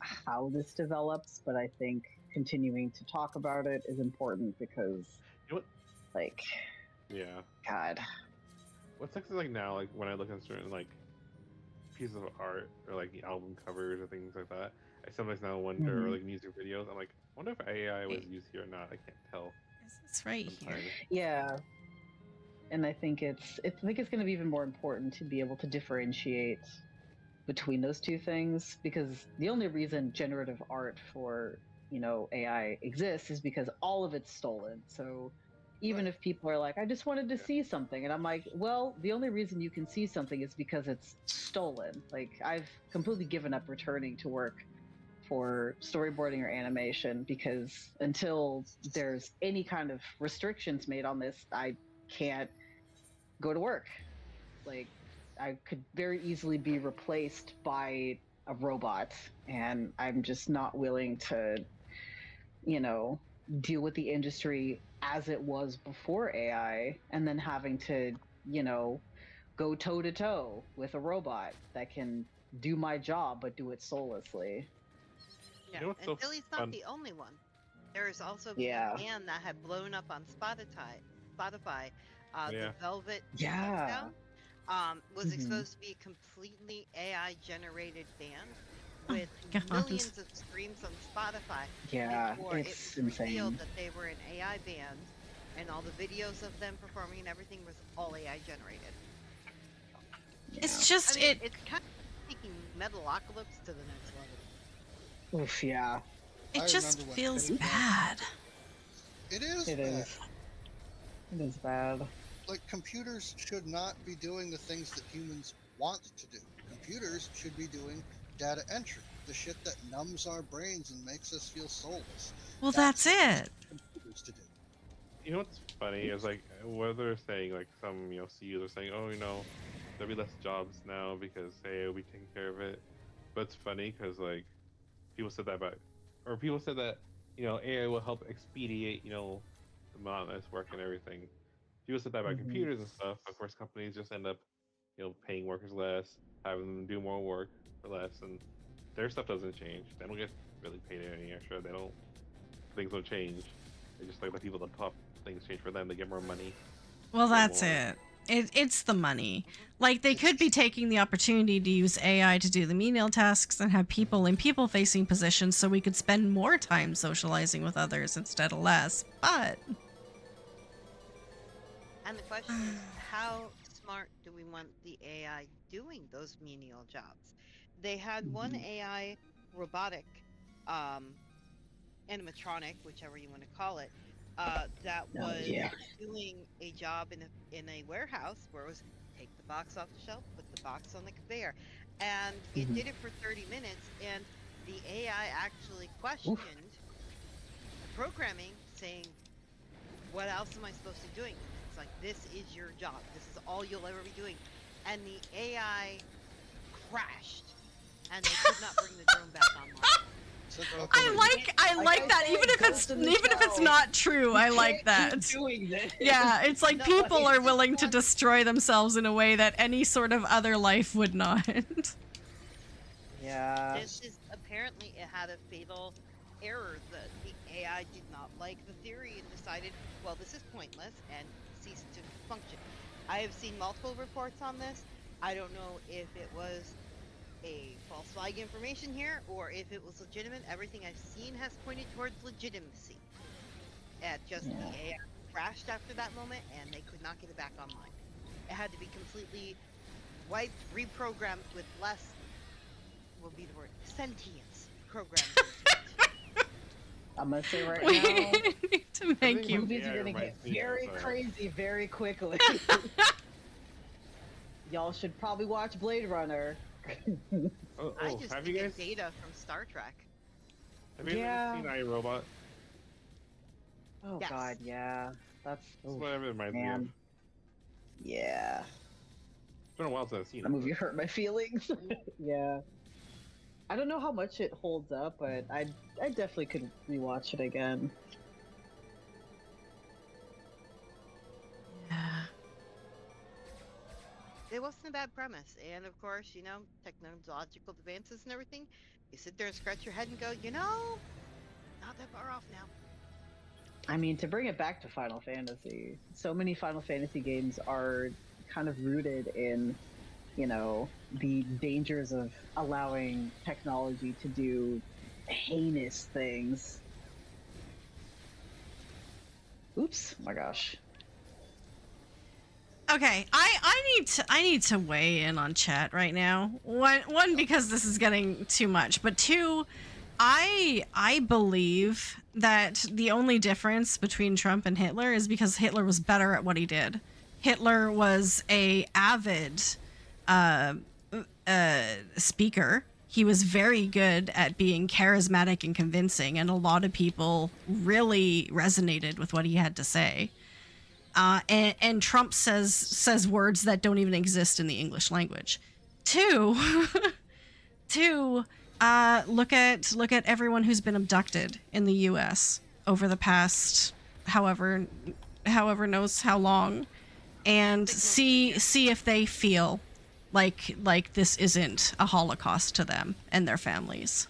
how this develops. But I think continuing to talk about it is important because, You know what? like, Yeah. God. What sucks is like now, like when I look at certain like pieces of art or like album covers or things like that, I sometimes now wonder, or like music videos, I'm like, I wonder if AI was used here or not. I can't tell. Is this right here? sometimes. Yeah, and I think it's going to be even more important to be able to differentiate between those two things, because the only reason generative art for AI exists is because all of it's stolen. So even Right. if people are like, I just wanted to see something, and I'm like, well, the only reason you can see something is because it's stolen. Like, I've completely given up returning to work for storyboarding or animation, because until there's any kind of restrictions made on this, I can't go to work. Like, I could very easily be replaced by a robot, and I'm just not willing to, deal with the industry as it was before AI, and then having to, go toe to toe with a robot that can do my job but do it soullessly. Yeah, You know what's and so Philly's not fun? the only one. There's also Yeah. a band that had blown up on Spotify. Yeah. The Velvet Yeah. Touchdown, was Mhm. exposed to be a completely AI generated band Oh with my God. millions of streams on Spotify Yeah, before it it's was revealed insane. that they were an AI band, and all the videos of them performing and everything was all AI generated. Yeah. It's I just mean, it. it's kind of taking Metalocalypse to the next level. Oof, yeah. It I just remember when feels Facebook- bad. It is It bad. is. It is bad. Like, computers should not be doing the things that humans want to do. Computers should be doing data entry, the shit that numbs our brains and makes us feel soulless. Well, that's what we it. need computers to do. You know what's funny is like what they're saying, like some CEOs are saying, oh, there'll be less jobs now because AI will be taking care of it. But it's funny because like people said that AI will help expedite the monotonous work and everything. People said that about Mhm. computers and stuff. Of course, companies just end up paying workers less, having them do more work for less, and their stuff doesn't change. They don't get really paid any extra. Things don't change. They just like the people at the top, things change for them. They get more money. Well, Get that's more. it. It's the money. Like, they could be taking the opportunity to use AI to do the menial tasks and have people in people-facing positions so we could spend more time socializing with others instead of less. But And the question is, how smart do we want the AI doing those menial jobs? They had one Mhm. AI robotic, animatronic, whichever you want to call it, that Oh, was yeah. doing a job in a warehouse where it was take the box off the shelf, put the box on the conveyor, and it Mhm. did it for 30 minutes. And the AI actually questioned the programming, saying, "What else am I supposed to be doing?" It's like, "This is your job. This is all you'll ever be doing." And the AI crashed, and they could not bring the drone back online. So, I like I that. said, Even if Ghost in the it's Shell. not true, I like Can't that. keep doing this. Yeah, it's like No, people it's are just willing to one- destroy themselves in a way that any sort of other life would not. Yeah. This is apparently it had a fatal error. The AI did not like the theory and decided, well, this is pointless, and ceased to function. I have seen multiple reports on this. I don't know if it was a false flag information here or if it was legitimate. Everything I've seen has pointed towards legitimacy. Just Yeah. the AI crashed after that moment, and they could not get it back online. It had to be completely wiped, reprogrammed with less, will be the word, sentience programmed into it. I'm gonna say right We now, need to make you. movies are AI gonna get reminds me of, very crazy very quickly. Y'all should probably watch Blade Runner. I just have think you it's guys Data from Star Trek. have you Yeah. ever seen iRobot? Oh Yes. God, yeah. That's That's oof, what it reminds me of. man. Yeah. It's been a while since I've seen That it. movie hurt my feelings. Yeah. I don't know how much it holds up, but I definitely could rewatch it again. It wasn't a bad premise, and of course, technological advances and everything. You sit there and scratch your head and go, not that far off now. I mean, to bring it back to Final Fantasy, so many Final Fantasy games are kind of rooted in, the dangers of allowing technology to do heinous things. Oops, oh my gosh. Okay, I need to weigh in on chat right now. One because this is getting too much, but two, I believe that the only difference between Trump and Hitler is because Hitler was better at what he did. Hitler was a avid speaker. He was very good at being charismatic and convincing, and a lot of people really resonated with what he had to say. And Trump says words that don't even exist in the English language. Two, look at everyone who's been abducted in the U.S. over the past however knows how long, and see if they feel like this isn't a Holocaust to them and their families.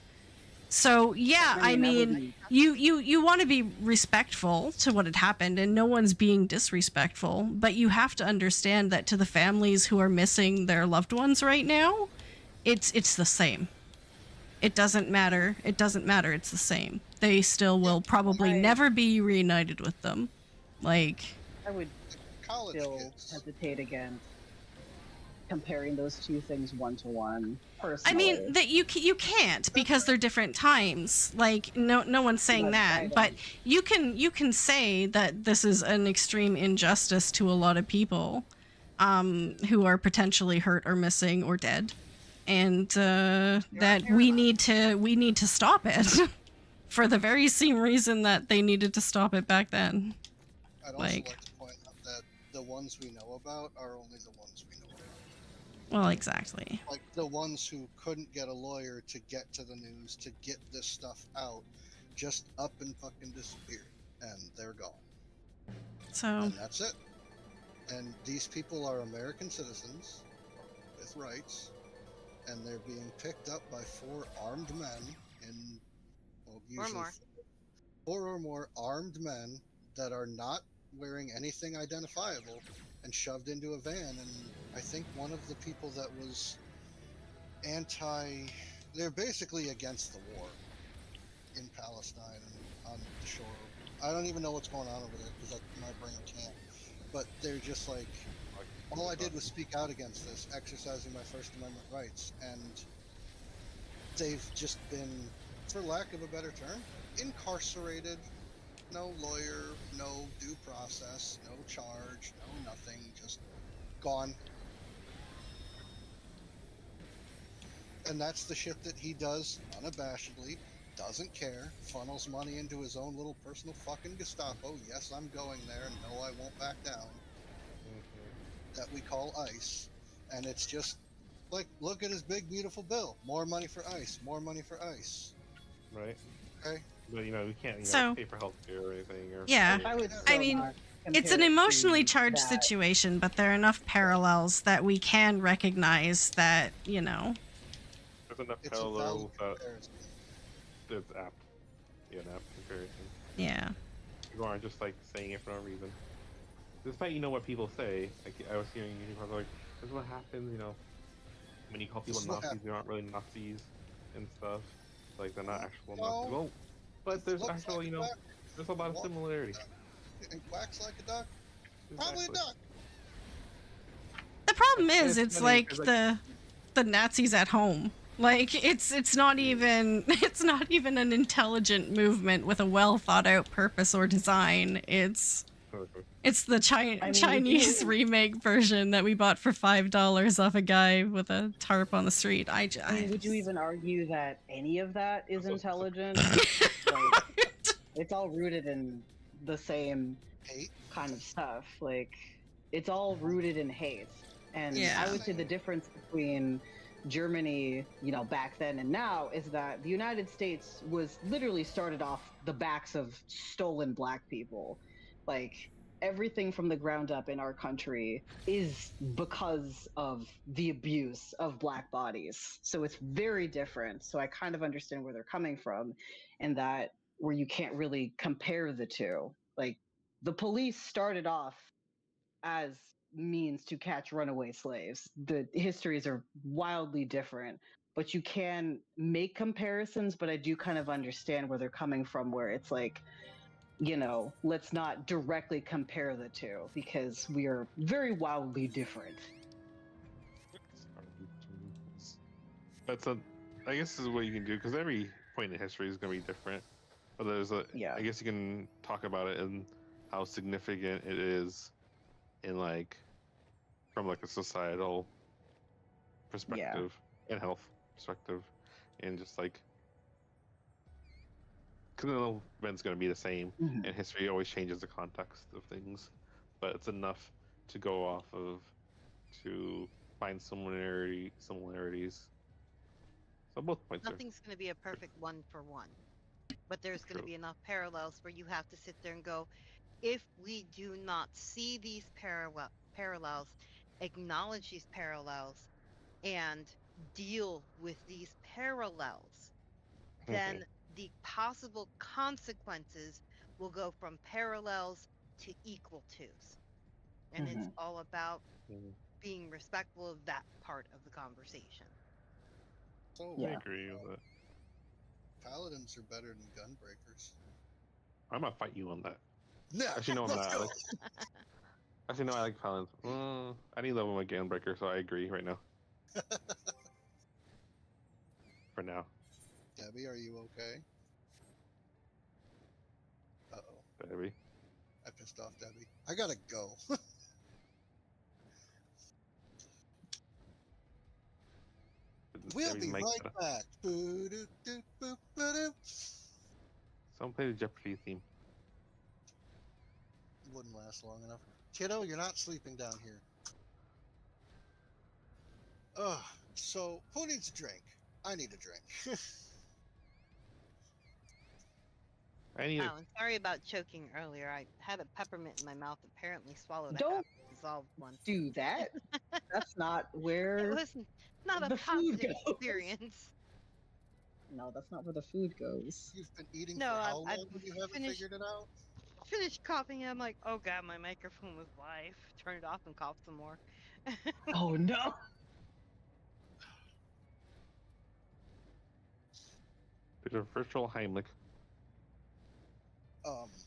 So yeah, I mean, everything- you want to be respectful to what had happened, and no one's being disrespectful, but you have to understand that to the families who are missing their loved ones right now, it's the same. It doesn't matter. It doesn't matter. It's the same. They still will probably I- never be reunited with them. Like, I would College still kids. hesitate against comparing those two things one to one. I Personally, mean, that you can't because they're different times. Like, no one's saying But I that, but don't- you can say that this is an extreme injustice to a lot of people, who are potentially hurt or missing or dead, and that we need to stop it, for the very same reason that they needed to stop it back then. I'd also like- like to point out that the ones we know about are only the ones we know about. Well, exactly. Like the ones who couldn't get a lawyer to get to the news, to get this stuff out, just up and fucking disappeared. And they're gone. So And that's it. And these people are American citizens with rights, and they're being picked up by 4 armed men in, well, usually more. 4 or more armed men that are not wearing anything identifiable and shoved into a van. And I think one of the people that was they're basically against the war in Palestine and on the shore. I don't even know what's going on over there because my brain can't. But they're just like, all I did was speak out against this, exercising my First Amendment rights, and they've just been, for lack of a better term, incarcerated. No lawyer, no due process, no charge, no nothing, just gone. And that's the shit that he does unabashedly, doesn't care, funnels money into his own little personal fucking Gestapo. Yes, I'm going there, and no, I won't back down. That we call ICE. And it's just like, look at his big, beautiful bill. More money for ICE, more money for ICE. Right. Okay? But you know, we can't So- pay for healthcare or anything. Or Yeah. I would. I still mean, not it's compare an it emotionally to charged that. situation, but there are enough parallels that we can recognize that, you know. there's enough It's a valid parallels that comparison. it's apt. Yeah, an apt comparison. Yeah. People aren't just like saying it for no reason. Despite you know what people say, like I was hearing people like, "This is what happens," you know, when you call people This is what Nazis, they're not really Nazis and stuff. Like they're not actual No. Nazis. Well, but there's Looks actual, like you a know, duck, there's a lot of walks like a similarity. duck, and quacks like a duck. Probably a Exactly. duck. The problem It's is, it's funny, like 'cause, the Nazis at home. Like it's not even an intelligent movement with a well thought out purpose or design. It's the mean, Chinese you- remake version that we bought for $5 off a guy with a tarp on the street. I mean, would you even argue that any of that is intelligent? It's all rooted in the same Hate. kind of stuff. Like, it's all rooted in hate. And Yeah. I would say the difference between Germany, you know, back then and now is that the United States was literally started off the backs of stolen black people. Like, everything from the ground up in our country is because of the abuse of black bodies. So it's very different. So I kind of understand where they're coming from, and that where you can't really compare the two. Like, the police started off as means to catch runaway slaves. The histories are wildly different, but you can make comparisons. But I do kind of understand where they're coming from, where it's like, you know, let's not directly compare the two because we are very wildly different. That's a, I guess this is what you can do because every point in history is going to be different. But there's a, Yeah. I guess you can talk about it and how significant it is in like, from like a societal perspective and health perspective, and just like, because no event's going to be the same, Mhm. and history always changes the context of things, but it's enough to go off of to find similarities. So both points are Nothing's going to be a perfect one for one, but there's going to True. be enough parallels where you have to sit there and go, if we do not see these parallels, acknowledge these parallels, and deal with these parallels, then the possible consequences will go from parallels to equal tos. And it's all about being respectful of that part of the conversation. So I agree with it. paladins are better than gunbreakers. I'm gonna fight you on that. No, Actually, no, I'm let's not. go. Actually, no, I like paladins. I need level my gunbreaker, so I agree right now. For now. Debbie, are you okay? Uh-oh. Debbie. I pissed off Debbie. I gotta go. We'll Debbie's be mic right cut off. back. Boo-doo-doo-boo-boo-doo. Someone play the Jeopardy theme. Wouldn't last long enough. Kiddo, you're not sleeping down here. Ugh. So, who needs a drink? I need a drink. I need Oh, and sorry about choking earlier. I had a peppermint in my mouth, apparently swallowed a Don't half-dissolved one. do that. That's not It where was not a the food positive goes. experience. No, that's not where the food goes. You've been eating No, for how I've long and you haven't finished- figured it out? Finished coughing, and I'm like, oh god, my microphone was live. Turn it off and cough some more. Oh no. There's a virtual Heimlich.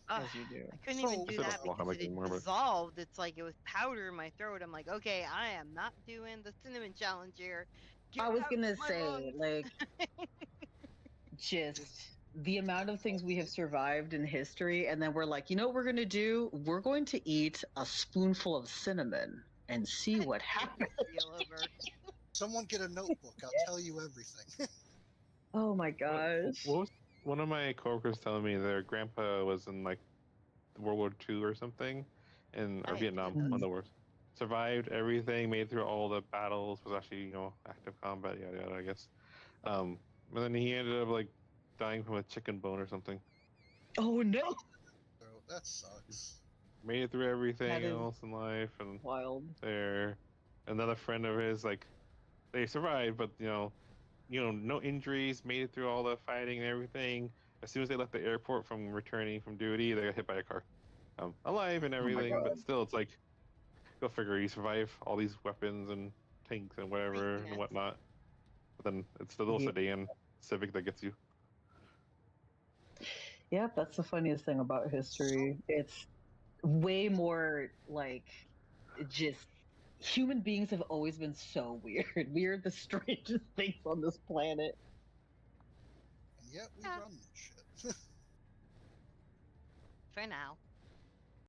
As you do. I couldn't So- even do Instead of that because Heimlich it anymore, but- dissolved. It's like it was powder in my throat. I'm like, okay, I am not doing the cinnamon challenge here. Get I was out gonna my say, lungs. like, just the amount of things we have survived in history, and then we're like, you know what we're gonna do? We're going to eat a spoonful of cinnamon and see what happens. Feel over. Someone get a notebook. I'll tell you everything. Oh my gosh. What was one of my coworkers telling me their grandpa was in like World War II or something, or I Vietnam, did one of those. the wars. Survived everything, made it through all the battles, was actually active combat, yada yada. I guess. And then he ended up like dying from a chicken bone or something. Oh no. So that sucks. Made it through everything That is else in life, and Wild. there, another friend of his, like, they survived, but no injuries, made it through all the fighting and everything. As soon as they left the airport from returning from duty, they got hit by a car. Alive and everything, but still, it's like, go figure, you survive all these weapons and tanks and whatever and Craziness. whatnot. But then it's the little Yeah. sedan Civic that gets you. Yeah, that's the funniest thing about history. It's way more like just human beings have always been so weird. We're the strangest things on this planet. And yet we Yeah. run this shit. For now.